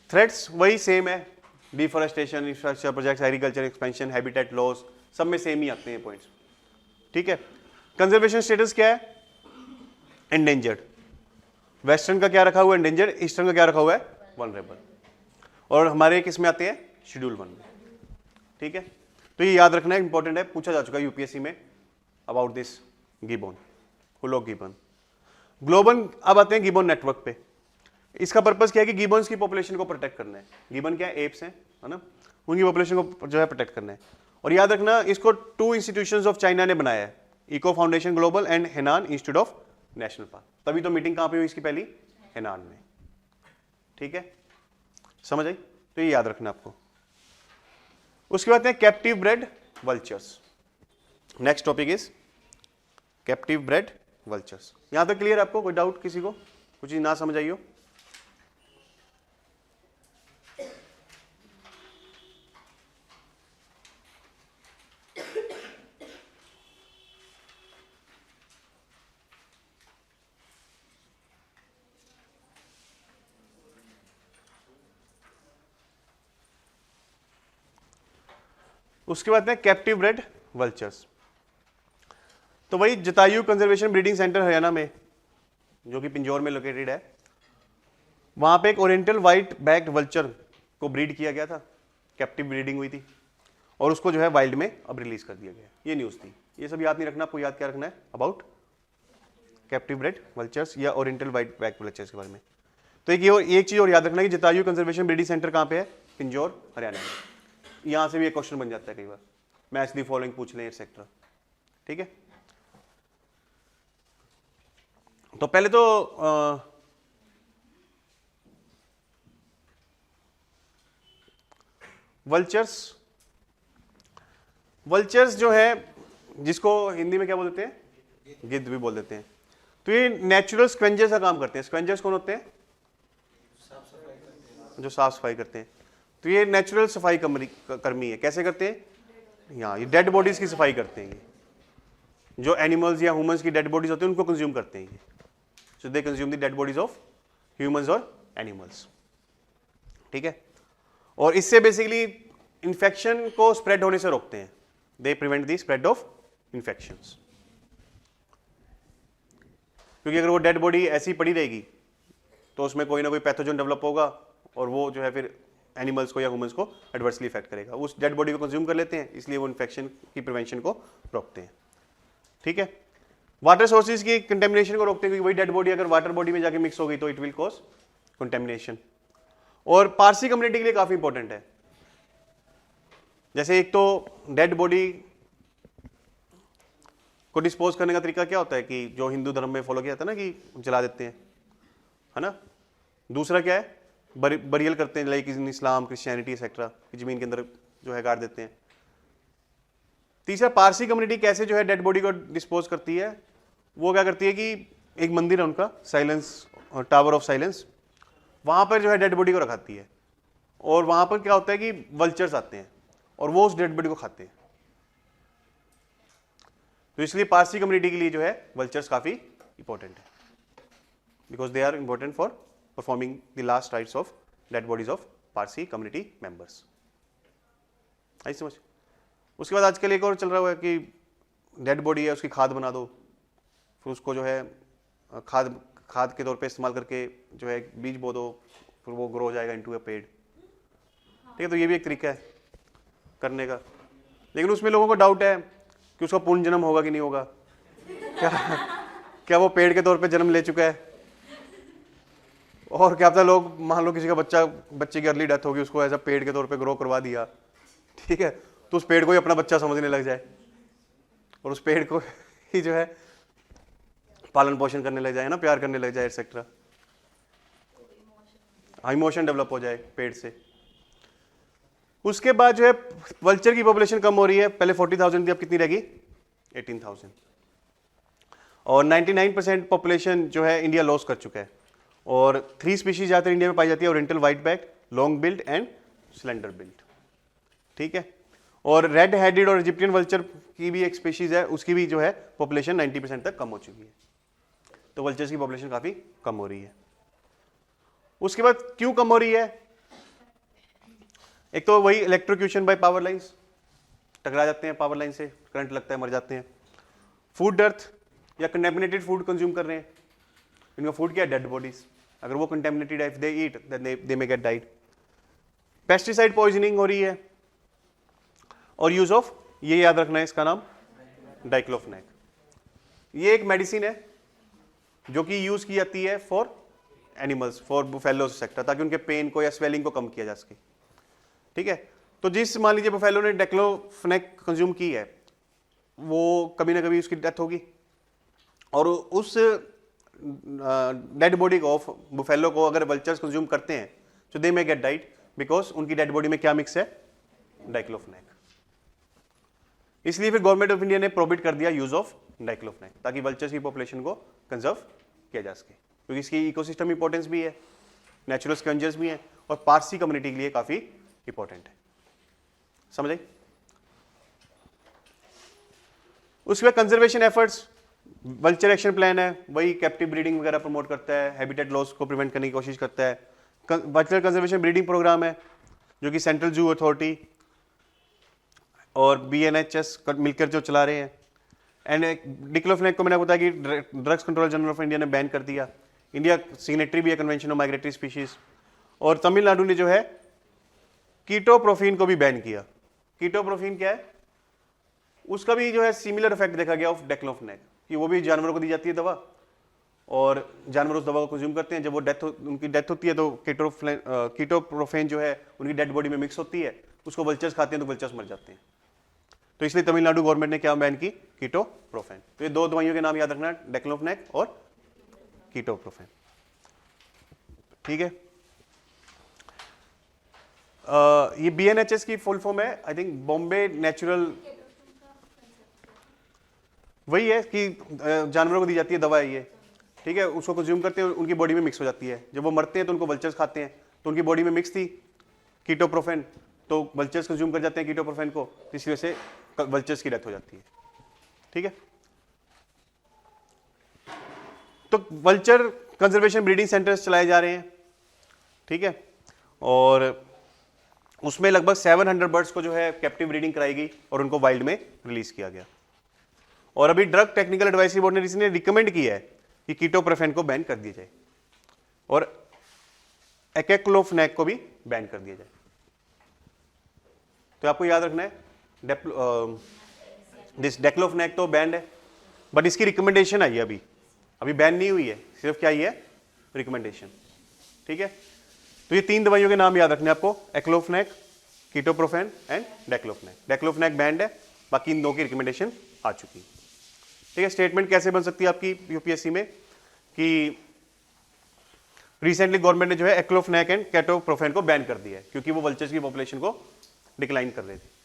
Threats वही सेम है, deforestation, infrastructure projects, agriculture expansion, habitat loss, सब में सेम ही आते हैं पॉइंट्स। ठीक है, कंजर्वेशन स्टेटस क्या है? एंडेंजर्ड। वेस्टर्न का क्या रखा हुआ है? एंडेंजर्ड। ईस्टर्न का क्या रखा हुआ है? वल्नरेबल। और हमारे किस में आते हैं? शेड्यूल 1 में। ठीक है, तो ये याद रखना इंपॉर्टेंट है, पूछा जा चुका है यूपीएससी में about this gibbon, hoolock gibbon. Global, अब आते हैं गिबॉन नेटवर्क पे। इसका पर्पस क्या है कि गिबॉन्स की पॉपुलेशन को प्रोटेक्ट करना है। गिबॉन क्या है? एप्स हैं, है ना, उनकी पॉपुलेशन को जो है प्रोटेक्ट करना है। और याद रखना, इसको 2 इंस्टीट्यूशंस ऑफ चाइना ने बनाया है, eco foundation global and Henan institute of national park. तभी तो मीटिंग कहां पे हुई इसकी पहली? हेनान में। ठीक है, समझ आई? तो ये याद रखना आपको। उसके बाद है captive bred vultures. Next topic is captive bred vultures. यहां तक क्लियर आपको? कोई डाउट किसी को? कुछ चीज ना समझ आई हो? उसके बाद है कैप्टिव ब्रेड वल्चर्स। तो वही जतायु कंजर्वेशन ब्रीडिंग सेंटर हरियाणा में, जो कि पिंजौर में लोकेटेड है, वहां पे एक ओरिएंटल व्हाइट बैक्ड वल्चर को ब्रीड किया गया था, कैप्टिव ब्रीडिंग हुई थी, और उसको जो है वाइल्ड में अब रिलीज कर दिया गया। ये न्यूज थी। ये सब याद नहीं रखना, आपको याद क्या रखना है अबाउट कैप्टिव ब्रेड वल्चर्स या ओरिएंटल व्हाइट बैक्ड वल्चर्स के बारे में। तो एक चीज और याद रखना कि जतायु कंजर्वेशन ब्रीडिंग सेंटर कहां पे है? पिंजौर हरियाणा में। यहां से भी एक क्वेश्चन बन जाता है कई बार, मैच दी फॉलोइंग पूछ लें, एटसेट्रा। ठीक है, तो पहले तो वल्चर्स जो है, जिसको हिंदी में क्या बोल देते हैं, गिद्ध भी बोल देते हैं। तो ये नेचुरल स्क्वेंजर्स का काम करते हैं। स्क्वेंजर्स कौन होते हैं? जो साफ सफाई करते हैं। तो ये नेचुरल सफाई कर्मी है। कैसे करते हैं? यहाँ ये डेड बॉडीज की सफाई करते हैं। ये जो एनिमल्स या ह्यूमंस की डेड बॉडीज होती हैं उनको कंज्यूम करते हैं ये। So they consume the dead bodies of humans और एनिमल्स। ठीक है। और इससे बेसिकली इन्फेक्शन को स्प्रेड होने से रोकते हैं। They prevent the spread of infections. क्योंकि अगर वो डेड बॉडी ऐसी पड़ी रहेगी तो उसमें कोई ना कोई पैथोजन डेवलप होगा और वो जो है फिर एनिमल्स को या ह्यूमंस को एडवर्सली इफेक्ट करेगा। उस डेड बॉडी को कंज्यूम कर लेते हैं, इसलिए वो इन्फेक्शन की प्रिवेंशन को रोकते हैं। ठीक है। वाटर सोर्सेज की कंटेमिनेशन को रोकते हैं, क्योंकि वही डेड बॉडी अगर वाटर बॉडी में जाके मिक्स हो गई तो इट विल कॉज कंटेमिनेशन। और पारसी कम्युनिटी के लिए काफी इंपॉर्टेंट है। जैसे एक तो डेड बॉडी को डिस्पोज करने का तरीका क्या होता है कि जो हिंदू धर्म में फॉलो किया जाता है ना कि जला देते हैं, है ना। दूसरा क्या है, बरियल करते हैं, like in Islam, Christianity etcetera, जमीन के अंदर जो है गाड़ देते हैं। तीसरा, पारसी कम्युनिटी कैसे जो है डेड बॉडी को डिस्पोज करती है, वो क्या करती है कि एक मंदिर है उनका, साइलेंस और टावर ऑफ साइलेंस, वहां पर जो है डेड बॉडी को रखाती है। और वहां पर क्या होता है कि वल्चर्स आते हैं और वो उस डेड बॉडी को खाते हैं। तो इसलिए पारसी कम्युनिटी के लिए जो है वल्चर्स काफी इंपॉर्टेंट है, because they are important for performing the last rites of dead bodies of Parsi community members. आई समझ। उसके बाद आजकल एक और चल रहा है कि डेड बॉडी है उसकी खाद बना दो, फिर उसको जो है खाद के तौर पे इस्तेमाल करके जो है बीज बो दो, फिर वो ग्रो हो जाएगा इनटू अ पेड़। ठीक है। तो ये भी एक तरीका है करने का, लेकिन उसमें लोगों को डाउट है कि उसका पूर्ण जन्म होगा कि नहीं होगा। क्या वो पेड़ के तौर पे जन्म ले चुका है, और क्या पता लोग मान लो किसी का बच्चे की अर्ली डेथ होगी, उसको ऐसा पेड़ के तौर पे ग्रो करवा दिया, ठीक है, तो उस पेड़ को ही अपना बच्चा समझने लग जाए और उस पेड़ को ही जो है पालन पोषण करने लग जाए ना, प्यार करने लग जाए एक्सेट्रा। इमोशन डेवलप हो जाए पेड़ से। उसके बाद जो है वल्चर की पॉपुलेशन कम हो रही है। पहले 40,000 थी, अब कितनी रहेगी? 18,000। और 99% पॉपुलेशन जो है इंडिया लॉस कर चुका है। और 3 स्पीशीज ज्यादातर इंडिया में पाई जाती है, oriental white back, long build and slender billed. ठीक है। और रेड हेडेड और इजिप्टियन वल्चर की भी एक स्पीशीज है, उसकी भी जो है पॉपुलेशन 90% तक कम हो चुकी है। तो वल्चर्स की पॉपुलेशन काफी कम हो रही है। उसके बाद क्यों कम हो रही है? एक तो वही इलेक्ट्रोक्यूशन बाय पावर लाइंस, टकरा जाते हैं पावर लाइन से, करंट लगता है, मर जाते हैं। फूड डर्थ या कंटेमिनेटेड फूड कंज्यूम कर रहे हैं, इनका फूड क्या है? Dead bodies. अगर वो कंटेमिनेटेड है, if they eat then they may get died. Pesticide poisoning हो रही है। और यूज ऑफ, ये याद रखना है इसका नाम, डाइक्लोफेनेक। ये एक मेडिसिन है जो कि यूज की जाती है for animals, for buffaloes etcetera, ताकि उनके पेन को या स्वेलिंग को कम किया जा सके। ठीक है। तो जिस मान लीजिए बुफेलो ने डाइक्लोफेनेक कंज्यूम की है, वो कभी ना कभी उसकी डेथ होगी, और उस डेड बॉडी को ऑफ बुफेलो को अगर वल्चर्स कंज्यूम करते हैं तो दे मे गेट डाइड, बिकॉज उनकी डेड बॉडी में क्या मिक्स है? डाइक्लोफेनेक। इसलिए फिर गवर्नमेंट ऑफ इंडिया ने प्रोहिबिट कर दिया यूज ऑफ डाइक्लोफेनेक, ताकि वल्चर्स की पॉपुलेशन को कंजर्व किया जा सके, क्योंकि इसकी इकोसिस्टम इंपॉर्टेंस भी है, नेचुरल स्कैवेंजर्स भी है, और पारसी कम्युनिटी के लिए काफी इंपॉर्टेंट है। समझ आई? उसके बाद conservation efforts, vulture action plan है, वही कैप्टिव ब्रीडिंग वगैरह प्रमोट करता है, हैबिटेट लॉस को प्रिवेंट करने की कोशिश करता है। वल्चर कंजर्वेशन ब्रीडिंग प्रोग्राम है जो कि सेंट्रल जू अथॉरिटी और BNHS मिलकर जो चला रहे हैं। एंड डिक्लोफेनेक को मैंने बताया कि drugs control general of India ने बैन कर दिया। इंडिया सिग्नेटरी भी है कन्वेंशन ऑफ माइग्रेटरी स्पीशीज। और तमिलनाडु ने जो है कीटोप्रोफिन को भी बैन किया। कीटोप्रोफिन क्या है? उसका भी जो है सिमिलर इफेक्ट देखा गया ऑफ डिक्लोफेनेक, कि वो भी जानवरों को दी जाती है दवा, और जानवर उस दवा को कंज्यूम करते हैं। जब वो उनकी डेथ होती है तो कीटोप्रोफेन जो है उनकी डेड बॉडी में मिक्स होती है, उसको वल्चर्स खाते हैं तो वल्चर्स मर जाते हैं। तो इसलिए तमिलनाडु गवर्नमेंट ने क्या बैन की? कीटोप्रोफेन। तो ये 2 दवाइयों के नाम याद रखना, डिक्लोफेनेक और कीटोप्रोफेन। ठीक है, ये BNHS की फुल फॉर्म है, आई थिंक बॉम्बे नेचुरल, वही है कि जानवरों को दी जाती है दवा है ये, ठीक है, उसको कंज्यूम करते हैं, उनकी बॉडी में मिक्स हो जाती है, जब वो मरते हैं तो उनको वल्चर्स खाते हैं, तो उनकी बॉडी में मिक्स थी कीटोप्रोफेन, तो वल्चर्स कंज्यूम कर जाते हैं कीटोप्रोफेन को, इसी वजह से वल्चर्स की डेथ हो जाती है। ठीक है, तो वल्चर कंजर्वेशन ब्रीडिंग सेंटर्स चलाए जा रहे हैं। ठीक है, और उसमें लगभग 700 बर्ड्स को जो है कैप्टिव ब्रीडिंग कराई गई और उनको वाइल्ड में रिलीज किया गया। और अभी ड्रग टेक्निकल एडवाइजरी बोर्ड ने इसने रिकमेंड किया है कि कीटोप्रोफेन को बैन कर दिया जाए और एक्लोफेनेक को भी बैन कर दिया जाए। तो आपको याद रखना है दिस डेक्लोफेनेक तो बैंड है, बट इसकी रिकमेंडेशन आई है, अभी बैन नहीं हुई है, सिर्फ क्या ही है, रिकमेंडेशन। ठीक है, तो ये 3 दवाइयों के नाम याद रखने आपको, एक्लोफेनेक, कीटोप्रोफेन एंड डेक्लोफेनेक। डेक्लोफेनेक बैंड है, बाकी इन 2 की रिकमेंडेशन आ चुकी है। ठीक है, स्टेटमेंट कैसे बन सकती है आपकी यूपीएससी में कि रिसेंटली गवर्नमेंट ने जो है एक्लोफेनेक एंड कीटोप्रोफेन को बैन कर दिया है क्योंकि वो वल्चर्स की पॉपुलेशन को डिक्लाइन कर रहे थे।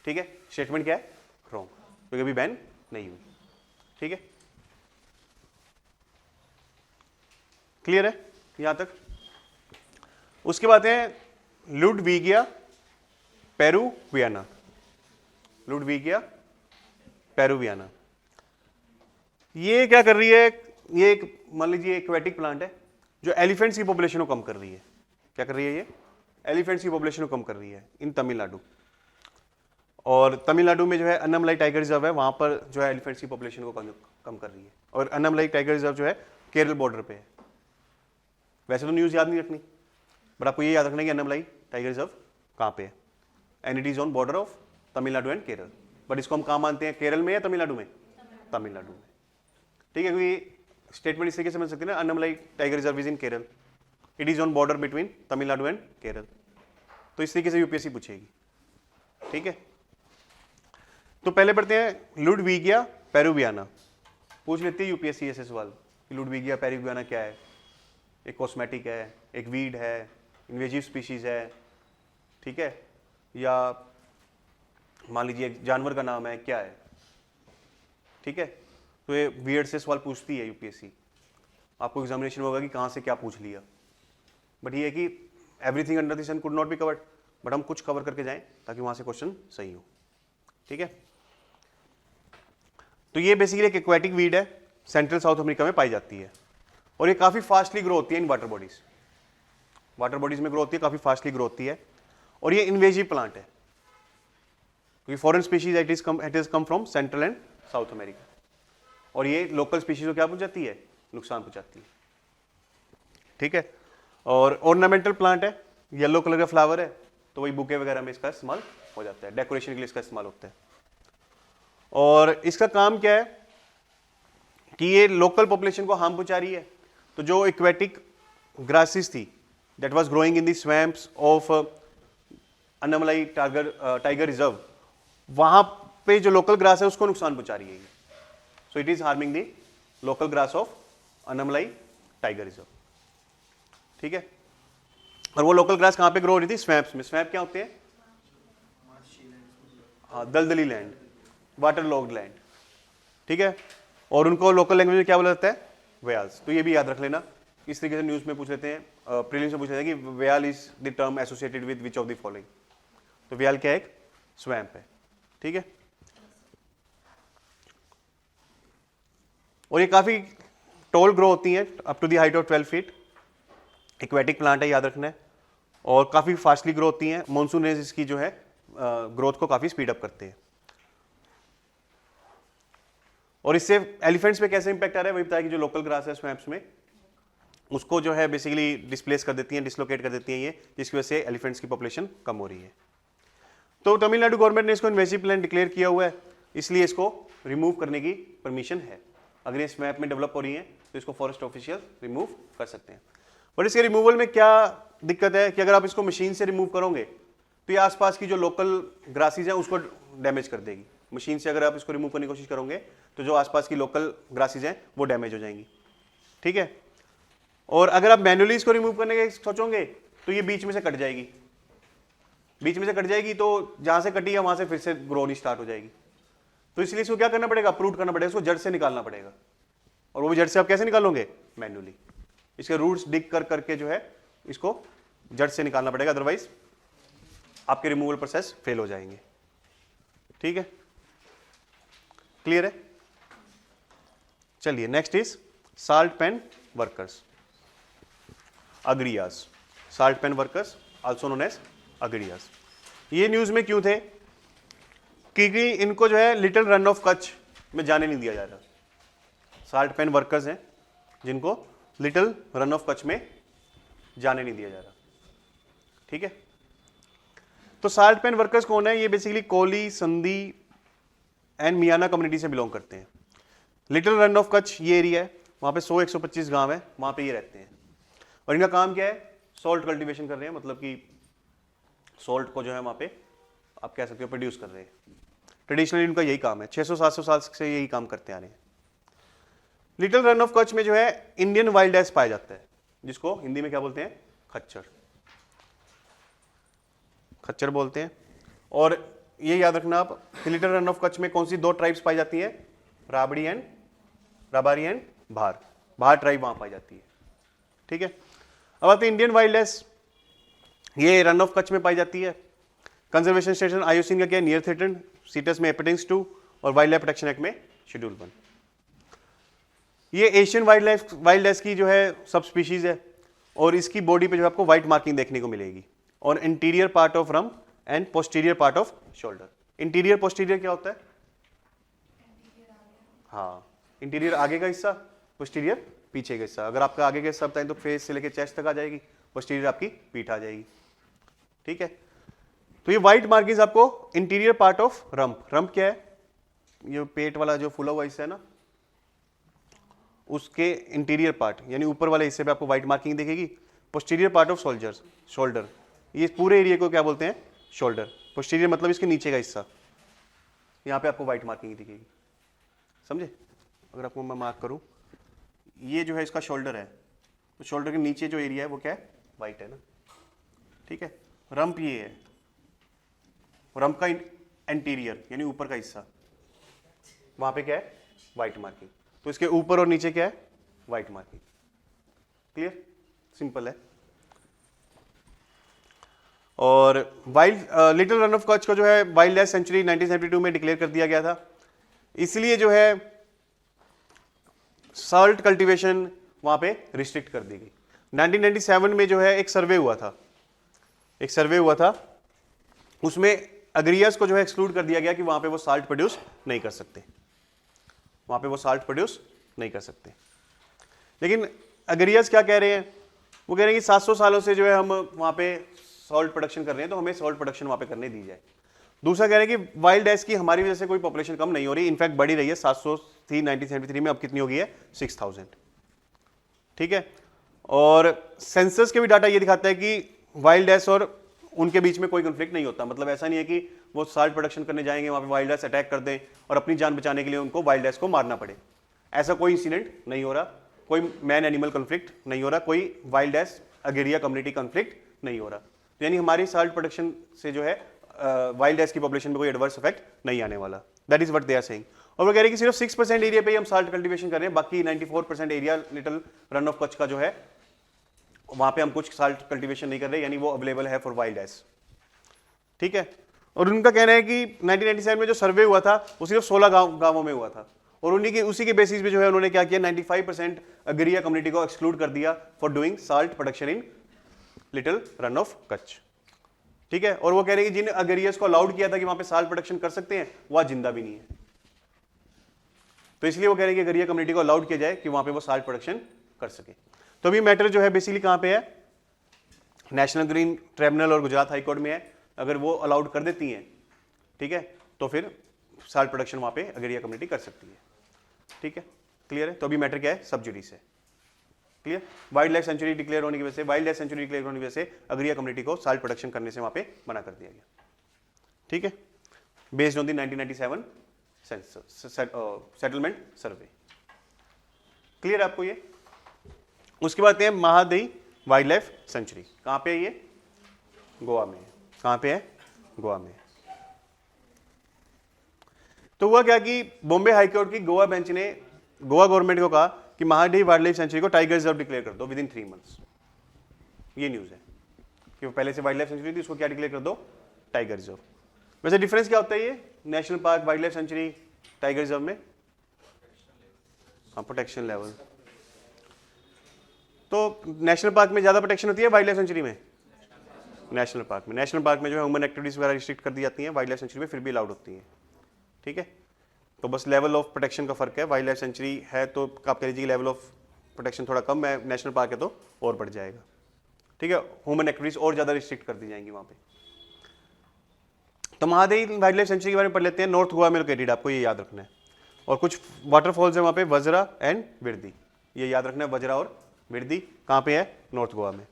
ठीक है, स्टेटमेंट क्या है, रॉन्ग, क्योंकि अभी बैन नहीं हुई। ठीक है, क्लियर है यहां तक। उसके बाद है लुडविगिया पेरुवियाना। लुडविगिया पेरुवियाना, ये क्या कर रही है, ये एक मान लीजिए एक्वेटिक प्लांट है जो एलिफेंट्स की पॉपुलेशन को कम कर रही है। क्या कर रही है ये, एलिफेंट्स की पॉपुलेशन को कम कर रही है इन तमिलनाडु। और तमिलनाडु में जो है अन्नामलाई टाइगर रिजर्व है, वहां पर जो है एलिफेंट्स की पॉपुलेशन को कम कर रही है। और अन्नामलाई टाइगर रिजर्व जो है केरल बॉर्डर पे है। वैसे तो न्यूज़ याद नहीं रखनी, बट आपको ये याद रखना है कि अन्नामलाई टाइगर रिजर्व कहाँ पे है, and it is on border of Tamil Nadu and Kerala. But इसको हम कहाँ मानते हैं, केरल में या तमिलनाडु में, तमिलनाडु में। ठीक है, क्योंकि स्टेटमेंट इस तरीके से बन सकती है ना, Annamalai tiger reserve is in Kerala, it is on border between Tamil Nadu and Kerala. तो इस तरीके से यूपीएससी पूछेगी। ठीक है, तो पहले पढ़ते हैं लुडविगिया पेरुवियाना। पूछ लेती है यूपीएससी ऐसे सवाल कि लुडविगिया पेरुवियाना क्या है, एक कॉस्मेटिक है, एक वीड है, इन्वेजिव स्पीशीज है, ठीक है, या मान लीजिए एक जानवर का नाम है, क्या है। ठीक है, तो ये वियर्ड से सवाल पूछती है यूपीएससी। आपको एग्जामिनेशन होगा कि कहाँ से क्या पूछ लिया, बट ये है कि everything under the sun could not be covered, but हम कुछ कवर करके जाएं ताकि वहां से क्वेश्चन सही हो। ठीक है, तो ये बेसिकली एक एक्वेटिक वीड है, सेंट्रल साउथ अमेरिका में पाई जाती है और ये काफी फास्टली ग्रो होती है in water bodies. Water bodies में ग्रो होती है, काफी फास्टली ग्रो होती है और ये इन्वेजिव प्लांट है क्योंकि foreign species it is come from central and south America. और ये लोकल स्पीशीज को क्या पहुंचाती है, नुकसान पहुंचाती है। ठीक है, और ऑर्नामेंटल प्लांट है, येलो कलर का फ्लावर है, तो वही बुके वगैरह में इसका इस्तेमाल हो जाता है, डेकोरेशन के लिए इसका इस्तेमाल होता है। और इसका काम क्या है कि ये लोकल पॉपुलेशन को हार्म पहुंचा रही है। तो जो एक्वेटिक ग्रासेस थी that was growing in the swamps of Annamalai tiger reserve, वहां पे जो लोकल ग्रास है उसको नुकसान पहुंचा रही है। So it is harming the local grass of Annamalai tiger reserve. ठीक है, और वो लोकल ग्रास कहां पे ग्रो हो रही थी, स्वैम्प्स में। स्वैम्प क्या होते हैं, हाँ, दलदली लैंड, वाटर लॉग्ड लैंड। ठीक है, और उनको लोकल लैंग्वेज में क्या बोला जाता है, व्याल्स। तो ये भी याद रख लेना, इस तरीके से न्यूज में पूछ लेते हैं, प्रीलिम्स में पूछ लेते हैं कि व्याल is the term associated with which of the following. तो व्याल क्या है, एक स्वैम्प है। ठीक है, और ये काफी टॉल ग्रो होती हैं, up to the height of 12 feet. Aquatic plant है, याद रखना है, और काफी फास्टली ग्रो होती हैं। मॉनसून रेज इसकी जो है ग्रोथ को काफी स्पीड अप करते हैं। और इससे एलिफेंट्स पे कैसे इंपैक्ट आ रहा है, वही बताया कि जो लोकल ग्रास है स्वैम्प्स में उसको जो है बेसिकली डिस्प्लेस कर देती हैं, डिसलोकेट कर देती हैं ये, जिसकी वजह से एलिफेंट्स की पॉपुलेशन कम हो रही है। तो तमिलनाडु गवर्नमेंट ने इसको इन्वेसिव प्लांट डिक्लेयर किया हुआ है, इसलिए इसको रिमूव करने की परमिशन है। अगर ये स्वैम्प में डेवलप हो रही है तो इसको फॉरेस्ट ऑफिशियल रिमूव कर सकते हैं। बट इसके रिमूवल में क्या दिक्कत है कि अगर आप इसको मशीन से रिमूव करोगे तो ये आसपास की जो लोकल ग्रासेस हैं उसको डैमेज कर देगी। मशीन से अगर आप इसको रिमूव करने की कोशिश करोगे तो जो आसपास की लोकल ग्रासेस हैं वो डैमेज हो जाएंगी। ठीक है। और अगर आप मैन्युअली इसको रिमूव करने के सोचोगे तो ये बीच में से कट जाएगी, बीच में से कट जाएगी, तो जहां से कटी है वहां से फिर से ग्रो होनी स्टार्ट हो जाएगी। तो इसलिए इसको क्या करना पड़ेगा, अप्रूट करना पड़ेगा, इसको जड़ से निकालना पड़ेगा। और वो भी जड़ से आप कैसे निकालोगे, मैन्युअली, इसके रूट्स डिग कर करके जो है इसको जड़ से निकालना पड़ेगा, अदरवाइज आपके रिमूवल प्रोसेस फेल हो जाएंगे। ठीक है, क्लियर है। चलिए next is salt pan workers, Agariyas, salt pan workers also known as Agariyas. ये न्यूज में क्यों थे, क्योंकि इनको जो है लिटिल रन ऑफ कच्छ में जाने नहीं दिया जा रहा। साल्ट पेन वर्कर्स हैं जिनको लिटिल रन ऑफ कच्छ में जाने नहीं दिया जा रहा। ठीक है, तो साल्ट पेन वर्कर्स कौन है, ये बेसिकली कोली, संधी एंड मियाना कम्युनिटी से बिलोंग करते हैं। लिटिल रन ऑफ कच्छ ये एरिया है, वहां पे 100-125 गांव है, वहां पे ये रहते हैं। और इनका काम क्या है, सॉल्ट कल्टीवेशन कर रहे हैं, मतलब कि सॉल्ट को जो है वहां पे आप कह सकते हो प्रोड्यूस कर रहे हैं। ट्रेडिशनली इनका यही काम है, 600-700 साल से यही काम करते आ रहे हैं। लिटिल रन ऑफ कच्छ में जो है इंडियन वाइल्ड एस पाया जाता है, जिसको हिंदी में क्या बोलते हैं, खच्चर, खच्चर बोलते हैं। और ये याद रखना आप, लिटिल रन ऑफ कच्छ में कौन सी 2 ट्राइब्स पाई जाती हैं, राबारी एंड भार, भार ट्राइब वहां पाई जाती है। ठीक है, अब आते हैं इंडियन वाइल्ड एस, ये रन ऑफ कच्छ में पाई जाती है। कंजर्वेशन स्टेशन आईयूसीएन का क्या है, नियर थ्रेटन्ड, सीटस में एपिडेंस 2 और वाइल्ड लाइफ प्रोटेक्शन एक्ट में शेड्यूल 1। ये एशियन वाइल्ड एस की जो है सब स्पीशीज है, और इसकी बॉडी पे जो आपको व्हाइट मार्किंग देखने को मिलेगी, और interior part of rum and posterior part off shoulder. Interior posterior क्या होता है, हाँ, इंटीरियर आगे का हिस्सा, पोस्टीरियर पीछे का हिस्सा। अगर आपका आगे का हिस्सा बताएं तो फेस से लेकर चेस्ट तक आ जाएगी, पोस्टीरियर आपकी पीठ आ जाएगी। ठीक है, तो ये व्हाइट मार्किंग आपको interior part of rump, rump क्या है, ये पेट वाला जो फूला हुआ हिस्सा है ना, उसके इंटीरियर पार्ट यानी ऊपर वाले हिस्से पे आपको व्हाइट मार्किंग दिखेगी। पोस्टीरियर पार्ट ऑफ शोल्डर, ये पूरे एरिया को क्या बोलते हैं, शोल्डर। पोस्टीरियर मतलब इसके नीचे का हिस्सा, यहाँ पे आपको व्हाइट मार्किंग दिखेगी, समझे। अगर आपको मैं मार्क करूँ, ये जो है इसका शोल्डर है, तो शोल्डर के नीचे जो एरिया है वो क्या है, व्हाइट है ना। ठीक है, रम्प ये है, रम्प का इंटीरियर यानी ऊपर का हिस्सा, वहां पे क्या है, व्हाइट मार्किंग। तो इसके ऊपर और नीचे क्या है, व्हाइट मार्किंग। क्लियर, सिंपल है। और wild little run of Kutch को जो है वाइल्ड लाइफ सेंचुरी 1972 में डिक्लेयर कर दिया गया था। इसलिए जो है सॉल्ट कल्टीवेशन वहां पे रिस्ट्रिक्ट कर दी गई। 1997 में जो है एक सर्वे हुआ था, उसमें अग्रियाज को जो है एक्सक्लूड कर दिया गया कि वहां पे वो साल्ट प्रोड्यूस नहीं कर सकते, लेकिन अग्रियाज क्या कह रहे हैं, वो कह रहे हैं कि 700 सालों से जो है हम वहां पे सॉल्ट प्रोडक्शन कर रहे हैं, तो हमें सॉल्ट प्रोडक्शन वहां पे करने दी जाए। दूसरा कह रहे हैं कि वाइल्ड एस की हमारी वजह से कोई पॉपुलेशन कम नहीं हो रही, इनफैक्ट बढ़ी रही है, 700 थी 1973 में, अब कितनी हो गई है, 6000। ठीक है, और सेंसस के भी डाटा ये दिखाता है कि वाइल्ड एस और उनके बीच में कोई कंफ्लिक्ट नहीं होता। मतलब ऐसा नहीं है कि वो साल्ट प्रोडक्शन करने जाएंगे, वहां पे वाइल्ड एस अटैक कर दें और अपनी जान बचाने के लिए उनको वाइल्ड एस को मारना पड़े। ऐसा कोई इंसिडेंट नहीं हो रहा, कोई मैन एनिमल कंफ्लिक्ट नहीं हो रहा, कोई wild ass Ageria community conflict नहीं हो रहा। तो यानी हमारी साल्ट प्रोडक्शन से जो है वाइल्ड एस की पॉपुलेशन में कोई एडवर्स इफेक्ट नहीं आने वाला। That is what they are saying. और वो कह रहे हैं कि सिर्फ 6% एरिया पे ही हम साल्ट कल्टीवेशन कर रहे हैं, बाकी 94% area little run of Kutch का जो है वहां पे हम कुछ साल्ट कल्टीवेशन नहीं कर रहे, यानी वो अवेलेबल है फॉर वाइल्ड एस। ठीक है, और उनका कहना है कि 1997 में जो सर्वे हुआ था वो सिर्फ 16 गांवों में हुआ था, और उसी के बेसिस पे जो है उन्होंने क्या किया, 95% अग्रिया कम्युनिटी को एक्सक्लूड कर दिया for doing salt production in little run of Kutch. ठीक है, और वो कह रहे हैं कि जिन अगरियस को अलाउड किया था कि वहां पे साल्ट प्रोडक्शन कर सकते हैं, वह जिंदा भी नहीं है। तो इसलिए वो कह रहे हैं कि अगरिया कम्युनिटी को अलाउड किया जाए कि वहां पे वो साल्ट प्रोडक्शन कर सके। तो अभी मैटर जो है बेसिकली कहां पे है, नेशनल ग्रीन ट्रिब्यूनल और गुजरात हाईकोर्ट में है। अगर वो अलाउड कर देती हैं, ठीक है, तो फिर साल्ट प्रोडक्शन वहां पे अगरिया कम्युनिटी कर सकती है। ठीक है, क्लियर है। तो अभी मैटर क्या है, सब जुडिस है। Clear, wild life sanctuary declare होने की वजह से, वाइल्ड लाइफ सेंचुरी डिक्लेयर होने की वजह से अग्रिया कम्युनिटी को साल्ट प्रोडक्शन करने से वहां पे मना कर दिया गया। ठीक है, based on the 1997 settlement survey. Clear है आपको ये? उसके बाद है महादई वाइल्ड लाइफ सेंचुरी। कहाँ पे है ये? गोवा में। कहाँ पे है? गोवा में। तो हुआ क्या कि बॉम्बे हाईकोर्ट की गोवा बेंच ने गोवा गवर्नमेंट को कहा कि महादई वाइल्ड लाइफ सेंचुरी को टाइगर रिजर्व डिक्लेयर कर दो विद इन 3 मंथ्स। ये न्यूज है कि वो पहले से वाइल्ड लाइफ सेंचुरी थी, उसको क्या डिक्लेयर कर दो? Tiger reserve. वैसे डिफरेंस क्या होता है ये national park, wild life sanctuary, tiger reserve में? हाँ, प्रोटेक्शन लेवल। तो नेशनल पार्क में ज्यादा प्रोटेक्शन होती है, वाइल्ड लाइफ सेंचुरी में? नेशनल पार्क में जो है ह्यूमन एक्टिविटीज वगैरह रिस्ट्रिक्ट कर दी जाती हैं, वाइल्ड लाइफ सेंचुरी में फिर भी अलाउड होती हैं। ठीक है, तो बस लेवल ऑफ प्रोटेक्शन का फर्क है। वाइल्ड लाइफ सेंचुरी है तो आप कह लीजिए लेवल ऑफ प्रोटेक्शन थोड़ा कम है, नेशनल पार्क है तो और बढ़ जाएगा। ठीक है, ह्यूमन एक्टिविटीज और ज्यादा रिस्ट्रिक्ट कर दी जाएंगी वहां पे। तो महादई वाइल्ड लाइफ सेंचुरी के बारे में पढ़ लेते हैं। नॉर्थ गोवा में लोकेटेड, आपको ये याद रखना है। और कुछ वाटरफॉल्स है वहां पे, वज्रा एंड विरदी, ये याद रखना है, वज्रा और विरदी कहाँ पे है? नॉर्थ गोवा में।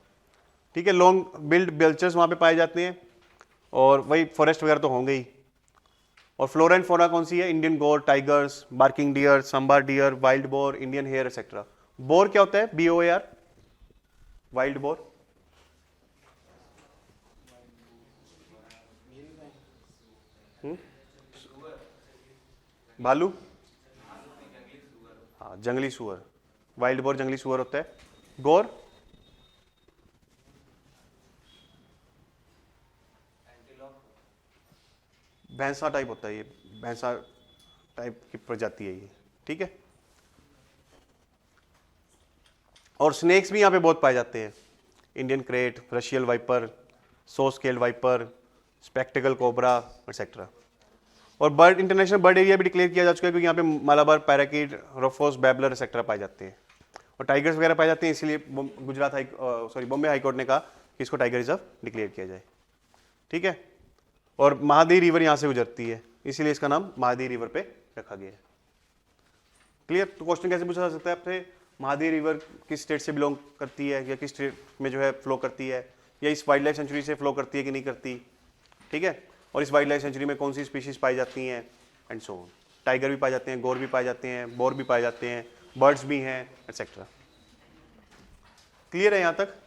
ठीक है, लॉन्ग बिल्ड बेल्चर्स वहाँ पे पाए जाते हैं, और वही फॉरेस्ट वगैरह तो होंगे ही। और फ्लोरा एंड फौना कौन सी है? Indian gaur, tigers, barking deer, sambar deer, wild boar, Indian hare etcetera. Boar क्या होता है? BOAR, wild boar. भालू? हाँ, जंगली सुअर। वाइल्ड बोर जंगली सुअर होता है। गोर? भैंसा टाइप होता है ये, भैंसा टाइप की प्रजाति है ये। ठीक है, और स्नेक्स भी यहाँ पे बहुत पाए जाते हैं। Indian krait, Russell's viper, saw scaled viper, spectacled cobra etcetera. और बर्ड, इंटरनेशनल बर्ड एरिया भी डिक्लेयर किया जा चुका है, क्योंकि यहाँ पे Malabar, parakeet, rufous, babbler etcetera पाए जाते हैं, और टाइगर्स वगैरह पाए जाते हैं। इसलिए बॉम्बे हाईकोर्ट ने कहा कि इसको टाइगर रिजर्व डिक्लेयर किया जाए। ठीक है, और महादई रिवर यहाँ से गुजरती है, इसीलिए इसका नाम महादई रिवर पे रखा गया है। क्लियर? तो क्वेश्चन कैसे पूछा जा सकता है आपसे? महादई रिवर किस स्टेट से बिलोंग करती है, या किस स्टेट में जो है फ्लो करती है, या इस वाइल्ड लाइफ सेंचुरी से फ्लो करती है कि नहीं करती। ठीक है, और इस वाइल्ड लाइफ सेंचुरी में कौन सी स्पीशीज पाई जाती हैं, एंड सो ऑन। टाइगर भी पाए जाते हैं, गोर भी पाए जाते हैं, बोर भी पाए जाते हैं, बर्ड्स भी हैं, एक्सेट्रा। क्लियर है यहाँ तक?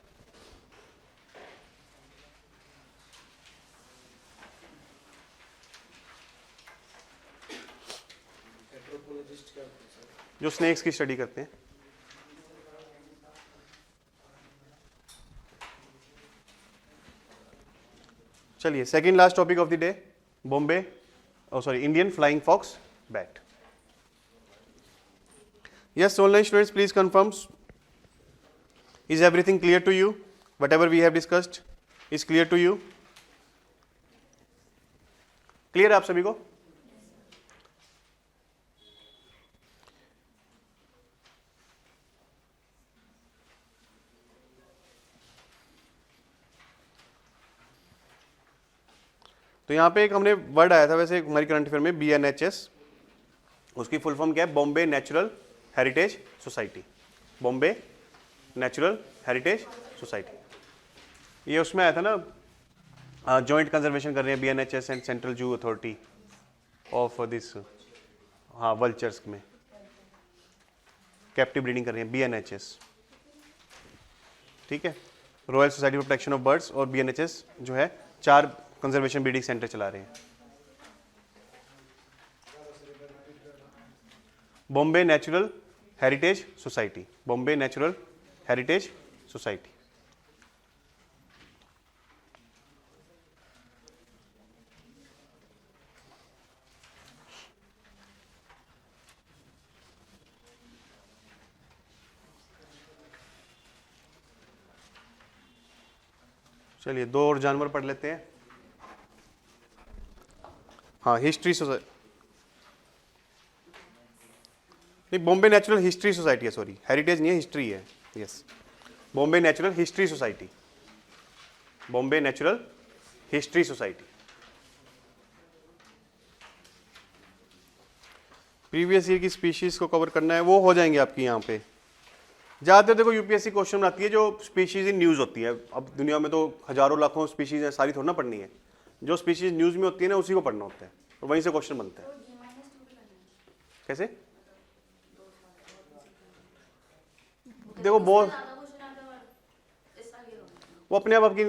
जो स्नेक्स की स्टडी करते हैं। चलिए, second last topic of the day, Bombay, Indian flying fox bat. Yes, online students please confirm, is everything clear to you? Whatever we have discussed is clear to you? Clear है आप सभी को? तो यहाँ पे एक हमने वर्ड आया था वैसे हमारी करंट अफेयर में, BNHS, उसकी फुल फॉर्म क्या है? Bombay natural heritage society. Bombay natural heritage society, ये उसमें आया था ना, जॉइंट कंजर्वेशन कर रहे हैं BNHS and central zoo authority of this, हाँ, वल्चर्स में कैप्टिव ब्रीडिंग कर रहे हैं BNHS। ठीक है, royal society for protection of birds और BNHS जो है 4 कंजर्वेशन ब्रीडिंग सेंटर चला रहे हैं। Bombay natural heritage society, Bombay natural heritage society. चलिए, 2 और जानवर पढ़ लेते हैं। हाँ, हिस्ट्री सोसाइटी, नहीं, बॉम्बे नेचुरल हिस्ट्री सोसाइटी है, सॉरी, हेरिटेज नहीं है, हिस्ट्री है। Yes, Bombay natural history society, Bombay natural history society. Previous year की स्पीशीज को कवर करना है, वो हो जाएंगे आपकी यहाँ पे। ज़्यादातर देखो UPSC क्वेश्चन बनाती है जो स्पीशीज इन न्यूज़ होती है। अब दुनिया में तो हजारों लाखों स्पीशीज है, सारी थोड़ा ना पढ़नी है। जो स्पीशीज न्यूज़ में होती है ना, उसी को पढ़ना होता है, और वहीं से क्वेश्चन बनता है। कैसे? देखो बहुत वो अपने आप आपकी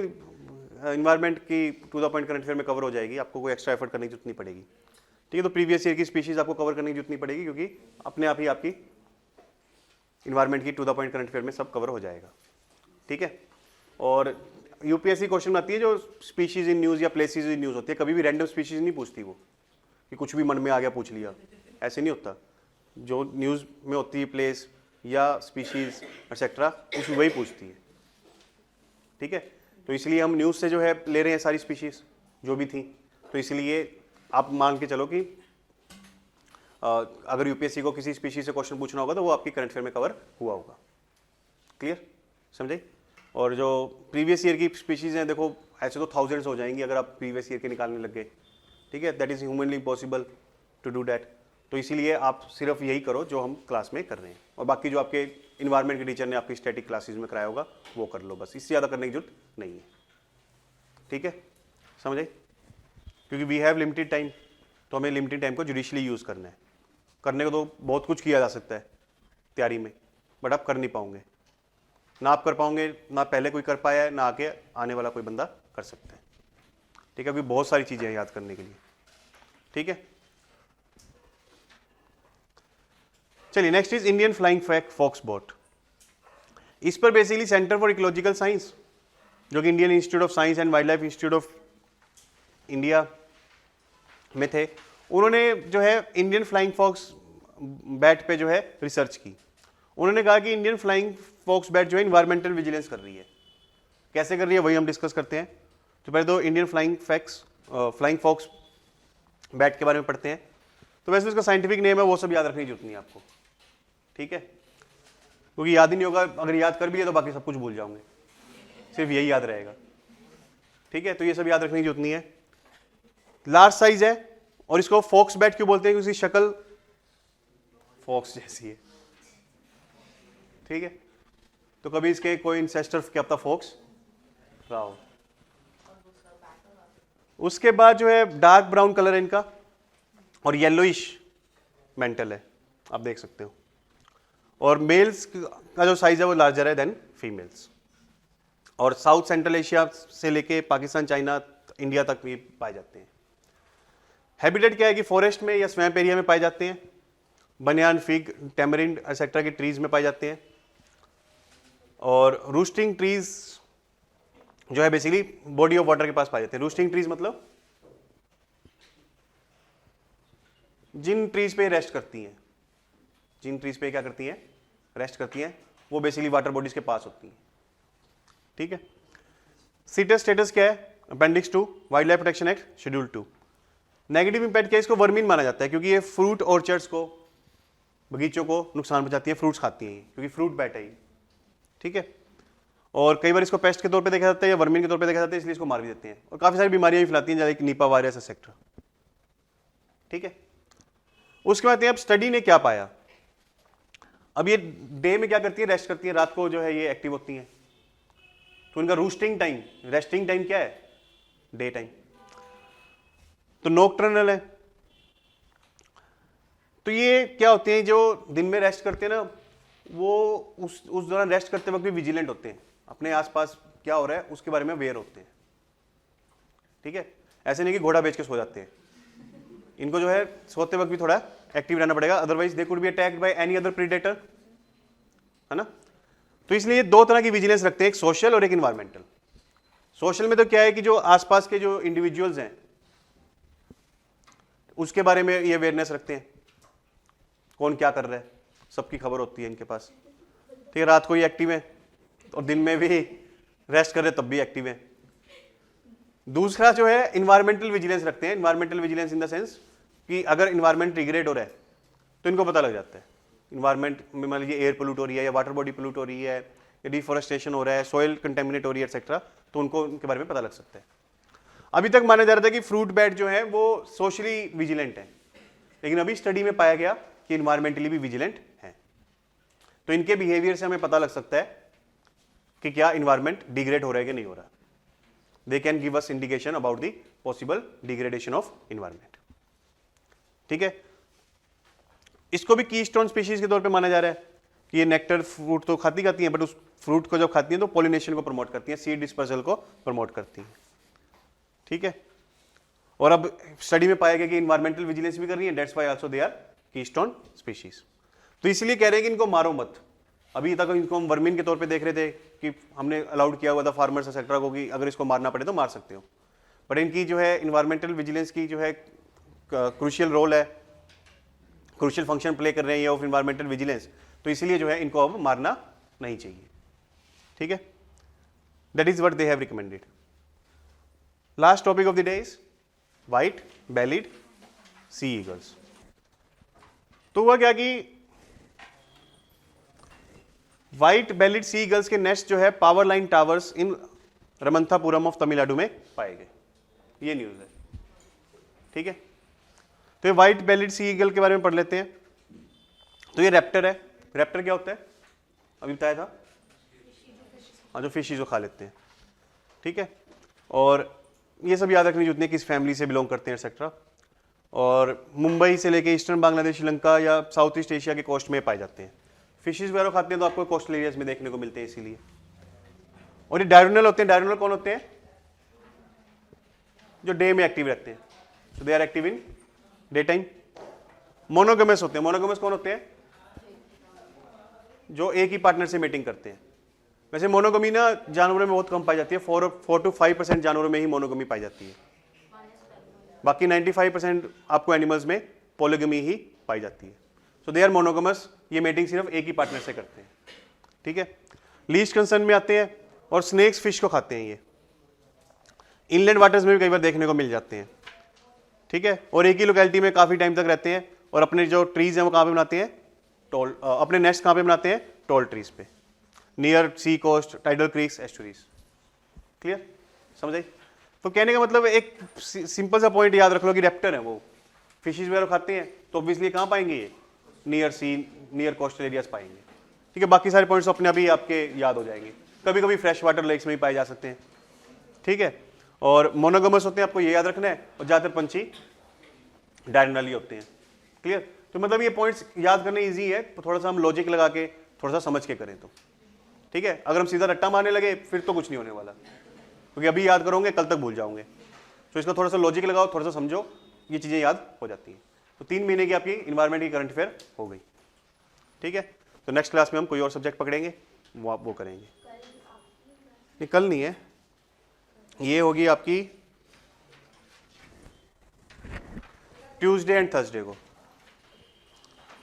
इन्वायरमेंट की to the point current affair में कवर हो जाएगी, आपको कोई एक्स्ट्रा एफर्ट करने की जरूरत नहीं पड़ेगी। ठीक है, तो प्रीवियस ईयर की स्पीशीज आपको कवर करने की जरूरत नहीं पड़ेगी, क्योंकि अपने आप ही आपकी इन्वायरमेंट की to the point current affair में सब कवर हो जाएगा। ठीक है, और यूपीएससी क्वेश्चन आती है जो स्पीशीज इन न्यूज़ या प्लेसेस इन न्यूज़ होती है, कभी भी रैंडम स्पीशीज नहीं पूछती वो, कि कुछ भी मन में आ गया पूछ लिया, ऐसे नहीं होता। जो न्यूज़ में होती है प्लेस या स्पीशीज एक्सेट्रा, उस वही पूछती है। ठीक है, तो इसलिए हम न्यूज़ से जो है ले रहे हैं सारी स्पीशीज जो भी थी, तो इसलिए आप मान के चलो कि अगर यूपीएससी को किसी स्पीशीज से क्वेश्चन पूछना होगा तो वो आपकी करंट अफेयर में कवर हुआ होगा। क्लियर, समझे? और जो प्रीवियस ईयर की स्पीशीज हैं, देखो ऐसे तो थाउजेंड्स हो जाएंगी अगर आप प्रीवियस ईयर के निकालने लग गए। ठीक है, that is humanly possible to do that. तो इसीलिए आप सिर्फ यही करो जो हम क्लास में कर रहे हैं, और बाकी जो आपके इन्वायरमेंट के टीचर ने आपकी स्टैटिक क्लासेस में कराया होगा वो कर लो, बस इससे ज़्यादा करने की जरूरत नहीं है। ठीक है, समझे? क्योंकि वी हैव लिमिटेड टाइम, तो हमें लिमिटेड टाइम को जुडिशली यूज़ करना है। करने को तो बहुत कुछ किया जा सकता है तैयारी में, बट आप कर नहीं पाओगे, ना आप कर पाओगे, ना पहले कोई कर पाया है, ना आके आने वाला कोई बंदा कर सकता है। ठीक है, क्योंकि बहुत सारी चीज़ें हैं याद करने के लिए। ठीक है, चलिए next is Indian flying fox bird. इस पर basically centre for ecological science, जो कि Indian institute of science and wildlife institute of India में थे, उन्होंने जो है इंडियन फ्लाइंग फॉक्स बैट पे जो है रिसर्च की। उन्होंने कहा कि इंडियन फ्लाइंग फॉक्स बैट जो है इन्वायरमेंटल विजिलेंस कर रही है। कैसे कर रही है वही हम डिस्कस करते हैं। तो पहले तो इंडियन फ्लाइंग फॉक्स बैट के बारे में पढ़ते हैं। तो वैसे उसका साइंटिफिक नेम है, वो सब याद रखने की जरूरत नहीं है आपको। ठीक है, क्योंकि याद ही नहीं होगा, अगर याद कर भी लिया तो बाकी सब कुछ भूल जाओगे, सिर्फ यही याद रहेगा। ठीक है, तो ये सब याद रखने की जरूरत नहीं है। लार्ज साइज है, और इसको फॉक्स बैट क्यों बोलते हैं? क्योंकि इसकी शक्ल फॉक्स जैसी है। ठीक है, तो कभी इसके कोई इंसेस्टर क्या पता फॉक्स रहा हो। उसके बाद जो है डार्क ब्राउन कलर है इनका, और येलोइश मेंटल है, आप देख सकते हो। और मेल्स का जो साइज है वो लार्जर है देन फीमेल्स, और साउथ सेंट्रल एशिया से लेके पाकिस्तान, चाइना, इंडिया तक भी पाए जाते हैं। हैबिटेट क्या है कि फॉरेस्ट में या स्वैम्प एरिया में पाए जाते हैं, बनियान, फिग, टेमरिंड एक्सेट्रा के ट्रीज में पाए जाते हैं। और रूस्टिंग ट्रीज जो है बेसिकली बॉडी ऑफ वाटर के पास पाए जाते हैं। रूस्टिंग ट्रीज मतलब जिन ट्रीज पे रेस्ट करती हैं, जिन ट्रीज पे क्या करती हैं, रेस्ट करती हैं, वो बेसिकली वाटर बॉडीज के पास होती हैं। ठीक है, सीटस स्टेटस क्या है? Appendix 2 wild life protection act schedule 2। Negative impact क्या है? इसको वर्मीन माना जाता है, क्योंकि ये फ्रूट ऑर्चर्ड्स को, बगीचों को नुकसान पहुंचाती है, फ्रूट्स खाती हैं, क्योंकि फ्रूट बैट है ये। ठीक है, और कई बार इसको पेस्ट के तौर पे देखा जाता है या वर्मीन के तौर पे देखा जाता है, इसलिए इसको मार भी देते हैं। और काफी सारी बीमारियां भी फैलाती हैं, जैसे निपा वायरस एक्सेट्रा। ठीक है, उसके बाद अब स्टडी ने क्या पाया। अब ये डे में क्या करती है? रेस्ट करती है, रात को जो है ये एक्टिव होती हैं। तो इनका रूस्टिंग टाइम, रेस्टिंग टाइम क्या है? Day time. तो नॉकटर्नल है। तो ये क्या होते हैं, जो दिन में रेस्ट करते हैं ना, वो उस दौरान रेस्ट करते वक्त भी विजिलेंट होते हैं, अपने आसपास क्या हो रहा है उसके बारे में अवेयर होते हैं। ठीक है, ऐसे नहीं कि घोड़ा बेच के सो जाते हैं। इनको जो है सोते वक्त भी थोड़ा एक्टिव रहना पड़ेगा, otherwise they could be attacked by any other predator, है ना। तो इसलिए दो तरह की विजिलेंस रखते हैं, एक सोशल और एक इन्वायरमेंटल। सोशल में तो क्या है कि जो आसपास के जो इंडिविजुअल्स हैं उसके बारे में ये अवेयरनेस रखते हैं, कौन क्या कर रहा है, सबकी खबर होती है इनके पास। ठीक है, रात को ही एक्टिव है और दिन में भी रेस्ट कर रहे तब भी एक्टिव है। दूसरा जो है इन्वायरमेंटल विजिलेंस रखते हैं। Environmental vigilance in the sense कि अगर इन्वायरमेंट डिग्रेड हो रहा है तो इनको पता लग जाता है। इन्वायरमेंट में मान लीजिए एयर पोल्यूट हो रही है या वाटर बॉडी पोल्यूट हो रही है या डिफॉरेस्टेशन हो रहा है, सॉइल कंटेमिनेट हो रही है एक्सेट्रा, तो उनको उनके बारे में पता लग सकता है। अभी तक माना जा रहा था कि फ्रूट बैट जो है वो सोशली विजिलेंट है, लेकिन अभी स्टडी में पाया गया कि इन्वायरमेंटली भी विजिलेंट है। तो इनके बिहेवियर से हमें पता लग सकता है कि क्या इन्वायरमेंट डिग्रेड हो रहा है कि नहीं हो रहा। They can give us indication about the possible degradation of environment. ठीक है, इसको भी कीस्टोन स्पीशीज के तौर पे माना जा रहा है। कि ये नेक्टर फ्रूट तो खाती हैं, बट उस फ्रूट को जब खाती हैं तो पॉलिनेशन को प्रमोट करती हैं, सीड डिस्पर्सल को प्रमोट करती हैं। ठीक है, और अब स्टडी में पाया गया कि इन्वायरमेंटल विजिलेंस भी कर रही है, that's why also they are keystone species. तो इसलिए कह रहे हैं कि इनको मारो मत। अभी तक इनको हम वर्मिन के तौर पे देख रहे थे कि हमने अलाउड किया हुआ था फार्मर्स एक्सेट्रा को कि अगर इसको मारना पड़े तो मार सकते हो, बट इनकी जो है इन्वायरमेंटल विजिलेंस की जो है क्रूशियल रोल है, क्रूशियल फंक्शन प्ले कर रहे हैं ऑफ इन्वायरमेंटल विजिलेंस, तो इसलिए जो है इनको अब मारना नहीं चाहिए। ठीक है, that is what they have recommended. Last topic of the day is white bellied sea eagles. तो हुआ क्या कि व्हाइट बेलिड सी ईगल्स के नेस्ट जो है power line towers in Ramanathapuram of Tamil Nadu में पाए गए, ये न्यूज है। ठीक है, तो ये व्हाइट बेलिड सी ईगल के बारे में पढ़ लेते हैं। तो ये रैप्टर है। रैप्टर क्या होता है, अभी बताया था, हाँ, जो फिश जो खा लेते हैं। ठीक है, और ये सब याद रखने जितने किस फैमिली से बिलोंग करते हैं एक्सेट्रा, और मुंबई से लेके ईस्टर्न बांग्लादेश, श्रीलंका या साउथ ईस्ट एशिया के कोस्ट में पाए जाते हैं। फिशेज वगैरह खाते हैं तो आपको कोस्टल एरियाज में देखने को मिलते हैं इसीलिए। और ये डायरोनल होते हैं। डायरोनल कौन होते हैं, जो डे में एक्टिव रहते हैं, so they are active in day time. Monogamous होते हैं। मोनोगमस कौन होते हैं, जो एक ही पार्टनर से मीटिंग करते हैं। वैसे मोनोगमी ना जानवरों में बहुत कम पाई जाती है, 4 to 5% जानवरों में ही मोनोगमी पाई जाती है, बाकी 95% आपको एनिमल्स में पॉलीगमी ही पाई जाती है। सो दे आर मोनोगमस, ये मीटिंग सिर्फ एक ही पार्टनर से करते हैं। ठीक है, लीस्ट कंसर्न में आते हैं, और स्नेक्स फिश को खाते हैं। ये इनलैंड वाटर्स में भी कई बार देखने को मिल जाते हैं। ठीक है, और एक ही लोकेलिटी में काफी टाइम तक रहते हैं, और अपने जो ट्रीज हैं वो कहाँ पे बनाते हैं, टॉल, अपने नेस्ट कहाँ पे बनाते हैं, टॉल ट्रीज पे, नियर सी कोस्ट, टाइडल क्रीक्स, एस्टुरीज। क्लियर, समझ आई? तो कहने का मतलब एक सिंपल सा पॉइंट याद रख लो कि रैप्टर है वो, फिशेज वगैरह खाते हैं, तो ऑब्वियसली कहाँ पाएंगे ये, नियर सी, नियर कोस्टल एरियाज पाएंगे। ठीक है, बाकी सारे पॉइंट्स अपने अभी आपके याद हो जाएंगे। कभी कभी फ्रेश वाटर लेक्स में भी पाए जा सकते हैं। ठीक है, और मोनोगमस होते हैं, आपको ये याद रखना है, और ज़्यादातर पंछी डायरेनली होते हैं। क्लियर, तो मतलब ये पॉइंट्स याद करने ईजी है, तो थोड़ा सा हम लॉजिक लगा के थोड़ा सा समझ के करें तो। ठीक है, अगर हम सीधा रट्टा मारने लगे फिर तो कुछ नहीं होने वाला, क्योंकि अभी याद करोगे कल तक भूल जाओगे। तो इसका थोड़ा सा लॉजिक लगाओ, थोड़ा सा समझो, ये चीज़ें याद हो जाती हैं। तो 3 महीने की आपकी इन्वायरमेंट की करंट अफेयर हो गई। ठीक है, तो नेक्स्ट क्लास में हम कोई और सब्जेक्ट पकड़ेंगे, वो करेंगे। ये कल नहीं है, ये होगी आपकी ट्यूसडे एंड थर्सडे को।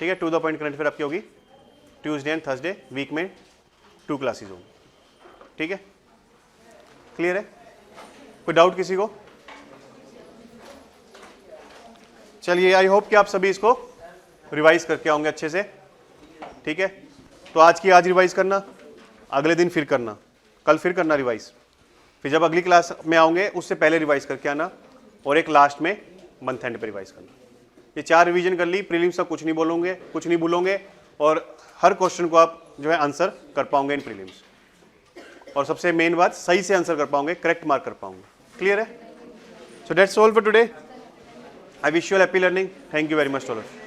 ठीक है, to the point current affair आपकी होगी ट्यूसडे एंड थर्सडे, वीक में 2 क्लासेस होंगी। ठीक है, क्लियर है? कोई डाउट किसी को? चलिए, आई होप कि आप सभी इसको रिवाइज करके आओगे अच्छे से। ठीक है, तो आज की आज रिवाइज करना, अगले दिन फिर करना, कल फिर करना रिवाइज, फिर जब अगली क्लास में आओगे उससे पहले रिवाइज करके आना, और एक लास्ट में मंथ एंड पे रिवाइज करना। ये 4 रिवीजन कर ली, प्रीलिम्स तक कुछ नहीं भूलोगे, और हर क्वेश्चन को आप जो है आंसर कर पाओगे इन प्रीलिम्स, और सबसे मेन बात, सही से आंसर कर पाओगे, करेक्ट मार्क कर पाओगे। क्लियर है? So that's all for today. I wish you all happy learning. Thank you very much to all of you.